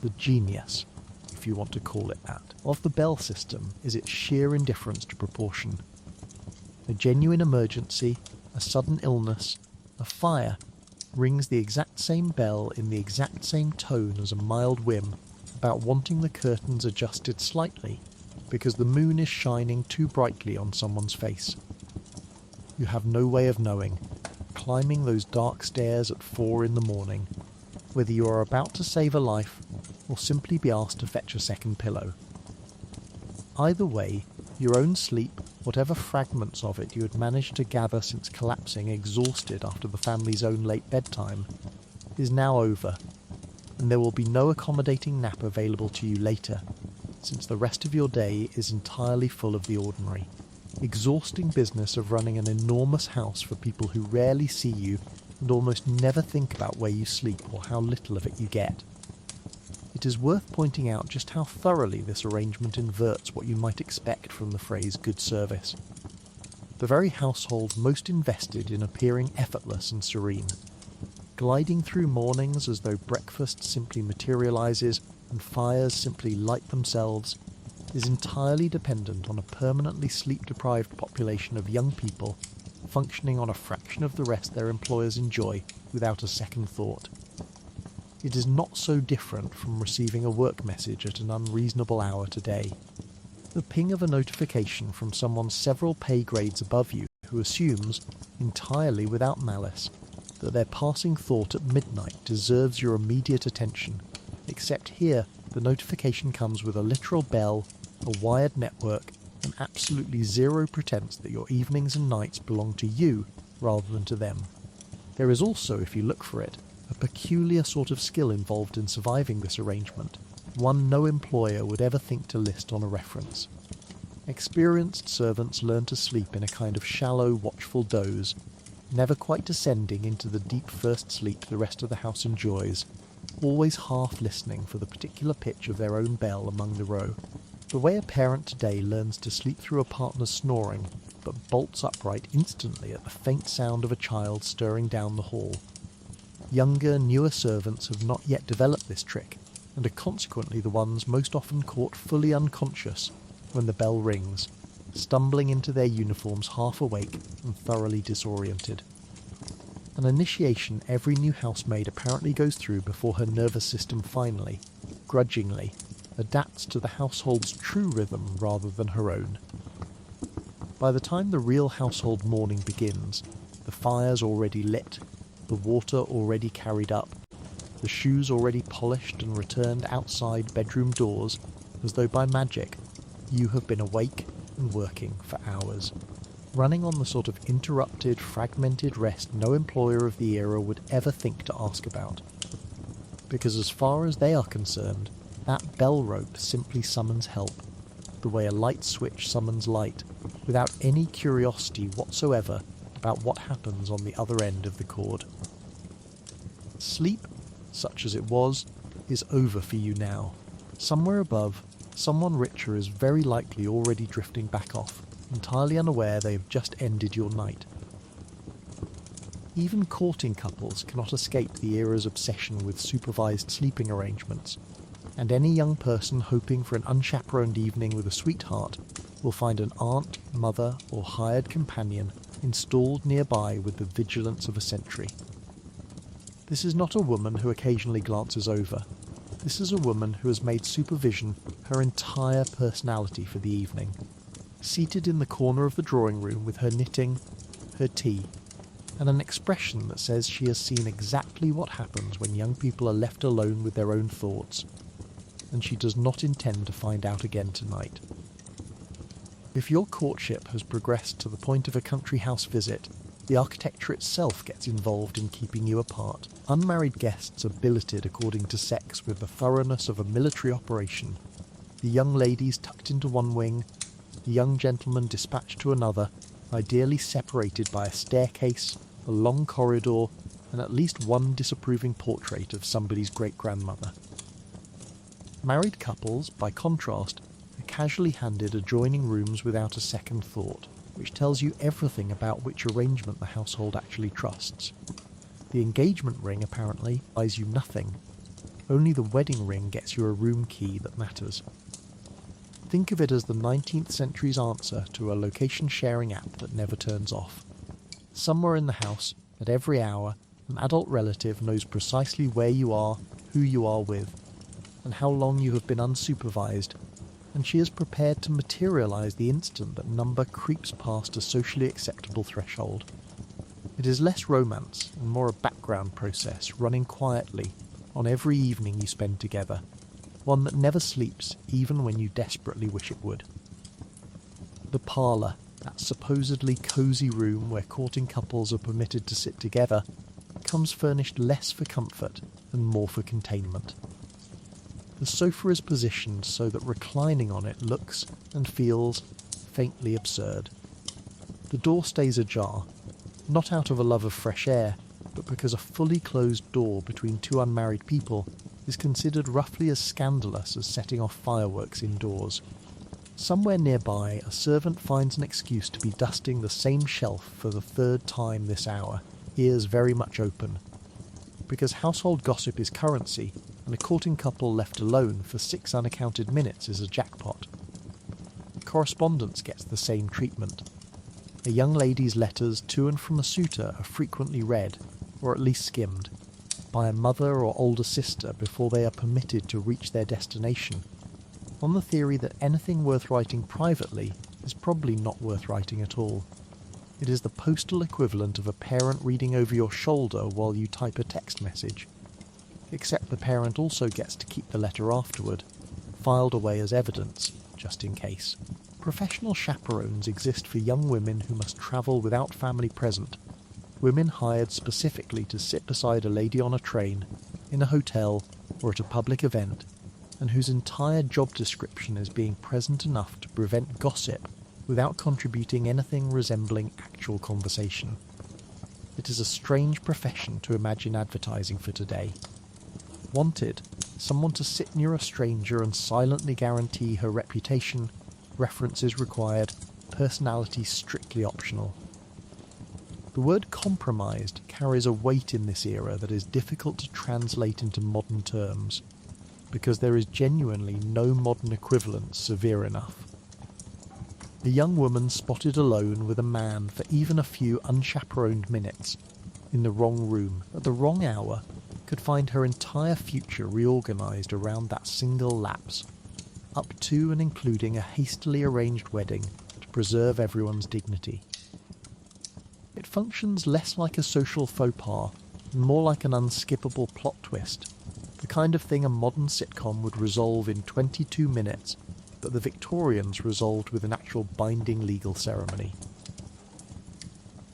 The genius, if you want to call it that, of the bell system is its sheer indifference to proportion. A genuine emergency, a sudden illness, a fire, rings the exact same bell in the exact same tone as a mild whim about wanting the curtains adjusted slightly because the moon is shining too brightly on someone's face. You have no way of knowing, climbing those dark stairs at 4 in the morning, whether you are about to save a life or simply be asked to fetch a second pillow. Either way, your own sleep, whatever fragments of it you had managed to gather since collapsing exhausted after the family's own late bedtime, is now over, and there will be no accommodating nap available to you later, since the rest of your day is entirely full of the ordinary, exhausting business of running an enormous house for people who rarely see you and almost never think about where you sleep or how little of it you get. It is worth pointing out just how thoroughly this arrangement inverts what you might expect from the phrase good service. The very household most invested in appearing effortless and serene, gliding through mornings as though breakfast simply materialises and fires simply light themselves, is entirely dependent on a permanently sleep-deprived population of young people functioning on a fraction of the rest their employers enjoy without a second thought. It is not so different from receiving a work message at an unreasonable hour today. The ping of a notification from someone several pay grades above you who assumes, entirely without malice, that their passing thought at midnight deserves your immediate attention, except here the notification comes with a literal bell, a wired network, and absolutely zero pretense that your evenings and nights belong to you rather than to them. There is also, if you look for it, a peculiar sort of skill involved in surviving this arrangement, one no employer would ever think to list on a reference. Experienced servants learn to sleep in a kind of shallow, watchful doze, never quite descending into the deep first sleep the rest of the house enjoys, always half listening for the particular pitch of their own bell among the row. The way a parent today learns to sleep through a partner's snoring, but bolts upright instantly at the faint sound of a child stirring down the hall. Younger, newer servants have not yet developed this trick, and are consequently the ones most often caught fully unconscious when the bell rings, stumbling into their uniforms half awake and thoroughly disoriented. An initiation every new housemaid apparently goes through before her nervous system finally, grudgingly, adapts to the household's true rhythm rather than her own. By the time the real household morning begins, the fire's already lit, the water already carried up, the shoes already polished and returned outside bedroom doors, as though by magic, you have been awake and working for hours, running on the sort of interrupted, fragmented rest no employer of the era would ever think to ask about. Because as far as they are concerned, that bell rope simply summons help, the way a light switch summons light, without any curiosity whatsoever about what happens on the other end of the cord. Sleep, such as it was, is over for you now. Somewhere above, someone richer is very likely already drifting back off, entirely unaware they have just ended your night. Even courting couples cannot escape the era's obsession with supervised sleeping arrangements, and any young person hoping for an unchaperoned evening with a sweetheart will find an aunt, mother, or hired companion installed nearby with the vigilance of a sentry. This is not a woman who occasionally glances over. This is a woman who has made supervision her entire personality for the evening, seated in the corner of the drawing room with her knitting, her tea, and an expression that says she has seen exactly what happens when young people are left alone with their own thoughts, and she does not intend to find out again tonight. If your courtship has progressed to the point of a country house visit, the architecture itself gets involved in keeping you apart. Unmarried guests are billeted according to sex with the thoroughness of a military operation. The young ladies tucked into one wing, the young gentlemen dispatched to another, ideally separated by a staircase, a long corridor, and at least one disapproving portrait of somebody's great-grandmother. Married couples, by contrast, are casually handed adjoining rooms without a second thought, which tells you everything about which arrangement the household actually trusts. The engagement ring, apparently, buys you nothing. Only the wedding ring gets you a room key that matters. Think of it as the 19th century's answer to a location-sharing app that never turns off. Somewhere in the house, at every hour, an adult relative knows precisely where you are, who you are with, and how long you have been unsupervised, and she is prepared to materialise the instant that number creeps past a socially acceptable threshold. It is less romance and more a background process running quietly on every evening you spend together, one that never sleeps even when you desperately wish it would. The parlour, that supposedly cosy room where courting couples are permitted to sit together, comes furnished less for comfort and more for containment. The sofa is positioned so that reclining on it looks and feels faintly absurd. The door stays ajar, not out of a love of fresh air, but because a fully closed door between two unmarried people is considered roughly as scandalous as setting off fireworks indoors. Somewhere nearby, a servant finds an excuse to be dusting the same shelf for the third time this hour, ears very much open. Because household gossip is currency, and a courting couple left alone for 6 unaccounted minutes is a jackpot. Correspondence gets the same treatment. A young lady's letters to and from a suitor are frequently read, or at least skimmed, by a mother or older sister before they are permitted to reach their destination, on the theory that anything worth writing privately is probably not worth writing at all. It is the postal equivalent of a parent reading over your shoulder while you type a text message, except the parent also gets to keep the letter afterward, filed away as evidence, just in case. Professional chaperones exist for young women who must travel without family present, women hired specifically to sit beside a lady on a train, in a hotel, or at a public event, and whose entire job description is being present enough to prevent gossip without contributing anything resembling actual conversation. It is a strange profession to imagine advertising for today. Wanted, someone to sit near a stranger and silently guarantee her reputation, references required, personality strictly optional. The word compromised carries a weight in this era that is difficult to translate into modern terms, because there is genuinely no modern equivalent severe enough. A young woman spotted alone with a man for even a few unchaperoned minutes, in the wrong room, at the wrong hour, could find her entire future reorganised around that single lapse, up to and including a hastily arranged wedding to preserve everyone's dignity. It functions less like a social faux pas and more like an unskippable plot twist, the kind of thing a modern sitcom would resolve in 22 minutes, but the Victorians resolved with an actual binding legal ceremony.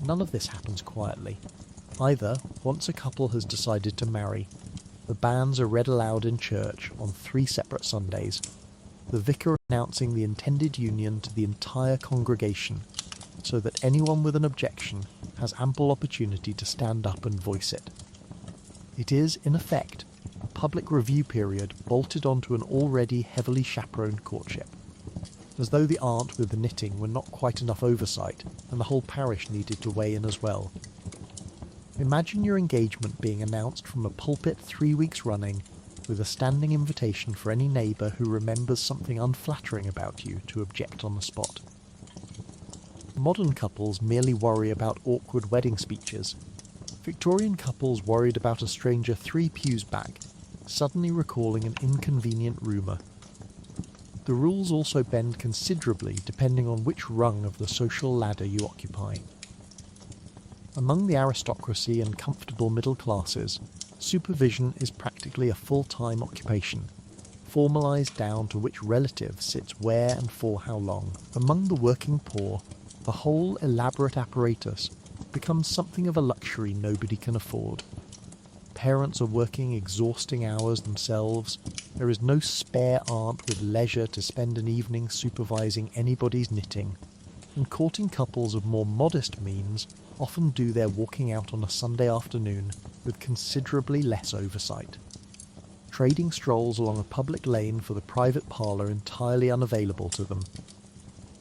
None of this happens quietly. Either, once a couple has decided to marry, the banns are read aloud in church on 3 separate Sundays, the vicar announcing the intended union to the entire congregation, so that anyone with an objection has ample opportunity to stand up and voice it. It is, in effect, a public review period bolted onto an already heavily chaperoned courtship, as though the aunt with the knitting were not quite enough oversight and the whole parish needed to weigh in as well. Imagine your engagement being announced from a pulpit 3 weeks running, with a standing invitation for any neighbour who remembers something unflattering about you to object on the spot. Modern couples merely worry about awkward wedding speeches. Victorian couples worried about a stranger 3 pews back, suddenly recalling an inconvenient rumour. The rules also bend considerably depending on which rung of the social ladder you occupy. Among the aristocracy and comfortable middle classes, supervision is practically a full-time occupation, formalised down to which relative sits where and for how long. Among the working poor, the whole elaborate apparatus becomes something of a luxury nobody can afford. Parents are working exhausting hours themselves. There is no spare aunt with leisure to spend an evening supervising anybody's knitting, and courting couples of more modest means often do their walking out on a Sunday afternoon with considerably less oversight. Trading strolls along a public lane for the private parlour entirely unavailable to them.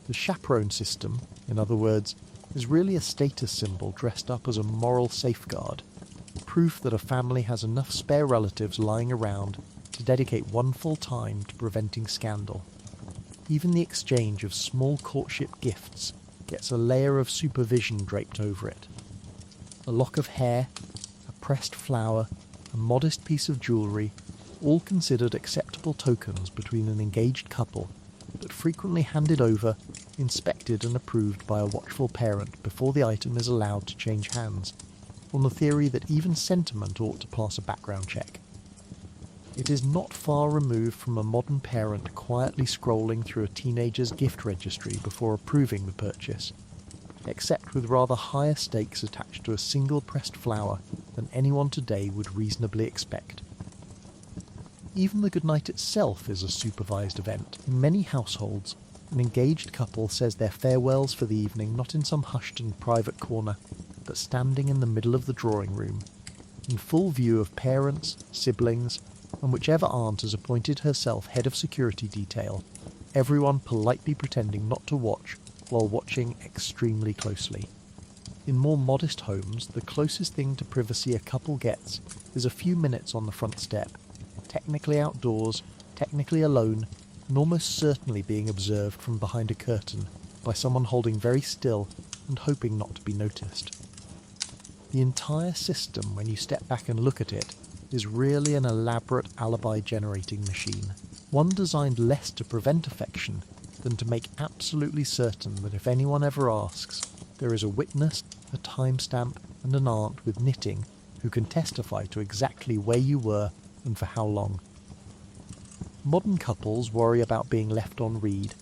The chaperone system, in other words, is really a status symbol dressed up as a moral safeguard, proof that a family has enough spare relatives lying around to dedicate one full time to preventing scandal. Even the exchange of small courtship gifts gets a layer of supervision draped over it. A lock of hair, a pressed flower, a modest piece of jewellery, all considered acceptable tokens between an engaged couple, but frequently handed over, inspected and approved by a watchful parent before the item is allowed to change hands, on the theory that even sentiment ought to pass a background check. It is not far removed from a modern parent quietly scrolling through a teenager's gift registry before approving the purchase, except with rather higher stakes attached to a single pressed flower than anyone today would reasonably expect. Even the goodnight itself is a supervised event. In many households, an engaged couple says their farewells for the evening not in some hushed and private corner, but standing in the middle of the drawing room, in full view of parents, siblings, and whichever aunt has appointed herself head of security detail, everyone politely pretending not to watch while watching extremely closely. In more modest homes, the closest thing to privacy a couple gets is a few minutes on the front step, technically outdoors, technically alone, and almost certainly being observed from behind a curtain by someone holding very still and hoping not to be noticed. The entire system, when you step back and look at it, is really an elaborate alibi-generating machine, one designed less to prevent affection than to make absolutely certain that if anyone ever asks, there is a witness, a timestamp, and an aunt with knitting who can testify to exactly where you were and for how long. Modern couples worry about being left on read.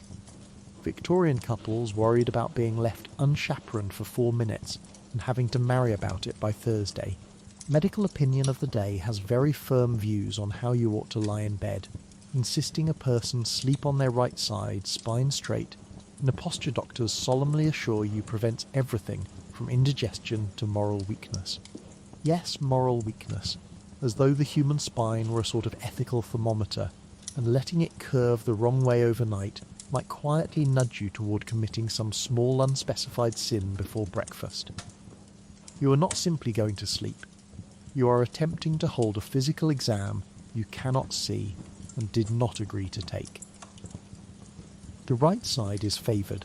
Victorian couples worried about being left unchaperoned for 4 minutes and having to marry about it by Thursday. Medical opinion of the day has very firm views on how you ought to lie in bed, insisting a person sleep on their right side, spine straight, and the posture doctors solemnly assure you prevents everything from indigestion to moral weakness. Yes, moral weakness, as though the human spine were a sort of ethical thermometer, and letting it curve the wrong way overnight might quietly nudge you toward committing some small unspecified sin before breakfast. You are not simply going to sleep. You are attempting to hold a physical exam you cannot see and did not agree to take. The right side is favoured.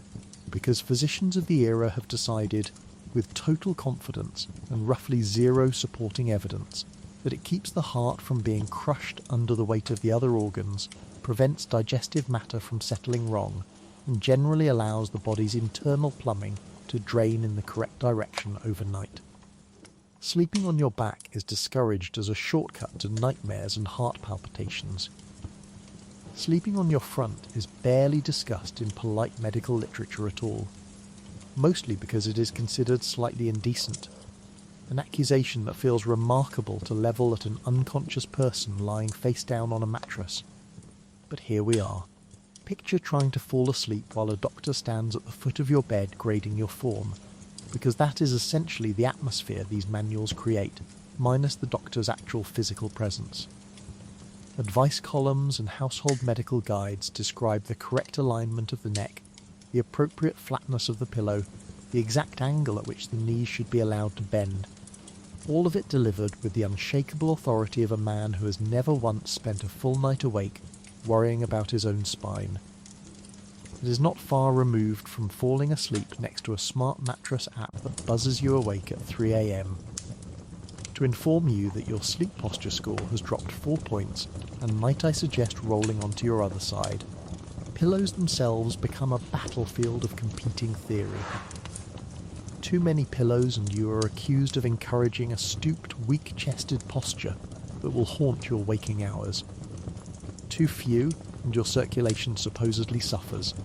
because physicians of the era have decided, with total confidence and roughly zero supporting evidence, that it keeps the heart from being crushed under the weight of the other organs, prevents digestive matter from settling wrong, and generally allows the body's internal plumbing to drain in the correct direction overnight. Sleeping on your back is discouraged as a shortcut to nightmares and heart palpitations. Sleeping on your front is barely discussed in polite medical literature at all, mostly because it is considered slightly indecent, an accusation that feels remarkable to level at an unconscious person lying face down on a mattress. But here we are. Picture trying to fall asleep while a doctor stands at the foot of your bed grading your form, because that is essentially the atmosphere these manuals create, minus the doctor's actual physical presence. Advice columns and household medical guides describe the correct alignment of the neck, the appropriate flatness of the pillow, the exact angle at which the knees should be allowed to bend. All of it delivered with the unshakable authority of a man who has never once spent a full night awake worrying about his own spine. It is not far removed from falling asleep next to a smart mattress app that buzzes you awake at 3 a.m. to inform you that your sleep posture score has dropped 4 points, and might I suggest rolling onto your other side. Pillows themselves become a battlefield of competing theory. Too many pillows and you are accused of encouraging a stooped, weak-chested posture that will haunt your waking hours. Too few, and your circulation supposedly suffers,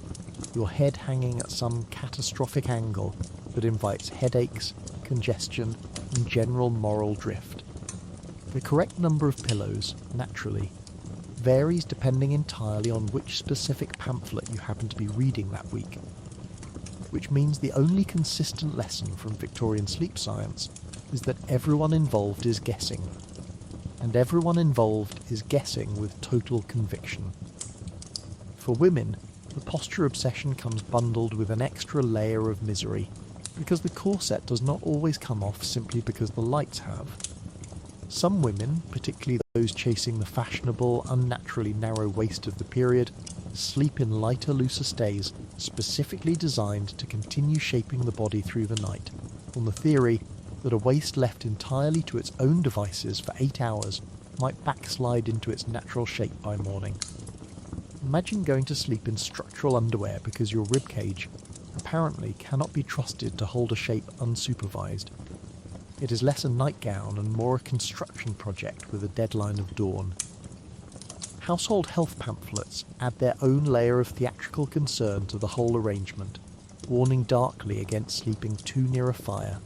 your head hanging at some catastrophic angle that invites headaches, congestion, and general moral drift. The correct number of pillows, naturally, varies depending entirely on which specific pamphlet you happen to be reading that week, which means the only consistent lesson from Victorian sleep science is that everyone involved is guessing, and everyone involved is guessing with total conviction. For women, the posture obsession comes bundled with an extra layer of misery, because the corset does not always come off simply because the lights have. Some women, particularly those chasing the fashionable, unnaturally narrow waist of the period, sleep in lighter, looser stays specifically designed to continue shaping the body through the night, on the theory that a waist left entirely to its own devices for 8 hours might backslide into its natural shape by morning. Imagine going to sleep in structural underwear because your ribcage apparently cannot be trusted to hold a shape unsupervised. It is less a nightgown and more a construction project with a deadline of dawn. Household health pamphlets add their own layer of theatrical concern to the whole arrangement, warning darkly against sleeping too near a fire,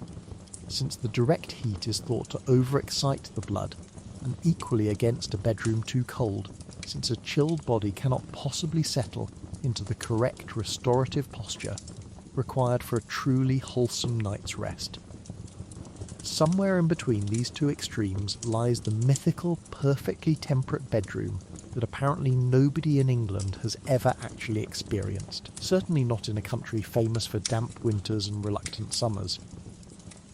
since the direct heat is thought to overexcite the blood, and equally against a bedroom too cold, since a chilled body cannot possibly settle into the correct restorative posture required for a truly wholesome night's rest. Somewhere in between these two extremes lies the mythical, perfectly temperate bedroom that apparently nobody in England has ever actually experienced, certainly not in a country famous for damp winters and reluctant summers.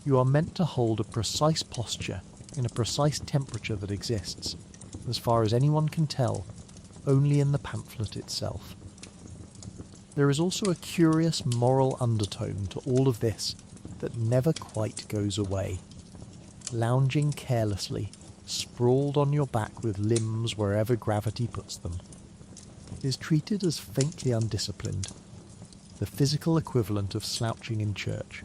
You are meant to hold a precise posture in a precise temperature that exists, as far as anyone can tell, only in the pamphlet itself. There is also a curious moral undertone to all of this that never quite goes away. Lounging carelessly, sprawled on your back with limbs wherever gravity puts them, is treated as faintly undisciplined, the physical equivalent of slouching in church.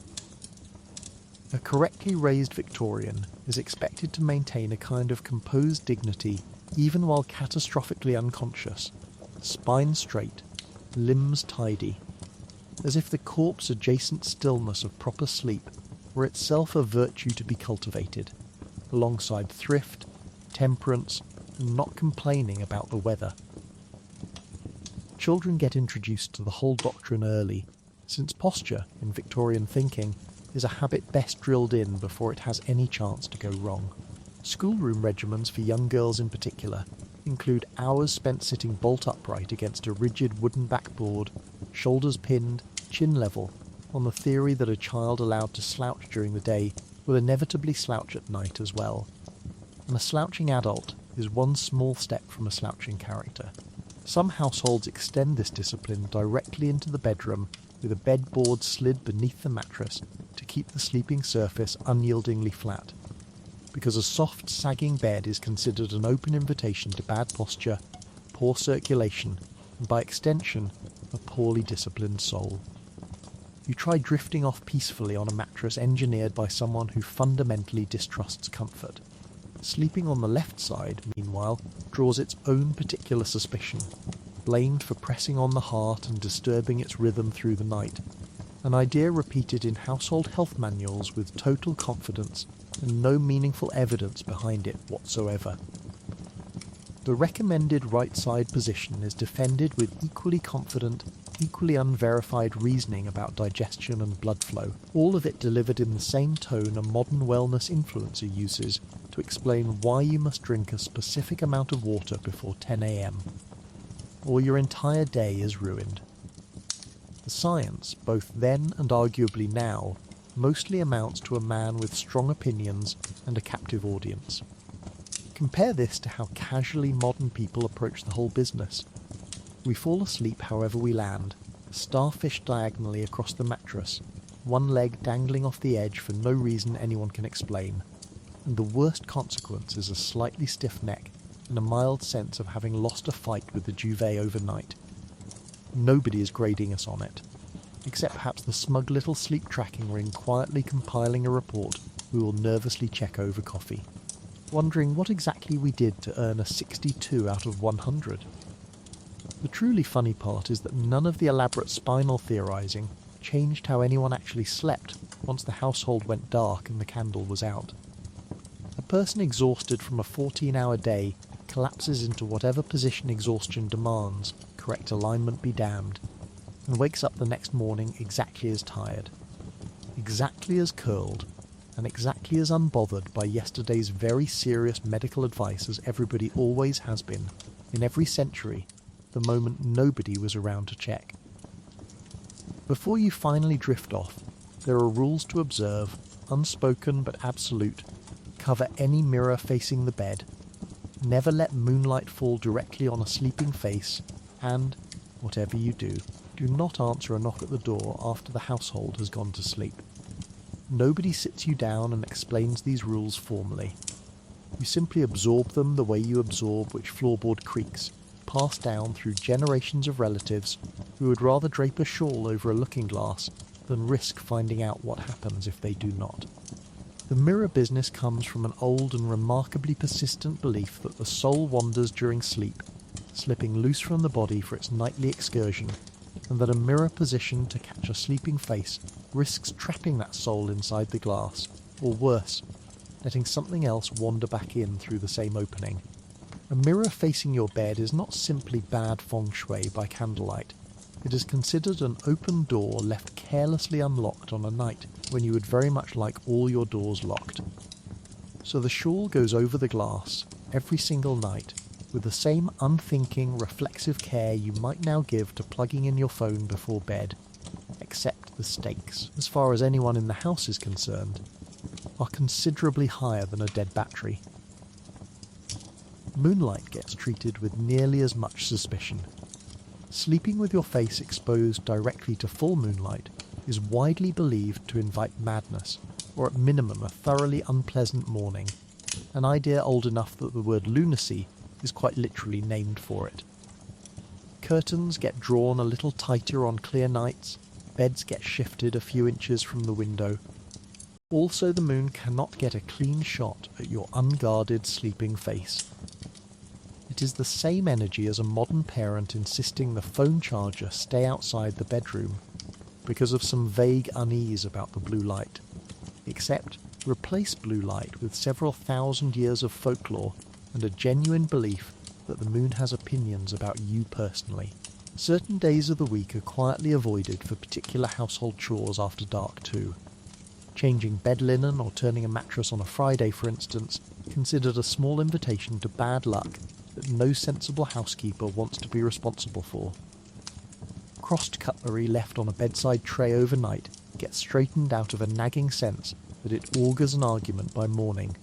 A correctly raised Victorian is expected to maintain a kind of composed dignity even while catastrophically unconscious, spine straight, limbs tidy, as if the corpse-adjacent stillness of proper sleep were itself a virtue to be cultivated, alongside thrift, temperance, and not complaining about the weather. Children get introduced to the whole doctrine early, since posture, in Victorian thinking, is a habit best drilled in before it has any chance to go wrong. Schoolroom regimens for young girls in particular include hours spent sitting bolt upright against a rigid wooden backboard, shoulders pinned, chin level, on the theory that a child allowed to slouch during the day will inevitably slouch at night as well. And a slouching adult is one small step from a slouching character. Some households extend this discipline directly into the bedroom with a bedboard slid beneath the mattress to keep the sleeping surface unyieldingly flat, because a soft, sagging bed is considered an open invitation to bad posture, poor circulation, and by extension, a poorly disciplined soul. You try drifting off peacefully on a mattress engineered by someone who fundamentally distrusts comfort. Sleeping on the left side, meanwhile, draws its own particular suspicion, blamed for pressing on the heart and disturbing its rhythm through the night, an idea repeated in household health manuals with total confidence and no meaningful evidence behind it whatsoever. The recommended right side position is defended with equally confident, equally unverified reasoning about digestion and blood flow, all of it delivered in the same tone a modern wellness influencer uses to explain why you must drink a specific amount of water before 10 a.m. or your entire day is ruined. The science, both then and arguably now, mostly amounts to a man with strong opinions and a captive audience. Compare this to how casually modern people approach the whole business. We fall asleep however we land, starfish diagonally across the mattress, one leg dangling off the edge for no reason anyone can explain, and the worst consequence is a slightly stiff neck and a mild sense of having lost a fight with the duvet overnight. Nobody is grading us on it, except perhaps the smug little sleep tracking ring quietly compiling a report we will nervously check over coffee, wondering what exactly we did to earn a 62 out of 100. The truly funny part is that none of the elaborate spinal theorising changed how anyone actually slept once the household went dark and the candle was out. A person exhausted from a 14-hour day collapses into whatever position exhaustion demands, correct alignment be damned, and wakes up the next morning exactly as tired, exactly as curled, and exactly as unbothered by yesterday's very serious medical advice as everybody always has been, in every century, the moment nobody was around to check. Before you finally drift off, there are rules to observe, unspoken but absolute. Cover any mirror facing the bed, never let moonlight fall directly on a sleeping face, and, whatever you do not answer a knock at the door after the household has gone to sleep. Nobody sits you down and explains these rules formally. You simply absorb them the way you absorb which floorboard creaks, passed down through generations of relatives who would rather drape a shawl over a looking glass than risk finding out what happens if they do not. The mirror business comes from an old and remarkably persistent belief that the soul wanders during sleep, slipping loose from the body for its nightly excursion, and that a mirror positioned to catch a sleeping face risks trapping that soul inside the glass, or worse, letting something else wander back in through the same opening. A mirror facing your bed is not simply bad feng shui by candlelight. It is considered an open door left carelessly unlocked on a night when you would very much like all your doors locked. So the shawl goes over the glass every single night with the same unthinking, reflexive care you might now give to plugging in your phone before bed, except the stakes, as far as anyone in the house is concerned, are considerably higher than a dead battery. Moonlight gets treated with nearly as much suspicion. Sleeping with your face exposed directly to full moonlight is widely believed to invite madness, or at minimum a thoroughly unpleasant morning, an idea old enough that the word lunacy is quite literally named for it. Curtains get drawn a little tighter on clear nights, beds get shifted a few inches from the window. Also, the moon cannot get a clean shot at your unguarded sleeping face. It is the same energy as a modern parent insisting the phone charger stay outside the bedroom because of some vague unease about the blue light, except replace blue light with several thousand years of folklore and a genuine belief that the moon has opinions about you personally. Certain days of the week are quietly avoided for particular household chores after dark too. Changing bed linen or turning a mattress on a Friday, for instance, considered a small invitation to bad luck that no sensible housekeeper wants to be responsible for. Crossed cutlery left on a bedside tray overnight gets straightened out of a nagging sense that it augurs an argument by morning,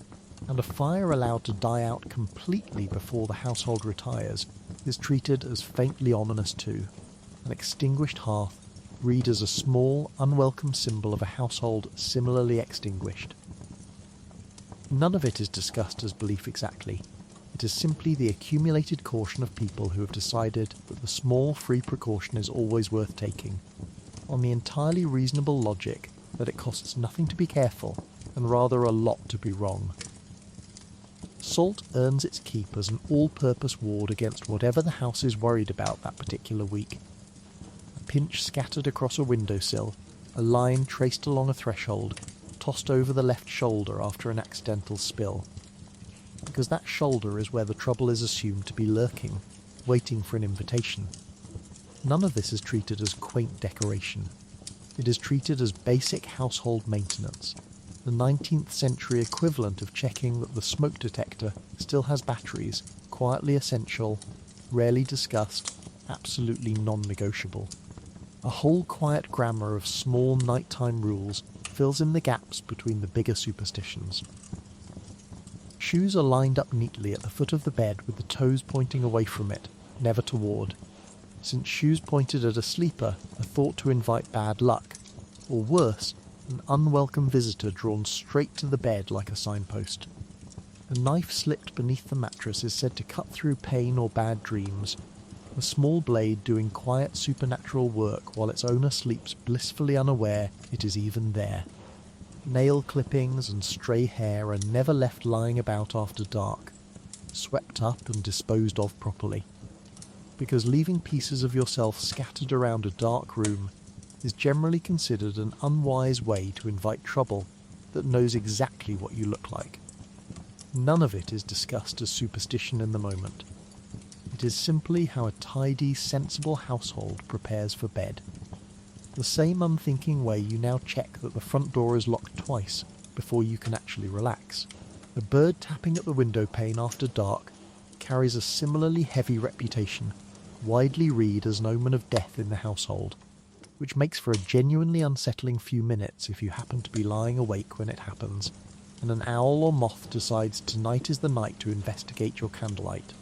and a fire allowed to die out completely before the household retires is treated as faintly ominous too. An extinguished hearth read as a small, unwelcome symbol of a household similarly extinguished. None of it is discussed as belief exactly. It is simply the accumulated caution of people who have decided that the small free precaution is always worth taking, on the entirely reasonable logic that it costs nothing to be careful and rather a lot to be wrong. Salt earns its keep as an all-purpose ward against whatever the house is worried about that particular week. A pinch scattered across a windowsill, a line traced along a threshold, tossed over the left shoulder after an accidental spill. Because that shoulder is where the trouble is assumed to be lurking, waiting for an invitation. None of this is treated as quaint decoration. It is treated as basic household maintenance, the 19th century equivalent of checking that the smoke detector still has batteries, quietly essential, rarely discussed, absolutely non-negotiable. A whole quiet grammar of small nighttime rules fills in the gaps between the bigger superstitions. Shoes are lined up neatly at the foot of the bed with the toes pointing away from it, never toward, since shoes pointed at a sleeper are thought to invite bad luck, or worse, an unwelcome visitor drawn straight to the bed like a signpost. A knife slipped beneath the mattress is said to cut through pain or bad dreams, a small blade doing quiet supernatural work while its owner sleeps blissfully unaware it is even there. Nail clippings and stray hair are never left lying about after dark, swept up and disposed of properly, because leaving pieces of yourself scattered around a dark room is generally considered an unwise way to invite trouble that knows exactly what you look like. None of it is discussed as superstition in the moment. It is simply how a tidy, sensible household prepares for bed. The same unthinking way you now check that the front door is locked twice before you can actually relax. A bird tapping at the window pane after dark carries a similarly heavy reputation, widely read as an omen of death in the household, which makes for a genuinely unsettling few minutes if you happen to be lying awake when it happens, and an owl or moth decides tonight is the night to investigate your candlelight.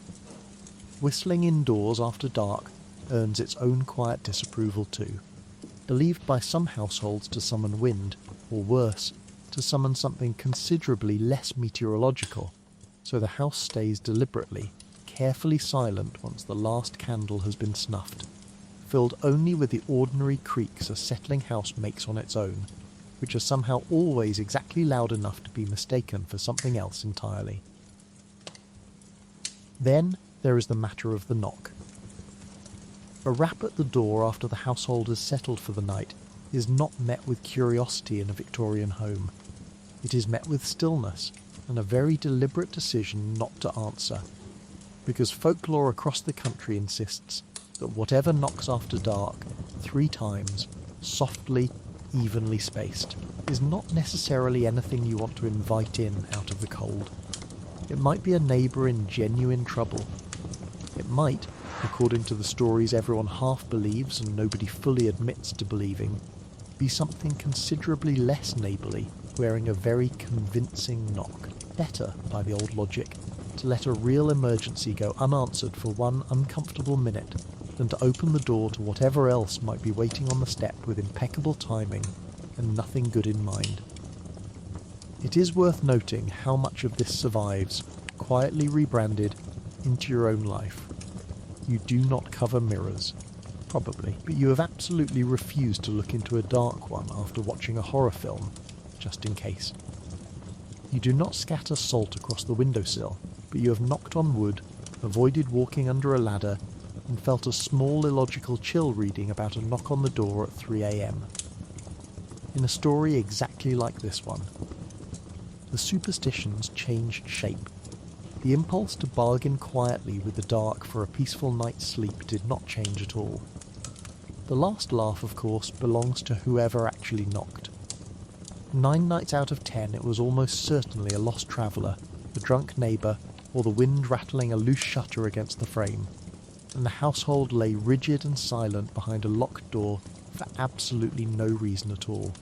Whistling indoors after dark earns its own quiet disapproval too, believed by some households to summon wind, or worse, to summon something considerably less meteorological, so the house stays deliberately, carefully silent once the last candle has been snuffed, filled only with the ordinary creaks a settling house makes on its own, which are somehow always exactly loud enough to be mistaken for something else entirely. Then there is the matter of the knock. A rap at the door after the household has settled for the night is not met with curiosity in a Victorian home. It is met with stillness and a very deliberate decision not to answer, because folklore across the country insists that whatever knocks after dark 3 times, softly, evenly spaced, is not necessarily anything you want to invite in out of the cold. It might be a neighbour in genuine trouble. It might, according to the stories everyone half believes and nobody fully admits to believing, be something considerably less neighbourly, wearing a very convincing knock. Better, by the old logic, to let a real emergency go unanswered for 1 uncomfortable minute than to open the door to whatever else might be waiting on the step with impeccable timing and nothing good in mind. It is worth noting how much of this survives, quietly rebranded, into your own life. You do not cover mirrors, probably, but you have absolutely refused to look into a dark one after watching a horror film, just in case. You do not scatter salt across the windowsill, but you have knocked on wood, avoided walking under a ladder, and felt a small illogical chill reading about a knock on the door at 3 a.m. In a story exactly like this one, the superstitions changed shape. The impulse to bargain quietly with the dark for a peaceful night's sleep did not change at all. The last laugh, of course, belongs to whoever actually knocked. 9 nights out of 10 it was almost certainly a lost traveller, a drunk neighbour, or the wind rattling a loose shutter against the frame, and the household lay rigid and silent behind a locked door for absolutely no reason at all,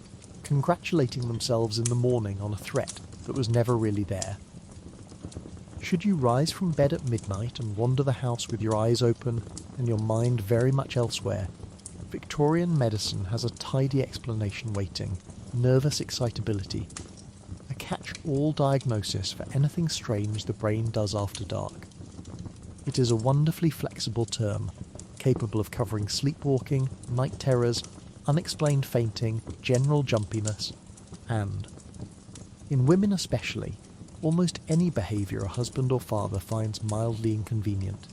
congratulating themselves in the morning on a threat that was never really there. Should you rise from bed at midnight and wander the house with your eyes open and your mind very much elsewhere, Victorian medicine has a tidy explanation waiting: nervous excitability, a catch-all diagnosis for anything strange the brain does after dark. It is a wonderfully flexible term, capable of covering sleepwalking, night terrors, unexplained fainting, general jumpiness, and, in women especially, almost any behaviour a husband or father finds mildly inconvenient.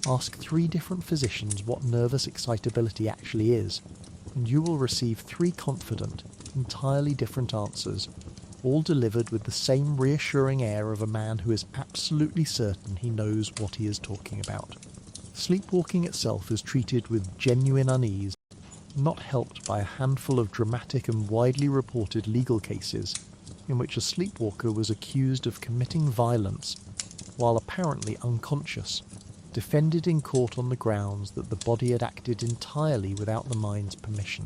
Ask 3 different physicians what nervous excitability actually is, and you will receive 3 confident, entirely different answers, all delivered with the same reassuring air of a man who is absolutely certain he knows what he is talking about. Sleepwalking itself is treated with genuine unease, not helped by a handful of dramatic and widely reported legal cases in which a sleepwalker was accused of committing violence while apparently unconscious, defended in court on the grounds that the body had acted entirely without the mind's permission.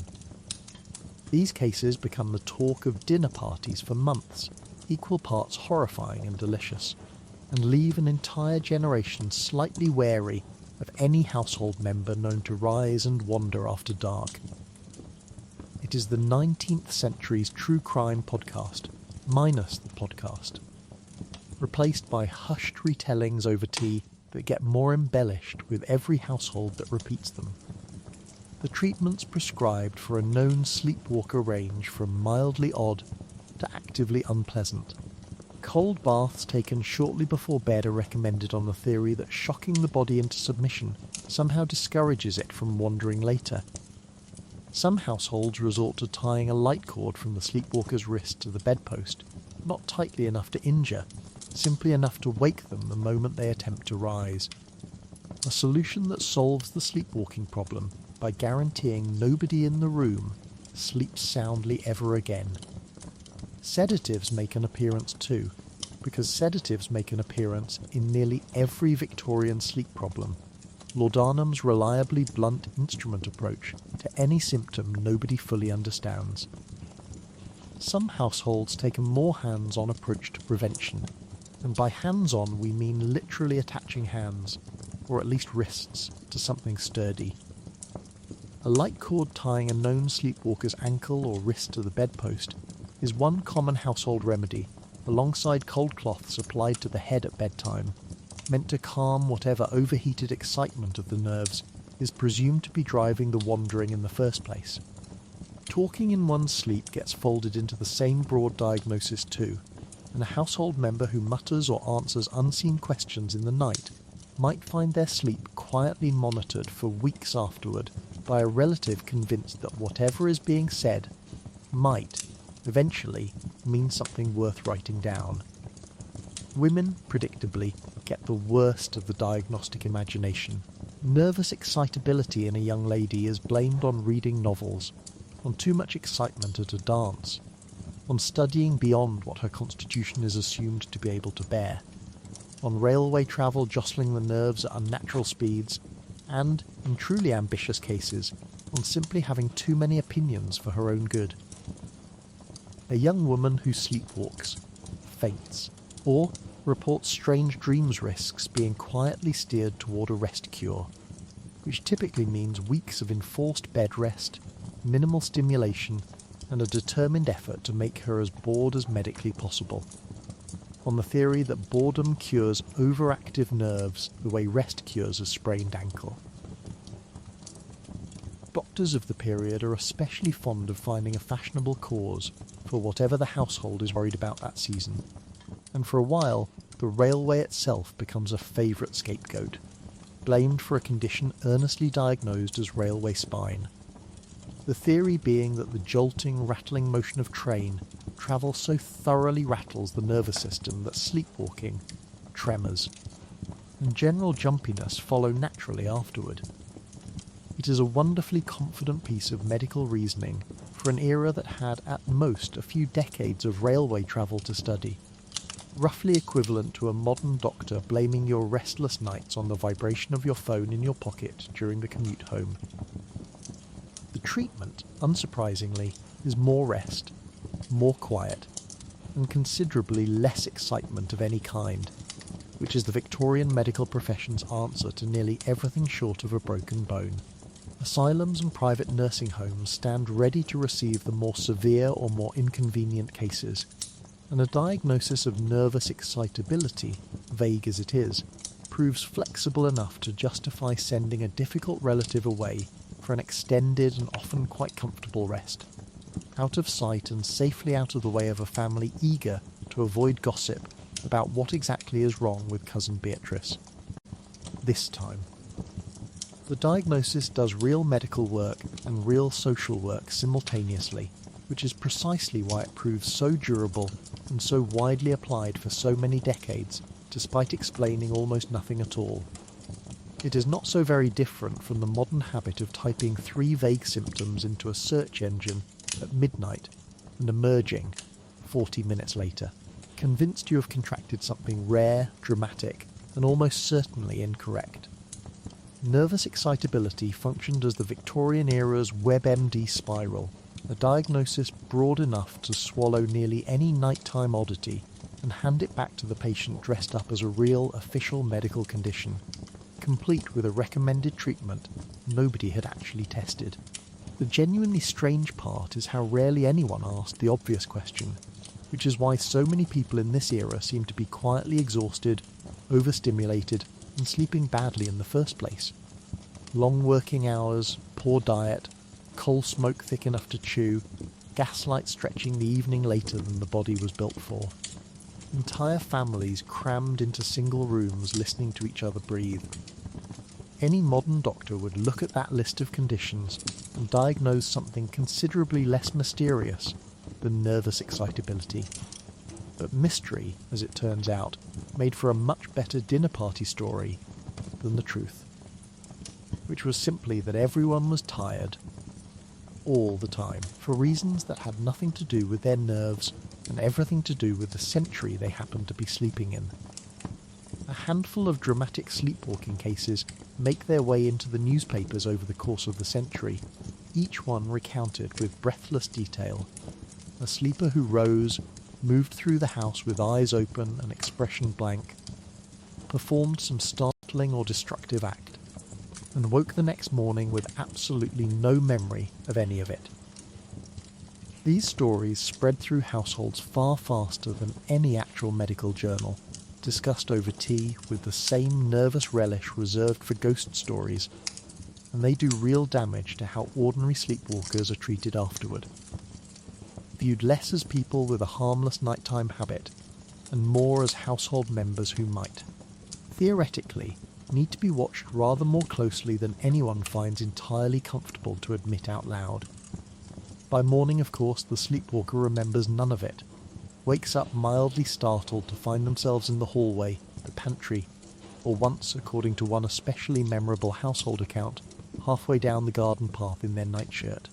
These cases become the talk of dinner parties for months, equal parts horrifying and delicious, and leave an entire generation slightly wary of any household member known to rise and wander after dark. It is the 19th century's true crime podcast, minus the podcast, replaced by hushed retellings over tea that get more embellished with every household that repeats them. The treatments prescribed for a known sleepwalker range from mildly odd to actively unpleasant. Cold baths taken shortly before bed are recommended on the theory that shocking the body into submission somehow discourages it from wandering later. Some households resort to tying a light cord from the sleepwalker's wrist to the bedpost, not tightly enough to injure, simply enough to wake them the moment they attempt to rise. A solution that solves the sleepwalking problem by guaranteeing nobody in the room sleeps soundly ever again. Sedatives make an appearance too, because sedatives make an appearance in nearly every Victorian sleep problem. Laudanum's reliably blunt instrument approach to any symptom nobody fully understands. Some households take a more hands-on approach to prevention, and by hands-on we mean literally attaching hands, or at least wrists, to something sturdy. A light cord tying a known sleepwalker's ankle or wrist to the bedpost is one common household remedy, alongside cold cloths applied to the head at bedtime, meant to calm whatever overheated excitement of the nerves is presumed to be driving the wandering in the first place. Talking in one's sleep gets folded into the same broad diagnosis too, and a household member who mutters or answers unseen questions in the night might find their sleep quietly monitored for weeks afterward by a relative convinced that whatever is being said might, eventually, mean something worth writing down. Women, predictably, get the worst of the diagnostic imagination. Nervous excitability in a young lady is blamed on reading novels, on too much excitement at a dance, on studying beyond what her constitution is assumed to be able to bear, on railway travel jostling the nerves at unnatural speeds, and, in truly ambitious cases, on simply having too many opinions for her own good. A young woman who sleepwalks, faints, or reports strange dreams risks being quietly steered toward a rest cure, which typically means weeks of enforced bed rest, minimal stimulation, and a determined effort to make her as bored as medically possible, on the theory that boredom cures overactive nerves the way rest cures a sprained ankle. Doctors of the period are especially fond of finding a fashionable cause for whatever the household is worried about that season, and for a while the railway itself becomes a favourite scapegoat, blamed for a condition earnestly diagnosed as railway spine. The theory being that the jolting, rattling motion of train travel so thoroughly rattles the nervous system that sleepwalking, tremors, and general jumpiness follow naturally afterward. It is a wonderfully confident piece of medical reasoning for an era that had at most a few decades of railway travel to study, roughly equivalent to a modern doctor blaming your restless nights on the vibration of your phone in your pocket during the commute home. The treatment, unsurprisingly, is more rest, more quiet, and considerably less excitement of any kind, which is the Victorian medical profession's answer to nearly everything short of a broken bone. A Asylums and private nursing homes stand ready to receive the more severe or more inconvenient cases, and a diagnosis of nervous excitability, vague as it is, proves flexible enough to justify sending a difficult relative away for an extended and often quite comfortable rest, out of sight and safely out of the way of a family eager to avoid gossip about what exactly is wrong with cousin Beatrice. This time. The diagnosis does real medical work and real social work simultaneously, which is precisely why it proves so durable and so widely applied for so many decades, despite explaining almost nothing at all. It is not so very different from the modern habit of typing 3 vague symptoms into a search engine at midnight and emerging 40 minutes later, convinced you have contracted something rare, dramatic, and almost certainly incorrect. Nervous excitability functioned as the Victorian era's WebMD spiral, a diagnosis broad enough to swallow nearly any nighttime oddity and hand it back to the patient dressed up as a real official medical condition, complete with a recommended treatment nobody had actually tested. The genuinely strange part is how rarely anyone asked the obvious question, which is why so many people in this era seem to be quietly exhausted, overstimulated, and sleeping badly in the first place. Long working hours, poor diet, coal smoke thick enough to chew, gaslight stretching the evening later than the body was built for. Entire families crammed into single rooms listening to each other breathe. Any modern doctor would look at that list of conditions and diagnose something considerably less mysterious than nervous excitability. But mystery, as it turns out, made for a much better dinner party story than the truth, which was simply that everyone was tired all the time, for reasons that had nothing to do with their nerves and everything to do with the century they happened to be sleeping in. A handful of dramatic sleepwalking cases make their way into the newspapers over the course of the century, each one recounted with breathless detail. A sleeper who rose, moved through the house with eyes open and expression blank, performed some startling or destructive act, and woke the next morning with absolutely no memory of any of it. These stories spread through households far faster than any actual medical journal, discussed over tea with the same nervous relish reserved for ghost stories, and they do real damage to how ordinary sleepwalkers are treated afterward. Viewed less as people with a harmless nighttime habit, and more as household members who might, theoretically, need to be watched rather more closely than anyone finds entirely comfortable to admit out loud. By morning, of course, the sleepwalker remembers none of it, wakes up mildly startled to find themselves in the hallway, the pantry, or once, according to one especially memorable household account, halfway down the garden path in their nightshirt.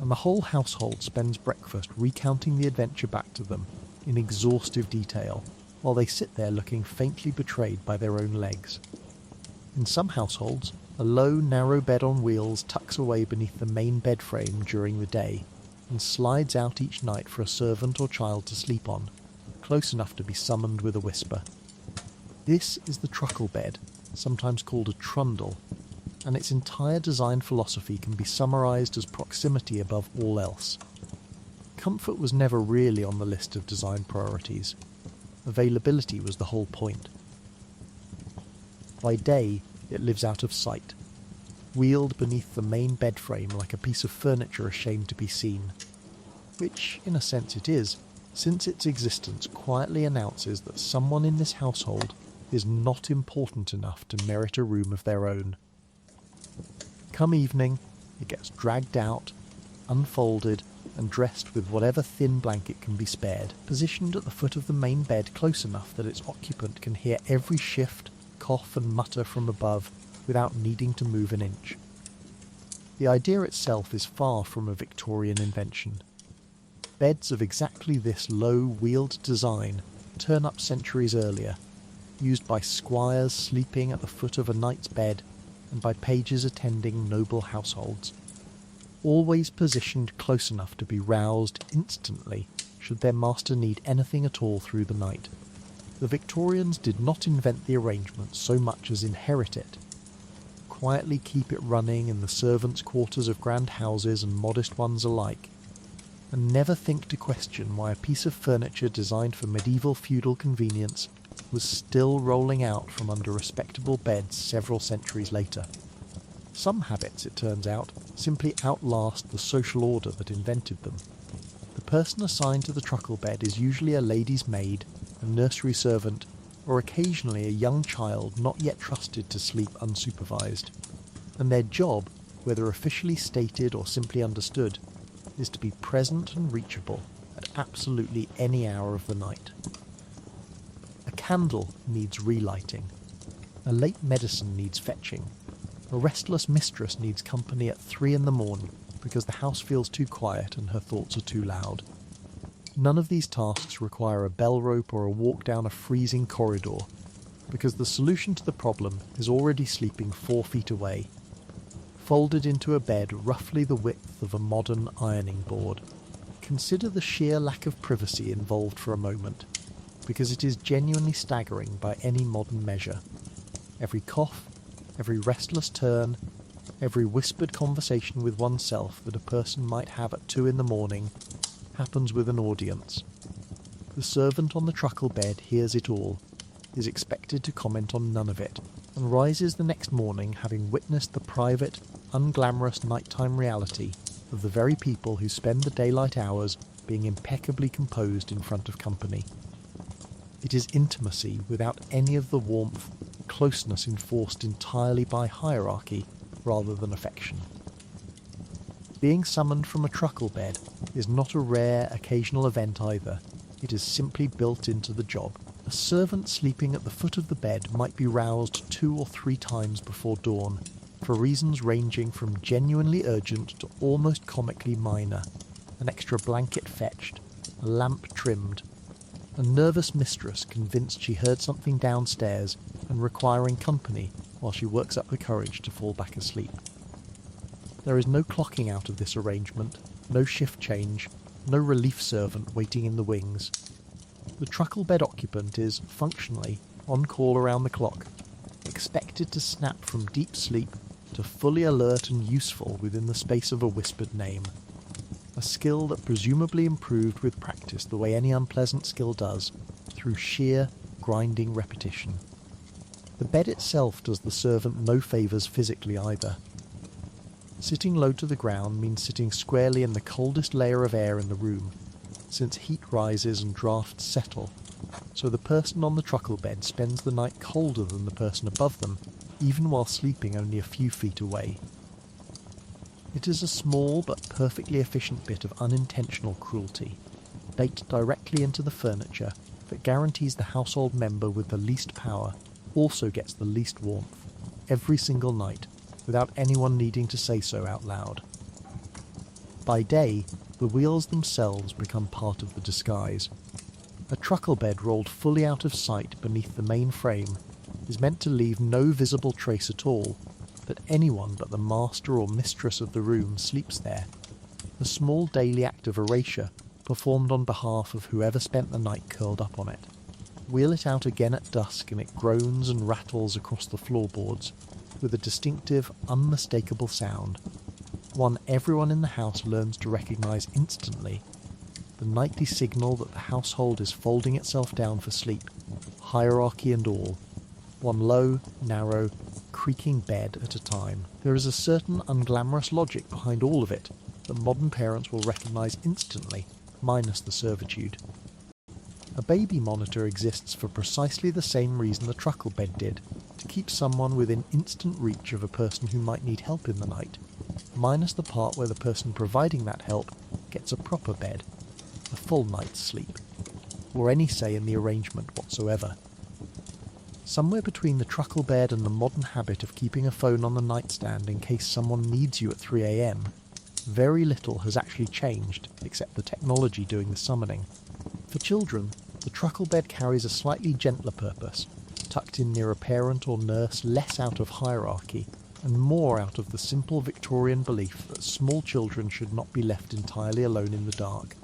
And the whole household spends breakfast recounting the adventure back to them in exhaustive detail, while they sit there looking faintly betrayed by their own legs. In some households, a low, narrow bed on wheels tucks away beneath the main bed frame during the day, and slides out each night for a servant or child to sleep on, close enough to be summoned with a whisper. This is the truckle bed, sometimes called a trundle, and its entire design philosophy can be summarised as proximity above all else. Comfort was never really on the list of design priorities. Availability was the whole point. By day, it lives out of sight, wheeled beneath the main bed frame like a piece of furniture ashamed to be seen, which, in a sense it is, since its existence quietly announces that someone in this household is not important enough to merit a room of their own. Come evening, it gets dragged out, unfolded, and dressed with whatever thin blanket can be spared, positioned at the foot of the main bed close enough that its occupant can hear every shift, cough and mutter from above without needing to move an inch. The idea itself is far from a Victorian invention. Beds of exactly this low, wheeled design turn up centuries earlier, used by squires sleeping at the foot of a knight's bed and by pages attending noble households, always positioned close enough to be roused instantly should their master need anything at all through the night. The Victorians did not invent the arrangement so much as inherit it. quietly keep it running in the servants' quarters of grand houses and modest ones alike, and never think to question why a piece of furniture designed for medieval feudal convenience was still rolling out from under respectable beds several centuries later. Some habits, it turns out, simply outlast the social order that invented them. The person assigned to the truckle bed is usually a lady's maid, a nursery servant, or occasionally a young child not yet trusted to sleep unsupervised. And their job, whether officially stated or simply understood, is to be present and reachable at absolutely any hour of the night. A candle needs relighting. A late medicine needs fetching. A restless mistress needs company at 3 a.m. because the house feels too quiet and her thoughts are too loud. None of these tasks require a bell rope or a walk down a freezing corridor, because the solution to the problem is already sleeping 4 feet away, folded into a bed roughly the width of a modern ironing board. Consider the sheer lack of privacy involved for a moment, because it is genuinely staggering by any modern measure. Every cough, every restless turn, every whispered conversation with oneself that a person might have at 2 a.m. happens with an audience. The servant on the truckle bed hears it all, is expected to comment on none of it, and rises the next morning having witnessed the private, unglamorous nighttime reality of the very people who spend the daylight hours being impeccably composed in front of company. It is intimacy without any of the warmth, closeness enforced entirely by hierarchy rather than affection. Being summoned from a truckle bed is not a rare, occasional event either. It is simply built into the job. A servant sleeping at the foot of the bed might be roused 2 or 3 times before dawn, for reasons ranging from genuinely urgent to almost comically minor. An extra blanket fetched, a lamp trimmed, a nervous mistress convinced she heard something downstairs and requiring company while she works up the courage to fall back asleep. There is no clocking out of this arrangement, no shift change, no relief servant waiting in the wings. The truckle bed occupant is, functionally, on call around the clock, expected to snap from deep sleep to fully alert and useful within the space of a whispered name. A skill that presumably improved with practice the way any unpleasant skill does, through sheer, grinding repetition. The bed itself does the servant no favours physically either. Sitting low to the ground means sitting squarely in the coldest layer of air in the room, since heat rises and drafts settle, so the person on the truckle bed spends the night colder than the person above them, even while sleeping only a few feet away. It is a small but perfectly efficient bit of unintentional cruelty, baked directly into the furniture, that guarantees the household member with the least power also gets the least warmth, every single night, without anyone needing to say so out loud. By day, the wheels themselves become part of the disguise. A truckle bed rolled fully out of sight beneath the main frame is meant to leave no visible trace at all that anyone but the master or mistress of the room sleeps there, a small daily act of erasure performed on behalf of whoever spent the night curled up on it. Wheel it out again at dusk and it groans and rattles across the floorboards with a distinctive, unmistakable sound, one everyone in the house learns to recognise instantly, the nightly signal that the household is folding itself down for sleep, hierarchy and all, one low, narrow, creaking bed at a time. There is a certain unglamorous logic behind all of it that modern parents will recognise instantly, minus the servitude. A baby monitor exists for precisely the same reason the truckle bed did, to keep someone within instant reach of a person who might need help in the night, minus the part where the person providing that help gets a proper bed, a full night's sleep, or any say in the arrangement whatsoever. Somewhere between the truckle bed and the modern habit of keeping a phone on the nightstand in case someone needs you at 3 a.m, very little has actually changed except the technology doing the summoning. For children, the truckle bed carries a slightly gentler purpose, tucked in near a parent or nurse less out of hierarchy and more out of the simple Victorian belief that small children should not be left entirely alone in the dark,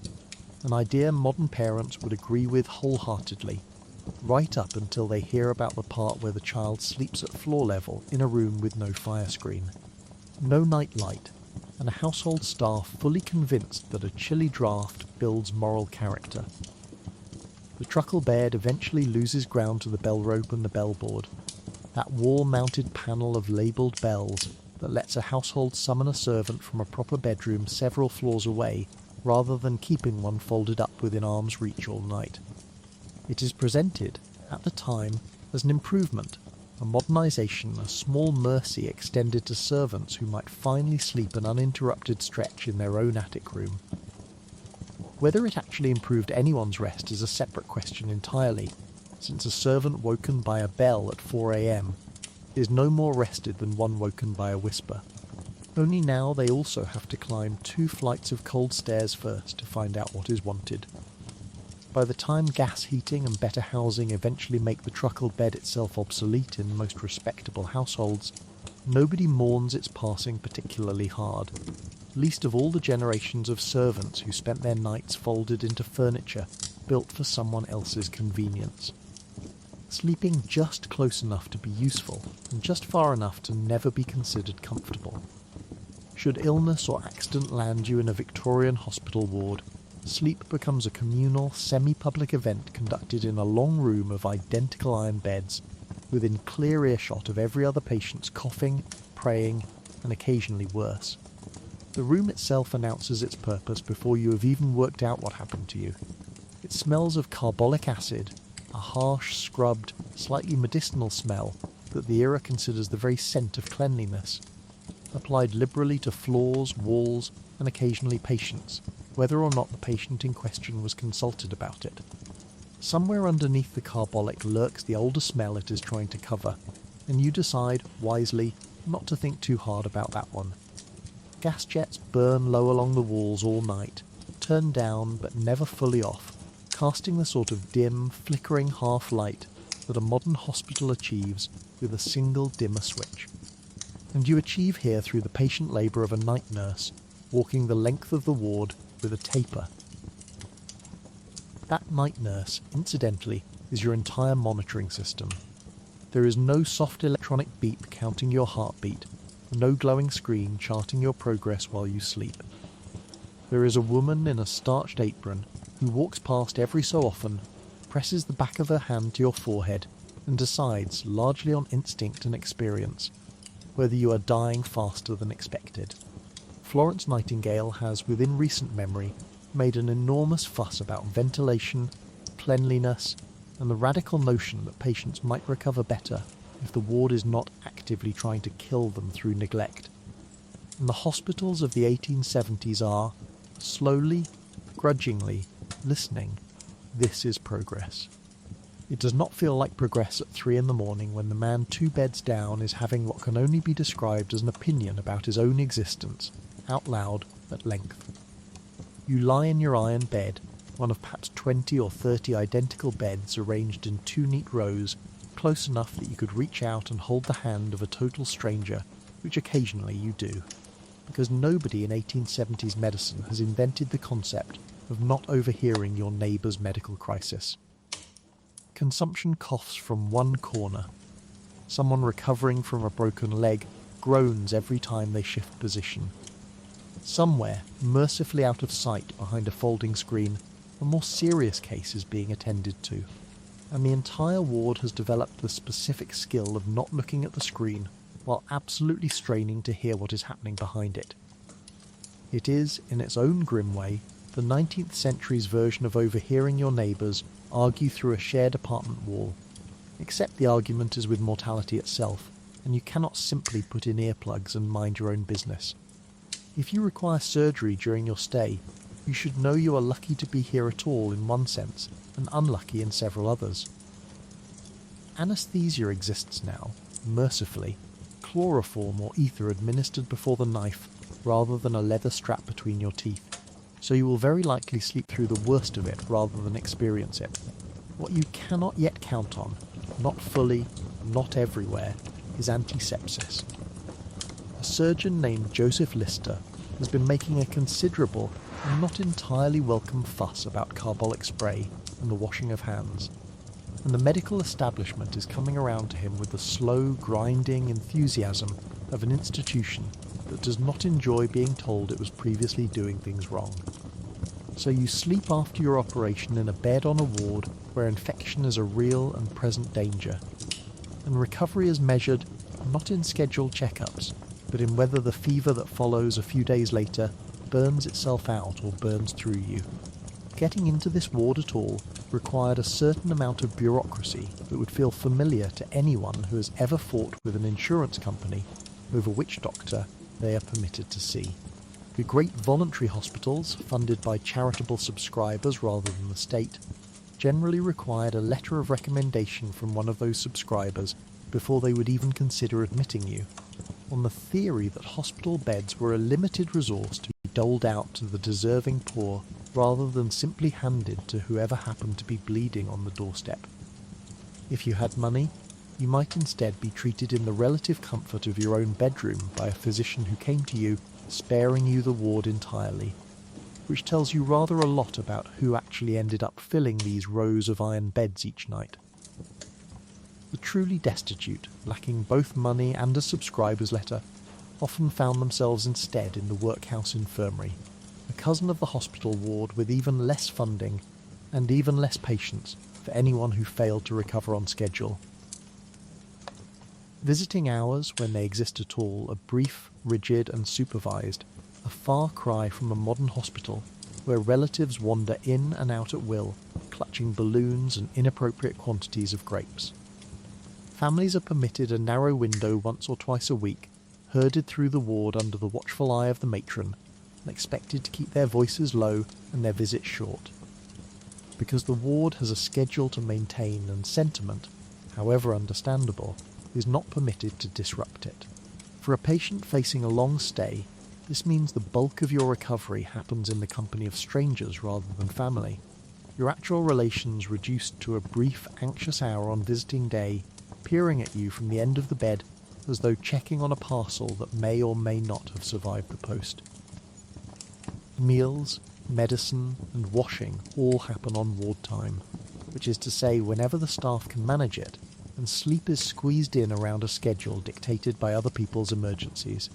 an idea modern parents would agree with wholeheartedly, right up until they hear about the part where the child sleeps at floor level in a room with no fire screen, no night light, and a household staff fully convinced that a chilly draft builds moral character. The truckle bed eventually loses ground to the bell rope and the bellboard, that wall-mounted panel of labelled bells that lets a household summon a servant from a proper bedroom several floors away rather than keeping one folded up within arm's reach all night. It is presented, at the time, as an improvement, a modernisation, a small mercy extended to servants who might finally sleep an uninterrupted stretch in their own attic room. Whether it actually improved anyone's rest is a separate question entirely, since a servant woken by a bell at 4 a.m. is no more rested than one woken by a whisper. Only now they also have to climb 2 flights of cold stairs first to find out what is wanted. By the time gas heating and better housing eventually make the truckled bed itself obsolete in most respectable households, nobody mourns its passing particularly hard, least of all the generations of servants who spent their nights folded into furniture built for someone else's convenience. Sleeping just close enough to be useful, and just far enough to never be considered comfortable. Should illness or accident land you in a Victorian hospital ward, sleep becomes a communal, semi-public event conducted in a long room of identical iron beds, within clear earshot of every other patient's coughing, praying, and occasionally worse. The room itself announces its purpose before you have even worked out what happened to you. It smells of carbolic acid, a harsh, scrubbed, slightly medicinal smell that the era considers the very scent of cleanliness, applied liberally to floors, walls, and occasionally patients, whether or not the patient in question was consulted about it. Somewhere underneath the carbolic lurks the older smell it is trying to cover, and you decide, wisely, not to think too hard about that one. Gas jets burn low along the walls all night, turned down but never fully off, casting the sort of dim, flickering half-light that a modern hospital achieves with a single dimmer switch. And you achieve here through the patient labour of a night nurse, walking the length of the ward with a taper. That night nurse, incidentally, is your entire monitoring system. There is no soft electronic beep counting your heartbeat, no glowing screen charting your progress while you sleep. There is a woman in a starched apron who walks past every so often, presses the back of her hand to your forehead, and decides, largely on instinct and experience, whether you are dying faster than expected. Florence Nightingale has, within recent memory, made an enormous fuss about ventilation, cleanliness, and the radical notion that patients might recover better if the ward is not actively trying to kill them through neglect. And the hospitals of the 1870s are, slowly, grudgingly, listening. This is progress. It does not feel like progress at 3 a.m. when the man 2 beds down is having what can only be described as an opinion about his own existence, out loud, at length. You lie in your iron bed, one of perhaps 20 or 30 identical beds arranged in 2 neat rows, close enough that you could reach out and hold the hand of a total stranger, which occasionally you do, because nobody in 1870s medicine has invented the concept of not overhearing your neighbour's medical crisis. Consumption coughs from one corner. Someone recovering from a broken leg groans every time they shift position. Somewhere, mercifully out of sight behind a folding screen, a more serious case is being attended to, and the entire ward has developed the specific skill of not looking at the screen while absolutely straining to hear what is happening behind it. It is, in its own grim way, the 19th century's version of overhearing your neighbours argue through a shared apartment wall, except the argument is with mortality itself, and you cannot simply put in earplugs and mind your own business. If you require surgery during your stay, you should know you are lucky to be here at all in one sense, and unlucky in several others. Anesthesia exists now, mercifully, chloroform or ether administered before the knife, rather than a leather strap between your teeth, so you will very likely sleep through the worst of it rather than experience it. What you cannot yet count on, not fully, not everywhere, is antisepsis. A surgeon named Joseph Lister has been making a considerable and not entirely welcome fuss about carbolic spray and the washing of hands. and the medical establishment is coming around to him with the slow, grinding enthusiasm of an institution that does not enjoy being told it was previously doing things wrong. So you sleep after your operation in a bed on a ward where infection is a real and present danger, and recovery is measured not in scheduled checkups, but in whether the fever that follows a few days later burns itself out or burns through you. Getting into this ward at all required a certain amount of bureaucracy that would feel familiar to anyone who has ever fought with an insurance company over which doctor they are permitted to see. The great voluntary hospitals, funded by charitable subscribers rather than the state, generally required a letter of recommendation from one of those subscribers before they would even consider admitting you, on the theory that hospital beds were a limited resource to be doled out to the deserving poor rather than simply handed to whoever happened to be bleeding on the doorstep. If you had money, you might instead be treated in the relative comfort of your own bedroom by a physician who came to you, sparing you the ward entirely, which tells you rather a lot about who actually ended up filling these rows of iron beds each night. The truly destitute, lacking both money and a subscriber's letter, often found themselves instead in the workhouse infirmary, a cousin of the hospital ward with even less funding and even less patience for anyone who failed to recover on schedule. Visiting hours, when they exist at all, are brief, rigid and supervised, a far cry from a modern hospital where relatives wander in and out at will, clutching balloons and inappropriate quantities of grapes. Families are permitted a narrow window once or twice a week, herded through the ward under the watchful eye of the matron, and expected to keep their voices low and their visits short. Because the ward has a schedule to maintain and sentiment, however understandable, is not permitted to disrupt it. For a patient facing a long stay, this means the bulk of your recovery happens in the company of strangers rather than family. Your actual relations reduced to a brief, anxious hour on visiting day, peering at you from the end of the bed as though checking on a parcel that may or may not have survived the post. Meals, medicine, and washing all happen on ward time, which is to say whenever the staff can manage it, and sleep is squeezed in around a schedule dictated by other people's emergencies.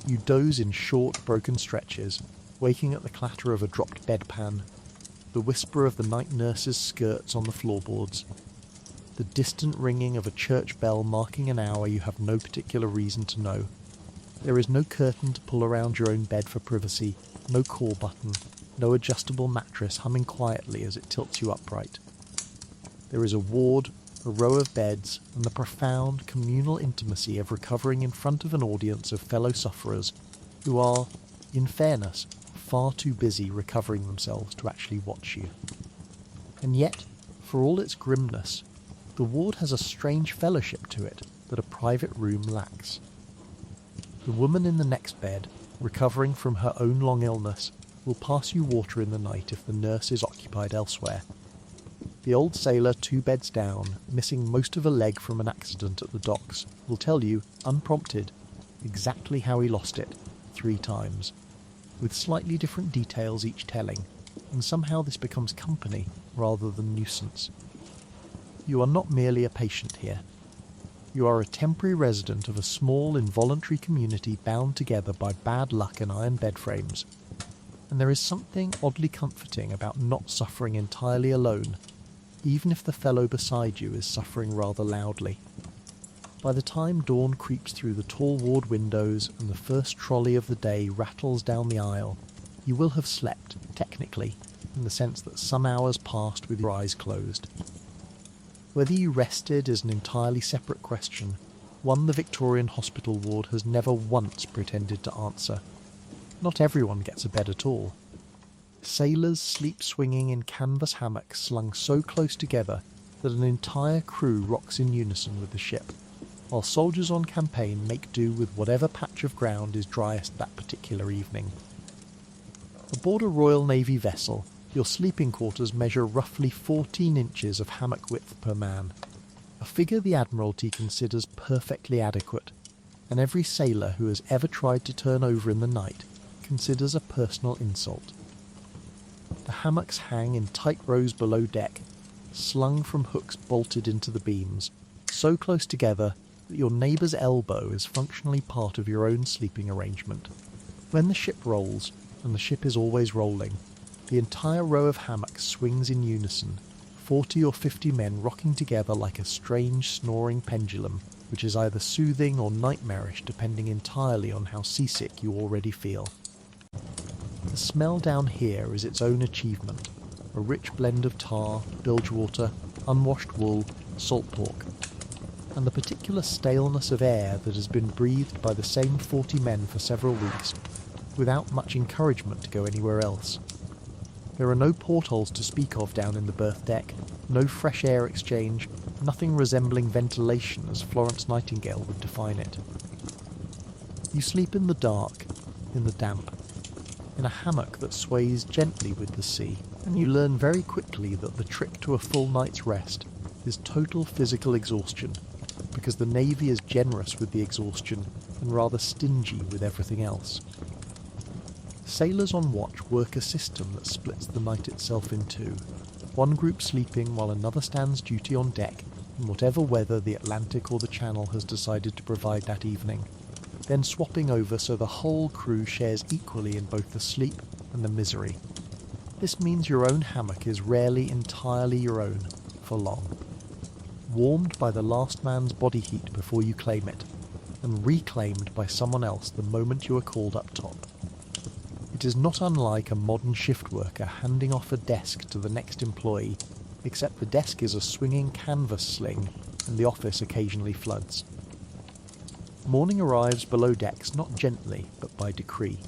You doze in short, broken stretches, waking at the clatter of a dropped bedpan, the whisper of the night nurse's skirts on the floorboards, the distant ringing of a church bell marking an hour you have no particular reason to know. There is no curtain to pull around your own bed for privacy, no call button, no adjustable mattress humming quietly as it tilts you upright. There is a ward, a row of beds, and the profound communal intimacy of recovering in front of an audience of fellow sufferers who are, in fairness, far too busy recovering themselves to actually watch you. And yet, for all its grimness, the ward has a strange fellowship to it that a private room lacks. The woman in the next bed, recovering from her own long illness, will pass you water in the night if the nurse is occupied elsewhere. The old sailor 2 beds down, missing most of a leg from an accident at the docks, will tell you, unprompted, exactly how he lost it, 3 times, with slightly different details each telling, and somehow this becomes company rather than nuisance. You are not merely a patient here. You are a temporary resident of a small involuntary community bound together by bad luck and iron bed frames, and there is something oddly comforting about not suffering entirely alone, even if the fellow beside you is suffering rather loudly. By the time dawn creeps through the tall ward windows and the first trolley of the day rattles down the aisle, you will have slept, technically, in the sense that some hours passed with your eyes closed. Whether you rested is an entirely separate question, one the Victorian hospital ward has never once pretended to answer. Not everyone gets a bed at all. Sailors sleep swinging in canvas hammocks slung so close together that an entire crew rocks in unison with the ship, while soldiers on campaign make do with whatever patch of ground is driest that particular evening. Aboard a Royal Navy vessel, your sleeping quarters measure roughly 14 inches of hammock width per man, a figure the Admiralty considers perfectly adequate, and every sailor who has ever tried to turn over in the night considers a personal insult. The hammocks hang in tight rows below deck, slung from hooks bolted into the beams, so close together that your neighbour's elbow is functionally part of your own sleeping arrangement. When the ship rolls, and the ship is always rolling, the entire row of hammocks swings in unison, 40 or 50 men rocking together like a strange snoring pendulum, which is either soothing or nightmarish depending entirely on how seasick you already feel. The smell down here is its own achievement, a rich blend of tar, bilgewater, unwashed wool, salt pork, and the particular staleness of air that has been breathed by the same 40 men for several weeks, without much encouragement to go anywhere else. There are no portholes to speak of down in the berth deck, no fresh air exchange, nothing resembling ventilation as Florence Nightingale would define it. You sleep in the dark, in the damp, in a hammock that sways gently with the sea, and you learn very quickly that the trick to a full night's rest is total physical exhaustion, because the Navy is generous with the exhaustion and rather stingy with everything else. Sailors on watch work a system that splits the night itself in two, one group sleeping while another stands duty on deck in whatever weather the Atlantic or the Channel has decided to provide that evening, then swapping over so the whole crew shares equally in both the sleep and the misery. This means your own hammock is rarely entirely your own for long, warmed by the last man's body heat before you claim it, and reclaimed by someone else the moment you are called up top. It is not unlike a modern shift worker handing off a desk to the next employee, except the desk is a swinging canvas sling and the office occasionally floods. Morning arrives below decks not gently, but by decree,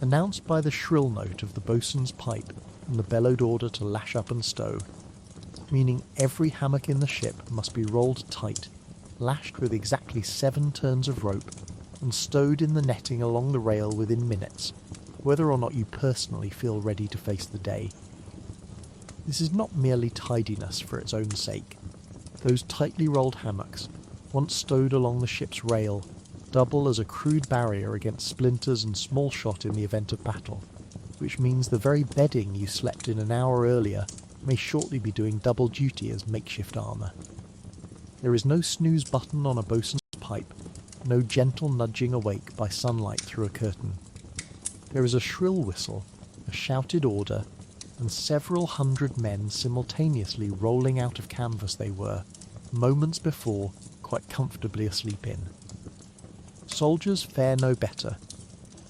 announced by the shrill note of the boatswain's pipe and the bellowed order to lash up and stow, meaning every hammock in the ship must be rolled tight, lashed with exactly 7 turns of rope, and stowed in the netting along the rail within minutes, whether or not you personally feel ready to face the day. This is not merely tidiness for its own sake. Those tightly rolled hammocks, once stowed along the ship's rail, double as a crude barrier against splinters and small shot in the event of battle, which means the very bedding you slept in an hour earlier may shortly be doing double duty as makeshift armour. There is no snooze button on a boatswain's pipe, no gentle nudging awake by sunlight through a curtain. There is a shrill whistle, a shouted order, and several hundred men simultaneously rolling out of canvas they were, moments before, quite comfortably asleep in. Soldiers fare no better,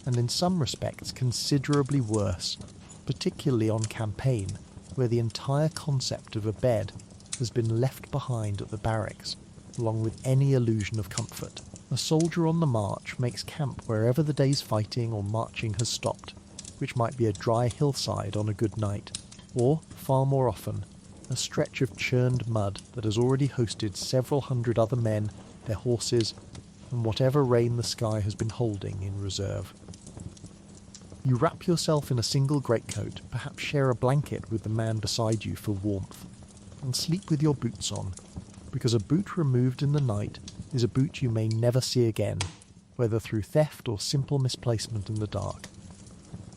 and in some respects considerably worse, particularly on campaign, where the entire concept of a bed has been left behind at the barracks, along with any illusion of comfort. A soldier on the march makes camp wherever the day's fighting or marching has stopped, which might be a dry hillside on a good night, or, far more often, a stretch of churned mud that has already hosted several hundred other men, their horses, and whatever rain the sky has been holding in reserve. You wrap yourself in a single greatcoat, perhaps share a blanket with the man beside you for warmth, and sleep with your boots on, because a boot removed in the night is a boot you may never see again, whether through theft or simple misplacement in the dark.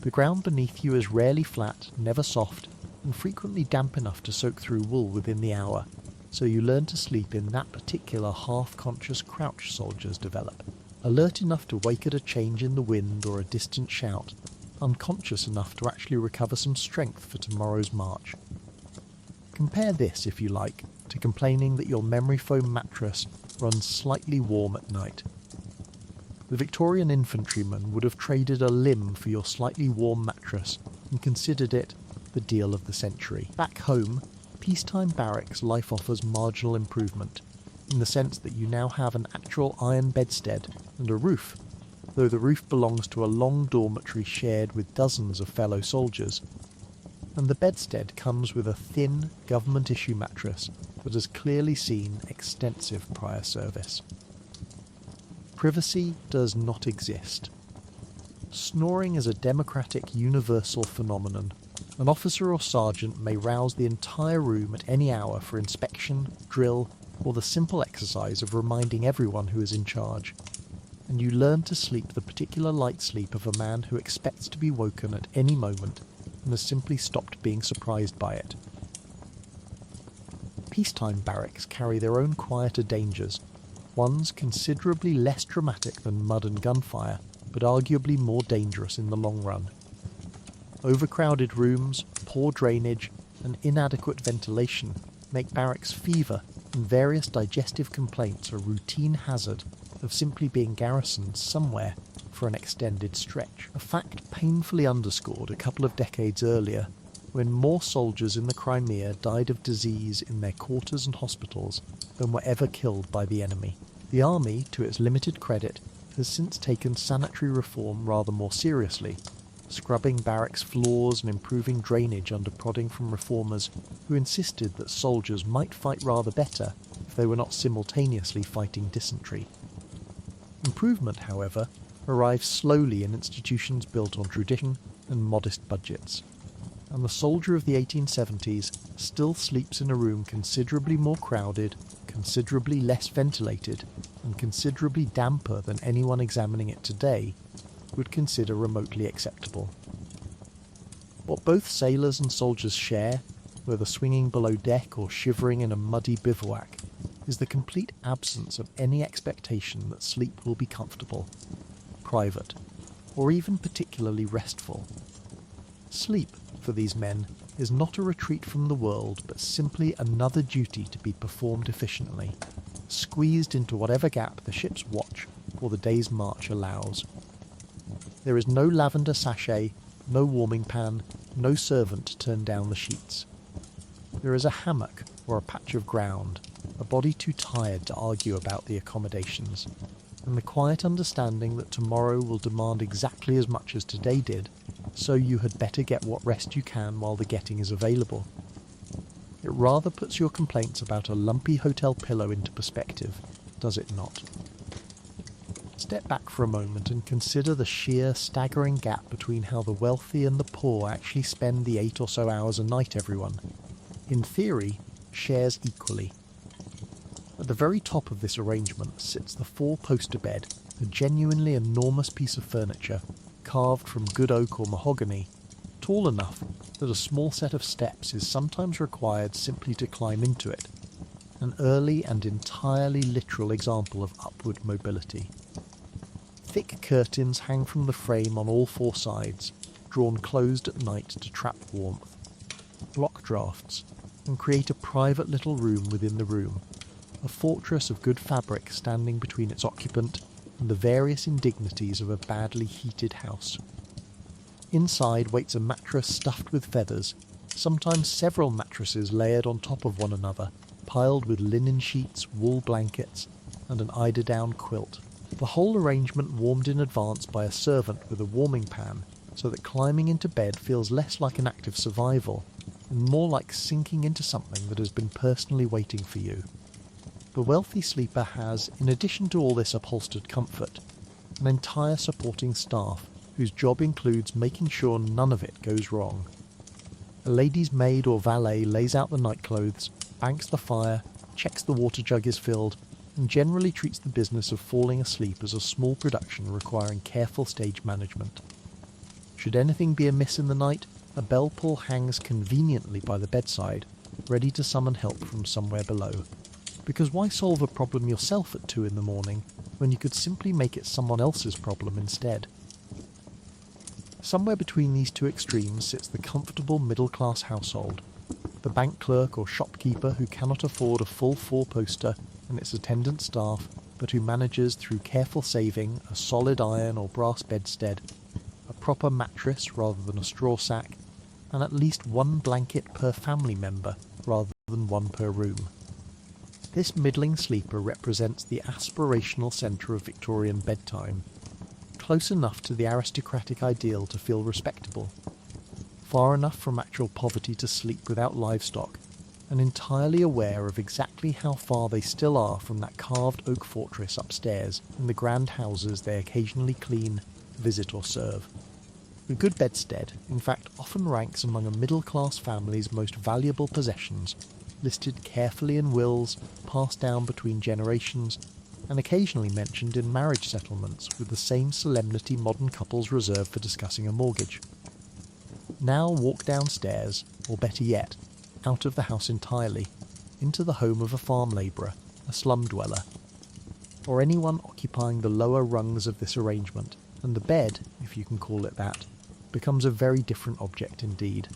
The ground beneath you is rarely flat, never soft, and frequently damp enough to soak through wool within the hour, so you learn to sleep in that particular half-conscious crouch soldiers develop, alert enough to wake at a change in the wind or a distant shout, unconscious enough to actually recover some strength for tomorrow's march. Compare this, if you like, to complaining that your memory foam mattress runs slightly warm at night. The Victorian infantryman would have traded a limb for your slightly warm mattress and considered it the deal of the century. Back home, peacetime barracks life offers marginal improvement, in the sense that you now have an actual iron bedstead and a roof, though the roof belongs to a long dormitory shared with dozens of fellow soldiers, and the bedstead comes with a thin government-issue mattress that has clearly seen extensive prior service. Privacy does not exist. Snoring is a democratic universal phenomenon. An officer or sergeant may rouse the entire room at any hour for inspection, drill, or the simple exercise of reminding everyone who is in charge, and you learn to sleep the particular light sleep of a man who expects to be woken at any moment and has simply stopped being surprised by it. peacetime barracks carry their own quieter dangers, ones considerably less dramatic than mud and gunfire, but arguably more dangerous in the long run. Overcrowded rooms, poor drainage, and inadequate ventilation make barracks fever, and various digestive complaints a routine hazard of simply being garrisoned somewhere for an extended stretch. A fact painfully underscored a couple of decades earlier, when more soldiers in the Crimea died of disease in their quarters and hospitals than were ever killed by the enemy. The army, to its limited credit, has since taken sanitary reform rather more seriously, scrubbing barracks floors and improving drainage under prodding from reformers who insisted that soldiers might fight rather better if they were not simultaneously fighting dysentery. Improvement, however, arrives slowly in institutions built on tradition and modest budgets, and the soldier of the 1870s still sleeps in a room considerably more crowded, considerably less ventilated, and considerably damper than anyone examining it today would consider remotely acceptable. What both sailors and soldiers share, whether swinging below deck or shivering in a muddy bivouac, is the complete absence of any expectation that sleep will be comfortable, private, or even particularly restful. Sleep, for these men, is not a retreat from the world, but simply another duty to be performed efficiently, squeezed into whatever gap the ship's watch or the day's march allows. There is no lavender sachet, no warming pan, no servant to turn down the sheets. There is a hammock or a patch of ground, a body too tired to argue about the accommodations, and the quiet understanding that tomorrow will demand exactly as much as today did, so you had better get what rest you can while the getting is available. It rather puts your complaints about a lumpy hotel pillow into perspective, does it not? Step back for a moment and consider the sheer, staggering gap between how the wealthy and the poor actually spend the 8 or so hours a night everyone, in theory, shares equally. At the very top of this arrangement sits the 4-poster bed, a genuinely enormous piece of furniture, carved from good oak or mahogany, tall enough that a small set of steps is sometimes required simply to climb into it, an early and entirely literal example of upward mobility. Thick curtains hang from the frame on all 4 sides, drawn closed at night to trap warmth, block drafts, and create a private little room within the room, a fortress of good fabric standing between its occupant and the various indignities of a badly heated house. Inside waits a mattress stuffed with feathers, sometimes several mattresses layered on top of one another, piled with linen sheets, wool blankets, and an eiderdown quilt. The whole arrangement warmed in advance by a servant with a warming pan, so that climbing into bed feels less like an act of survival, and more like sinking into something that has been personally waiting for you. The wealthy sleeper has, in addition to all this upholstered comfort, an entire supporting staff whose job includes making sure none of it goes wrong. A lady's maid or valet lays out the nightclothes, banks the fire, checks the water jug is filled, and generally treats the business of falling asleep as a small production requiring careful stage management. Should anything be amiss in the night, a bell pull hangs conveniently by the bedside, ready to summon help from somewhere below. Because why solve a problem yourself at 2 in the morning when you could simply make it someone else's problem instead? Somewhere between these 2 extremes sits the comfortable middle-class household, the bank clerk or shopkeeper who cannot afford a full 4-poster and its attendant staff, but who manages through careful saving a solid iron or brass bedstead, a proper mattress rather than a straw sack, and at least 1 blanket per family member rather than 1 per room. This middling sleeper represents the aspirational centre of Victorian bedtime, close enough to the aristocratic ideal to feel respectable, far enough from actual poverty to sleep without livestock, and entirely aware of exactly how far they still are from that carved oak fortress upstairs in the grand houses they occasionally clean, visit or serve. A good bedstead, in fact, often ranks among a middle-class family's most valuable possessions, listed carefully in wills, passed down between generations, and occasionally mentioned in marriage settlements with the same solemnity modern couples reserve for discussing a mortgage. Now walk downstairs, or better yet, out of the house entirely, into the home of a farm labourer, a slum dweller, or anyone occupying the lower rungs of this arrangement, and the bed, if you can call it that, becomes a very different object indeed.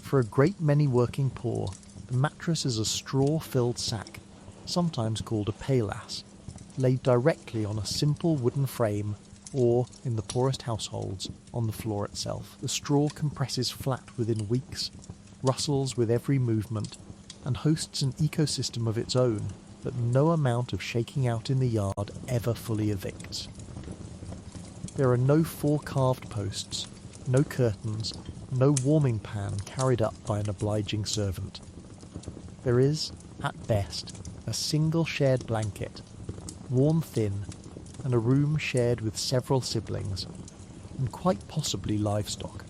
For a great many working poor, the mattress is a straw-filled sack, sometimes called a paillasse, laid directly on a simple wooden frame or, in the poorest households, on the floor itself. The straw compresses flat within weeks, rustles with every movement, and hosts an ecosystem of its own that no amount of shaking out in the yard ever fully evicts. There are no 4 carved posts, no curtains, no warming pan carried up by an obliging servant. There is, at best, a single shared blanket, worn thin, and a room shared with several siblings, and quite possibly livestock,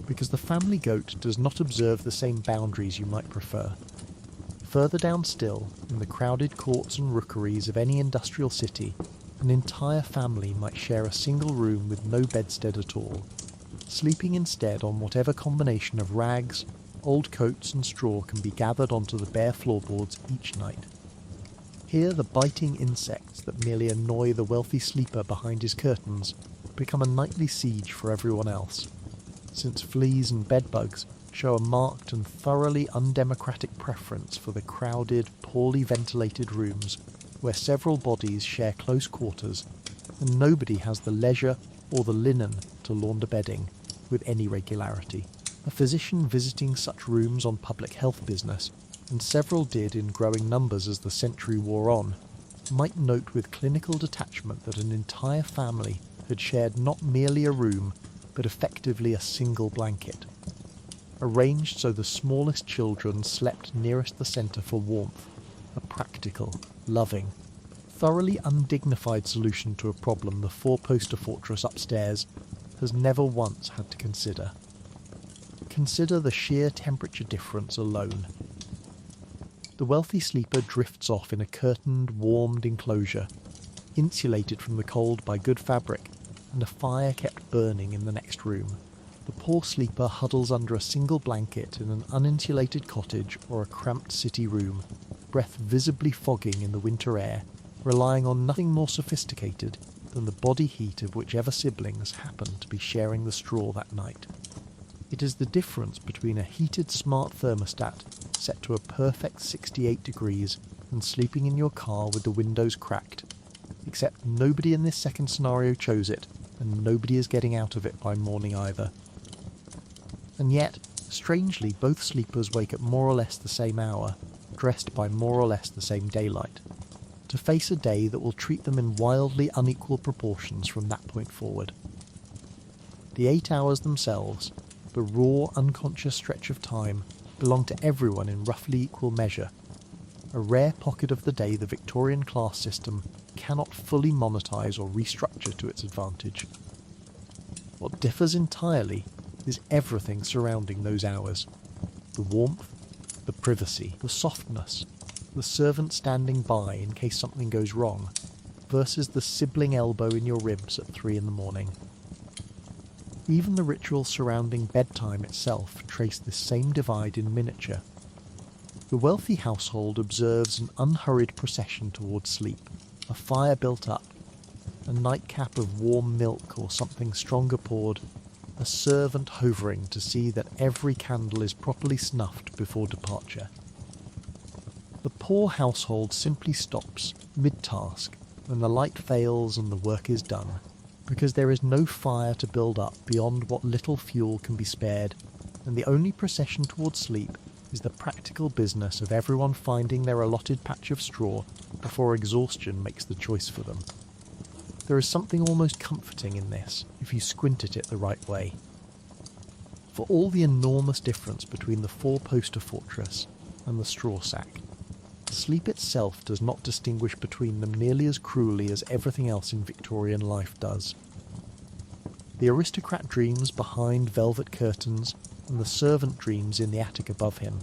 because the family goat does not observe the same boundaries you might prefer. Further down still, in the crowded courts and rookeries of any industrial city, an entire family might share a single room with no bedstead at all, sleeping instead on whatever combination of rags, old coats and straw can be gathered onto the bare floorboards each night. Here the biting insects that merely annoy the wealthy sleeper behind his curtains become a nightly siege for everyone else, since fleas and bedbugs show a marked and thoroughly undemocratic preference for the crowded, poorly ventilated rooms where several bodies share close quarters and nobody has the leisure or the linen to launder bedding with any regularity. A physician visiting such rooms on public health business, and several did in growing numbers as the century wore on, might note with clinical detachment that an entire family had shared not merely a room, but effectively a single blanket, arranged so the smallest children slept nearest the centre for warmth, a practical, loving, thoroughly undignified solution to a problem the 4-poster fortress upstairs has never once had to consider. Consider the sheer temperature difference alone. The wealthy sleeper drifts off in a curtained, warmed enclosure, insulated from the cold by good fabric, and a fire kept burning in the next room. The poor sleeper huddles under a single blanket in an uninsulated cottage or a cramped city room, breath visibly fogging in the winter air, relying on nothing more sophisticated than the body heat of whichever siblings happen to be sharing the straw that night. It is the difference between a heated smart thermostat set to a perfect 68 degrees and sleeping in your car with the windows cracked, except nobody in this second scenario chose it, and nobody is getting out of it by morning either. And yet, strangely, both sleepers wake at more or less the same hour, dressed by more or less the same daylight, to face a day that will treat them in wildly unequal proportions from that point forward. The 8 hours themselves, the raw, unconscious stretch of time, belong to everyone in roughly equal measure, a rare pocket of the day the Victorian class system cannot fully monetize or restructure to its advantage. What differs entirely is everything surrounding those hours. The warmth, the privacy, the softness, the servant standing by in case something goes wrong, versus the sibling elbow in your ribs at 3 a.m. Even the rituals surrounding bedtime itself trace this same divide in miniature. The wealthy household observes an unhurried procession towards sleep, a fire built up, a nightcap of warm milk or something stronger poured, a servant hovering to see that every candle is properly snuffed before departure. The poor household simply stops, mid-task, when the light fails and the work is done, because there is no fire to build up beyond what little fuel can be spared, and the only procession towards sleep is the practical business of everyone finding their allotted patch of straw before exhaustion makes the choice for them. There is something almost comforting in this, if you squint at it the right way. For all the enormous difference between the 4-poster fortress and the straw sack, sleep itself does not distinguish between them nearly as cruelly as everything else in Victorian life does. The aristocrat dreams behind velvet curtains, and the servant dreams in the attic above him,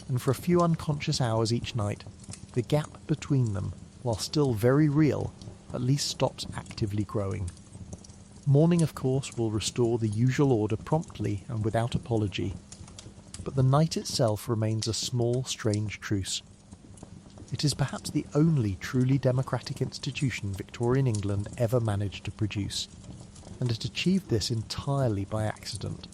and for a few unconscious hours each night, the gap between them, while still very real, at least stops actively growing. Morning, of course, will restore the usual order promptly and without apology, but the night itself remains a small, strange truce. It is perhaps the only truly democratic institution Victorian England ever managed to produce, and it achieved this entirely by accident,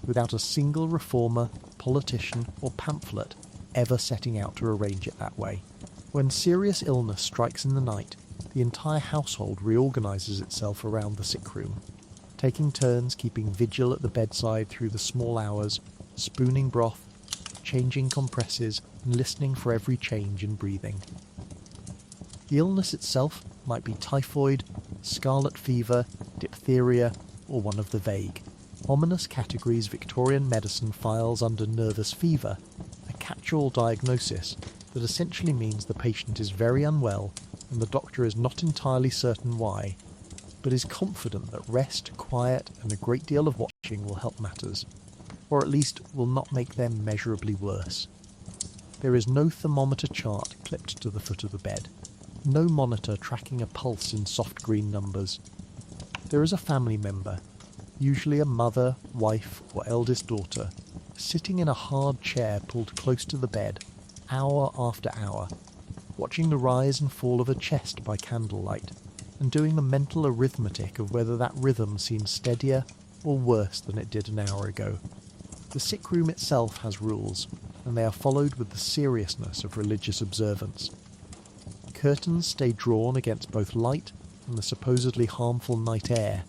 without a single reformer, politician or pamphlet ever setting out to arrange it that way. When serious illness strikes in the night, the entire household reorganises itself around the sick room, taking turns keeping vigil at the bedside through the small hours, spooning broth, changing compresses, and listening for every change in breathing. The illness itself might be typhoid, scarlet fever, diphtheria, or one of the vague, ominous categories Victorian medicine files under nervous fever, a catch-all diagnosis that essentially means the patient is very unwell and the doctor is not entirely certain why, but is confident that rest, quiet, and a great deal of watching will help matters, or at least will not make them measurably worse. There is no thermometer chart clipped to the foot of the bed, no monitor tracking a pulse in soft green numbers. There is a family member, usually a mother, wife, or eldest daughter, sitting in a hard chair pulled close to the bed, hour after hour, watching the rise and fall of her chest by candlelight, and doing the mental arithmetic of whether that rhythm seems steadier or worse than it did an hour ago. The sick room itself has rules, and they are followed with the seriousness of religious observance. Curtains stay drawn against both light and the supposedly harmful night air,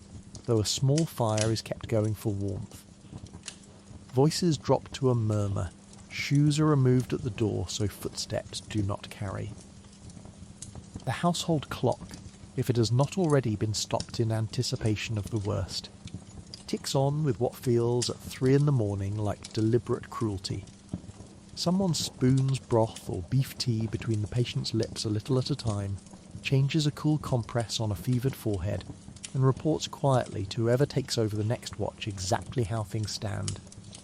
though a small fire is kept going for warmth. Voices drop to a murmur. Shoes are removed at the door so footsteps do not carry. The household clock, if it has not already been stopped in anticipation of the worst, ticks on with what feels at 3 a.m. like deliberate cruelty. Someone spoons broth or beef tea between the patient's lips a little at a time, changes a cool compress on a fevered forehead, and reports quietly to whoever takes over the next watch exactly how things stand,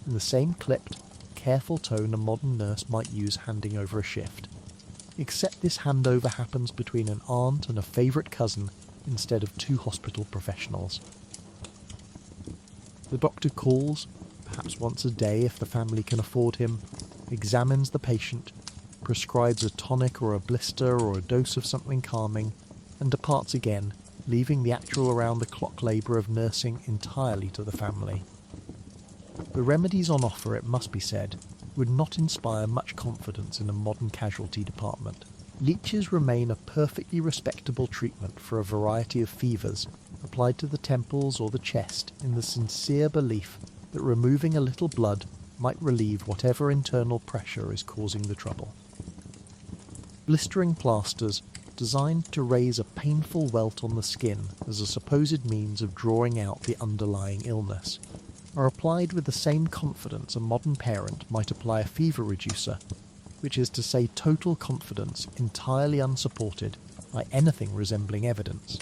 in the same clipped, careful tone a modern nurse might use handing over a shift. Except this handover happens between an aunt and a favourite cousin instead of 2 hospital professionals. The doctor calls, perhaps once a day if the family can afford him, examines the patient, prescribes a tonic or a blister or a dose of something calming, and departs again, leaving the actual around-the-clock labour of nursing entirely to the family. The remedies on offer, it must be said, would not inspire much confidence in a modern casualty department. Leeches remain a perfectly respectable treatment for a variety of fevers, applied to the temples or the chest in the sincere belief that removing a little blood might relieve whatever internal pressure is causing the trouble. Blistering plasters, designed to raise a painful welt on the skin as a supposed means of drawing out the underlying illness, are applied with the same confidence a modern parent might apply a fever reducer, which is to say total confidence entirely unsupported by anything resembling evidence.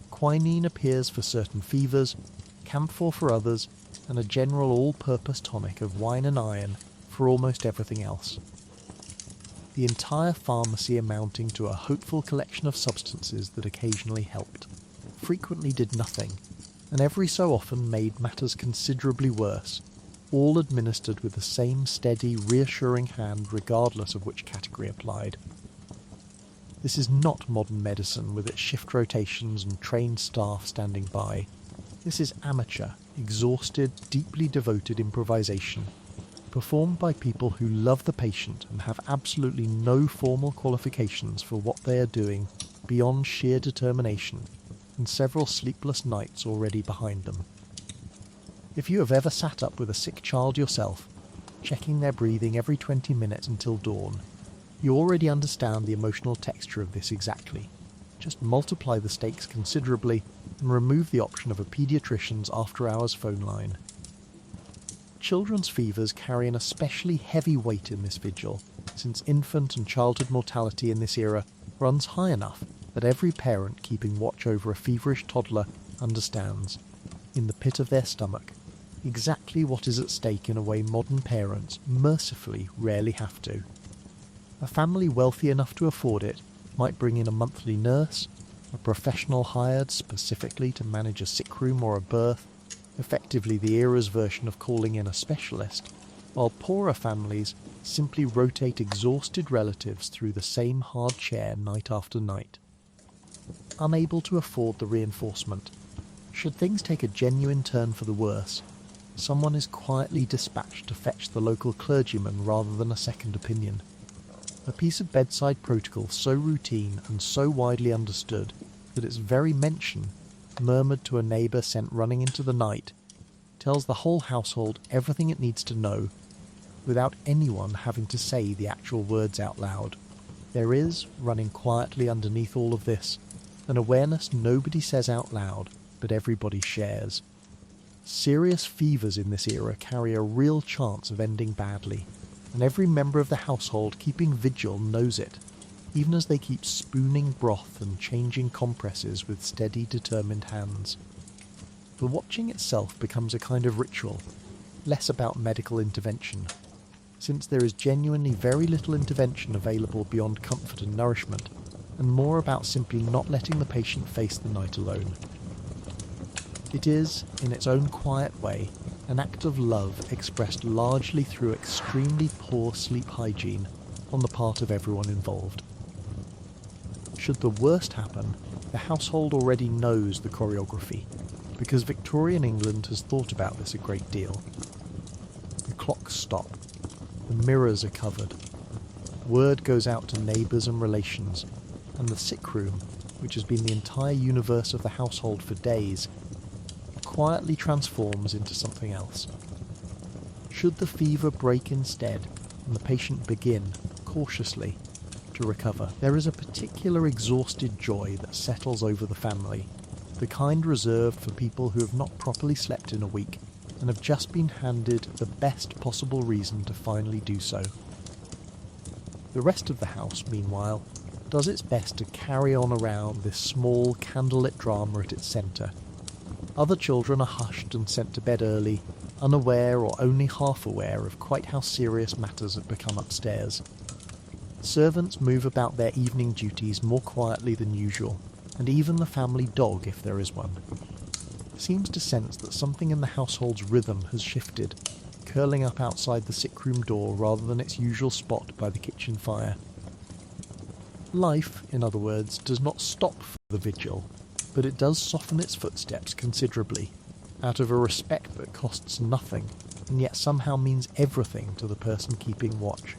Quinine appears for certain fevers, camphor for others, and a general all-purpose tonic of wine and iron for almost everything else. The entire pharmacy amounting to a hopeful collection of substances that occasionally helped, frequently did nothing, and every so often made matters considerably worse, all administered with the same steady, reassuring hand regardless of which category applied. This is not modern medicine with its shift rotations and trained staff standing by. This is amateur, exhausted, deeply devoted improvisation, performed by people who love the patient and have absolutely no formal qualifications for what they are doing beyond sheer determination, and several sleepless nights already behind them. If you have ever sat up with a sick child yourself, checking their breathing every 20 minutes until dawn, you already understand the emotional texture of this exactly. Just multiply the stakes considerably and remove the option of a paediatrician's after-hours phone line. Children's fevers carry an especially heavy weight in this vigil, since infant and childhood mortality in this era runs high enough that every parent keeping watch over a feverish toddler understands, in the pit of their stomach, exactly what is at stake in a way modern parents, mercifully, rarely have to. A family wealthy enough to afford it might bring in a monthly nurse, a professional hired specifically to manage a sick room or a birth, effectively the era's version of calling in a specialist, while poorer families simply rotate exhausted relatives through the same hard chair night after night. Unable to afford the reinforcement, should things take a genuine turn for the worse, someone is quietly dispatched to fetch the local clergyman rather than a second opinion. A piece of bedside protocol so routine and so widely understood that its very mention, murmured to a neighbour sent running into the night, tells the whole household everything it needs to know, without anyone having to say the actual words out loud. There is, running quietly underneath all of this, an awareness nobody says out loud, but everybody shares. Serious fevers in this era carry a real chance of ending badly, and every member of the household keeping vigil knows it, even as they keep spooning broth and changing compresses with steady, determined hands. The watching itself becomes a kind of ritual, less about medical intervention, since there is genuinely very little intervention available beyond comfort and nourishment, and more about simply not letting the patient face the night alone. It is, in its own quiet way, an act of love expressed largely through extremely poor sleep hygiene on the part of everyone involved. Should the worst happen, the household already knows the choreography, because Victorian England has thought about this a great deal. The clocks stop, the mirrors are covered, word goes out to neighbours and relations, and the sick room, which has been the entire universe of the household for days, quietly transforms into something else. Should the fever break instead, and the patient begin, cautiously, to recover, there is a particular exhausted joy that settles over the family, the kind reserved for people who have not properly slept in a week and have just been handed the best possible reason to finally do so. The rest of the house, meanwhile, does its best to carry on around this small candlelit drama at its centre. Other children are hushed and sent to bed early, unaware or only half aware of quite how serious matters have become upstairs. Servants move about their evening duties more quietly than usual, and even the family dog, if there is one, seems to sense that something in the household's rhythm has shifted, curling up outside the sick room door rather than its usual spot by the kitchen fire. Life, in other words, does not stop for the vigil, but it does soften its footsteps considerably, out of a respect that costs nothing, and yet somehow means everything to the person keeping watch.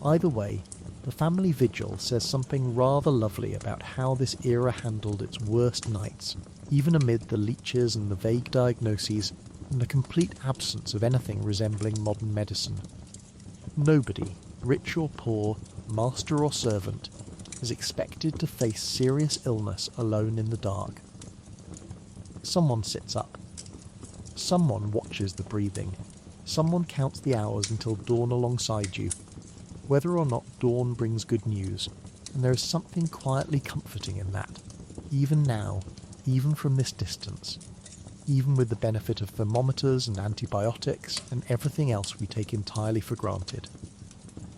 Either way, the family vigil says something rather lovely about how this era handled its worst nights, even amid the leeches and the vague diagnoses, and the complete absence of anything resembling modern medicine. Nobody, rich or poor, master or servant, is expected to face serious illness alone in the dark. Someone sits up. Someone watches the breathing. Someone counts the hours until dawn alongside you, whether or not dawn brings good news, and there is something quietly comforting in that, even now, even from this distance, even with the benefit of thermometers and antibiotics and everything else we take entirely for granted.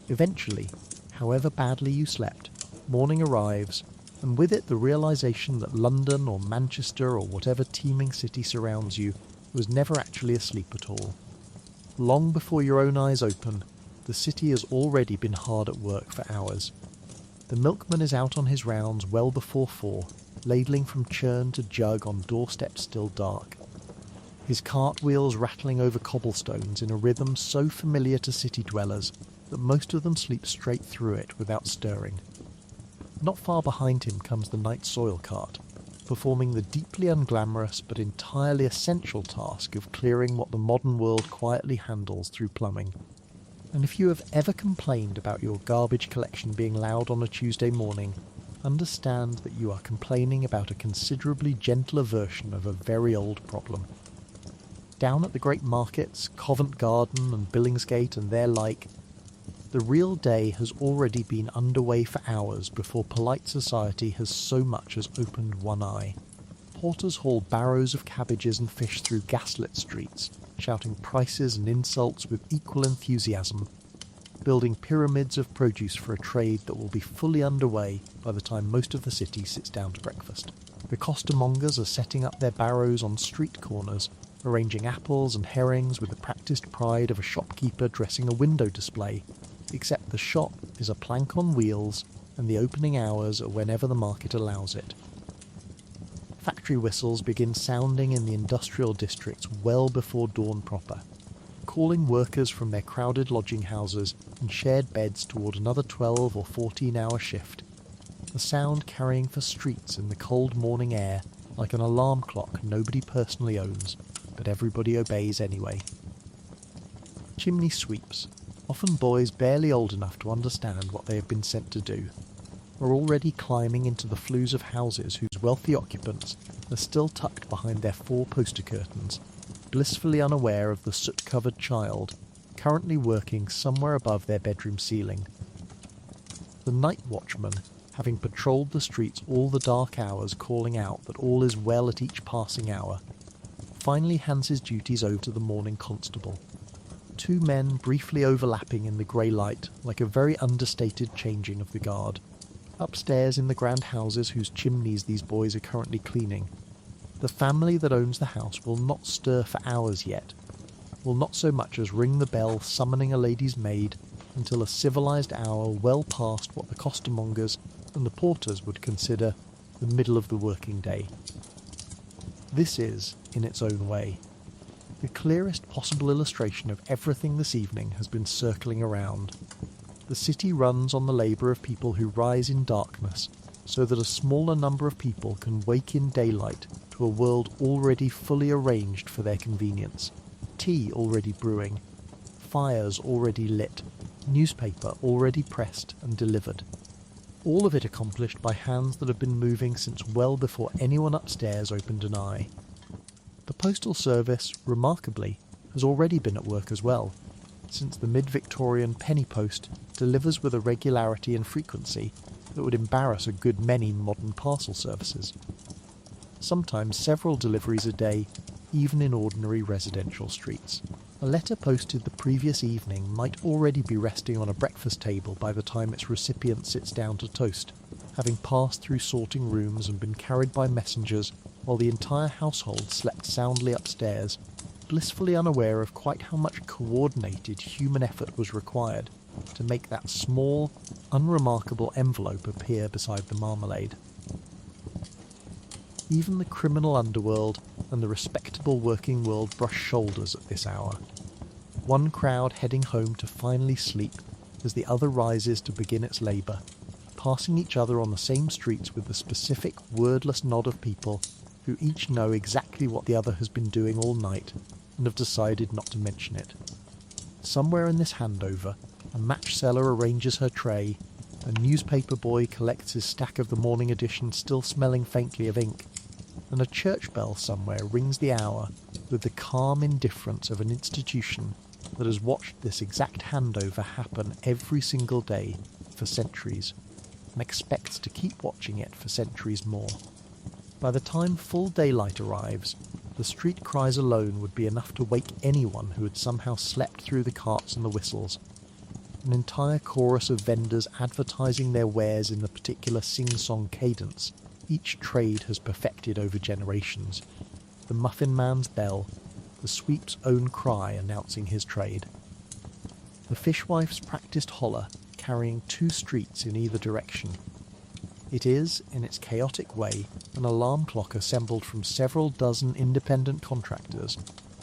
Eventually, however badly you slept, morning arrives, and with it the realization that London or Manchester or whatever teeming city surrounds you was never actually asleep at all. Long before your own eyes open, the city has already been hard at work for hours. The milkman is out on his rounds well before 4, ladling from churn to jug on doorsteps still dark. His cart wheels rattling over cobblestones in a rhythm so familiar to city dwellers that most of them sleep straight through it without stirring. Not far behind him comes the night soil cart, performing the deeply unglamorous but entirely essential task of clearing what the modern world quietly handles through plumbing. And if you have ever complained about your garbage collection being loud on a Tuesday morning, understand that you are complaining about a considerably gentler version of a very old problem. Down at the great markets, Covent Garden and Billingsgate and their like, the real day has already been underway for hours before polite society has so much as opened one eye. Porters haul barrows of cabbages and fish through gaslit streets, shouting prices and insults with equal enthusiasm, building pyramids of produce for a trade that will be fully underway by the time most of the city sits down to breakfast. The costermongers are setting up their barrows on street corners, arranging apples and herrings with the practised pride of a shopkeeper dressing a window display, except the shop is a plank on wheels and the opening hours are whenever the market allows it. Factory whistles begin sounding in the industrial districts well before dawn proper, calling workers from their crowded lodging houses and shared beds toward another 12 or 14-hour shift, the sound carrying for streets in the cold morning air like an alarm clock nobody personally owns, but everybody obeys anyway. Chimney sweeps, often boys barely old enough to understand what they have been sent to do, are already climbing into the flues of houses whose wealthy occupants are still tucked behind their 4 poster curtains, blissfully unaware of the soot-covered child currently working somewhere above their bedroom ceiling. The night watchman, having patrolled the streets all the dark hours calling out that all is well at each passing hour, finally hands his duties over to the morning constable. 2 men briefly overlapping in the grey light like a very understated changing of the guard. Upstairs in the grand houses whose chimneys these boys are currently cleaning, the family that owns the house will not stir for hours yet, will not so much as ring the bell summoning a lady's maid until a civilised hour well past what the costermongers and the porters would consider the middle of the working day. This is, in its own way, the clearest possible illustration of everything this evening has been circling around. The city runs on the labour of people who rise in darkness, so that a smaller number of people can wake in daylight to a world already fully arranged for their convenience. Tea already brewing, fires already lit, newspaper already pressed and delivered. All of it accomplished by hands that have been moving since well before anyone upstairs opened an eye. The postal service, remarkably, has already been at work as well, since the mid-Victorian penny post delivers with a regularity and frequency that would embarrass a good many modern parcel services. Sometimes several deliveries a day, even in ordinary residential streets. A letter posted the previous evening might already be resting on a breakfast table by the time its recipient sits down to toast, having passed through sorting rooms and been carried by messengers while the entire household slept soundly upstairs, blissfully unaware of quite how much coordinated human effort was required to make that small, unremarkable envelope appear beside the marmalade. Even the criminal underworld and the respectable working world brush shoulders at this hour. One crowd heading home to finally sleep as the other rises to begin its labour, passing each other on the same streets with the specific wordless nod of people who each know exactly what the other has been doing all night and have decided not to mention it. Somewhere in this handover, a match seller arranges her tray, a newspaper boy collects his stack of the morning edition still smelling faintly of ink, and a church bell somewhere rings the hour with the calm indifference of an institution that has watched this exact handover happen every single day for centuries, and expects to keep watching it for centuries more. By the time full daylight arrives, the street cries alone would be enough to wake anyone who had somehow slept through the carts and the whistles. An entire chorus of vendors advertising their wares in the particular sing-song cadence each trade has perfected over generations. The muffin man's bell, the sweep's own cry announcing his trade. The fishwife's practised holler carrying 2 streets in either direction. It is, in its chaotic way, an alarm clock assembled from several dozen independent contractors,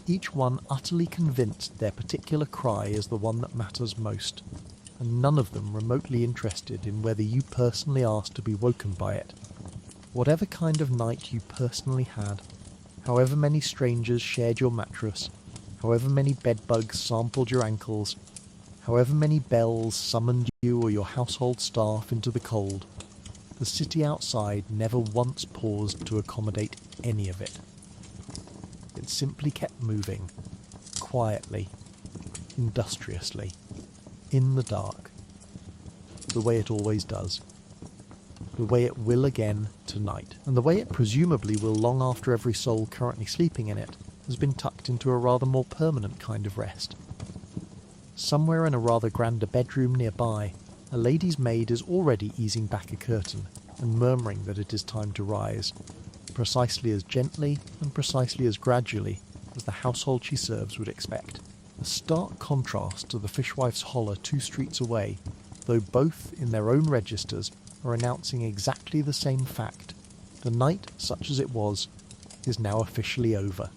each one utterly convinced their particular cry is the one that matters most, and none of them remotely interested in whether you personally asked to be woken by it. Whatever kind of night you personally had, however many strangers shared your mattress, however many bedbugs sampled your ankles, however many bells summoned you or your household staff into the cold, the city outside never once paused to accommodate any of it. It simply kept moving, quietly, industriously, in the dark, the way it always does, the way it will again tonight, and the way it presumably will long after every soul currently sleeping in it has been tucked into a rather more permanent kind of rest. Somewhere in a rather grander bedroom nearby, a lady's maid is already easing back a curtain and murmuring that it is time to rise, precisely as gently and precisely as gradually as the household she serves would expect. A stark contrast to the fishwife's holler 2 streets away, though both, in their own registers, are announcing exactly the same fact. The night, such as it was, is now officially over.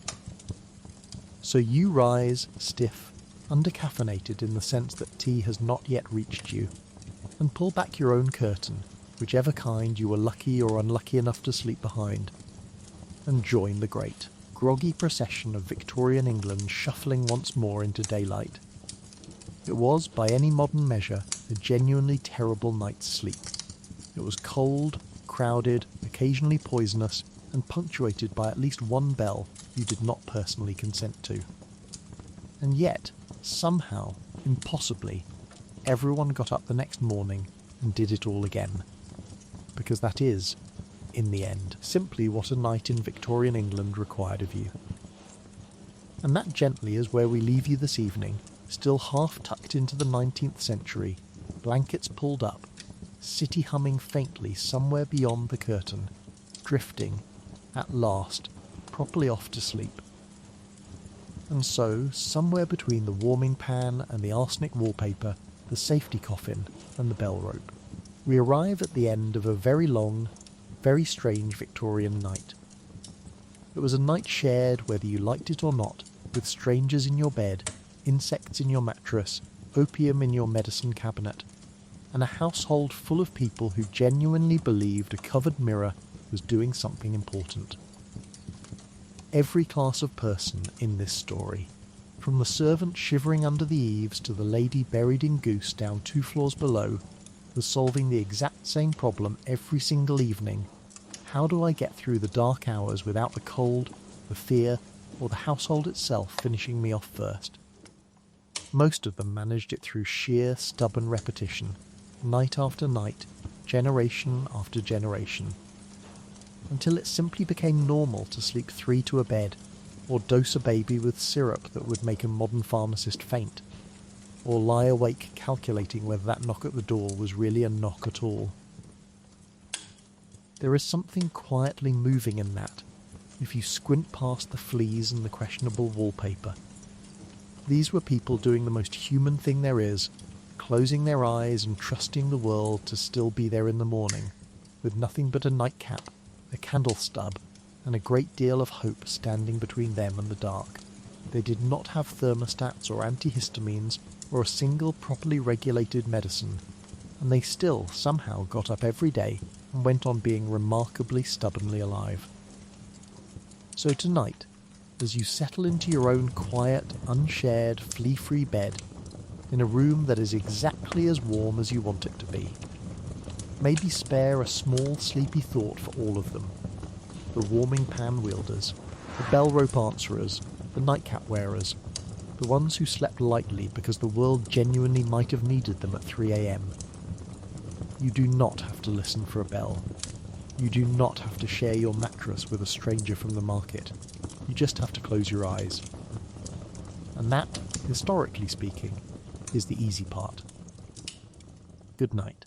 So you rise, stiff, undercaffeinated in the sense that tea has not yet reached you, and pull back your own curtain, whichever kind you were lucky or unlucky enough to sleep behind, and join the great, groggy procession of Victorian England shuffling once more into daylight. It was, by any modern measure, a genuinely terrible night's sleep. It was cold, crowded, occasionally poisonous, and punctuated by at least one bell you did not personally consent to. And yet, somehow, impossibly, everyone got up the next morning and did it all again. Because that is, in the end, simply what a night in Victorian England required of you. And that gently is where we leave you this evening, still half tucked into the 19th century, blankets pulled up, city humming faintly somewhere beyond the curtain, drifting, at last, properly off to sleep. And so, somewhere between the warming pan and the arsenic wallpaper, the safety coffin and the bell rope, we arrive at the end of a very long, very strange Victorian night. It was a night shared, whether you liked it or not, with strangers in your bed, insects in your mattress, opium in your medicine cabinet, and a household full of people who genuinely believed a covered mirror was doing something important. Every class of person in this story, from the servant shivering under the eaves to the lady buried in goose down 2 floors below, was solving the exact same problem every single evening. How do I get through the dark hours without the cold, the fear, or the household itself finishing me off first? Most of them managed it through sheer stubborn repetition, night after night, generation after generation, until it simply became normal to sleep 3 to a bed, or dose a baby with syrup that would make a modern pharmacist faint, or lie awake calculating whether that knock at the door was really a knock at all. There is something quietly moving in that, if you squint past the fleas and the questionable wallpaper. These were people doing the most human thing there is, closing their eyes and trusting the world to still be there in the morning, with nothing but a nightcap, a candle stub, and a great deal of hope standing between them and the dark. They did not have thermostats or antihistamines or a single properly regulated medicine, and they still somehow got up every day and went on being remarkably stubbornly alive. So tonight, as you settle into your own quiet, unshared, flea-free bed, in a room that is exactly as warm as you want it to be, maybe spare a small sleepy thought for all of them. The warming pan wielders, the bell rope answerers, the nightcap wearers, the ones who slept lightly because the world genuinely might have needed them at 3 a.m. You do not have to listen for a bell. You do not have to share your mattress with a stranger from the market. You just have to close your eyes. And that, historically speaking, is the easy part. Good night.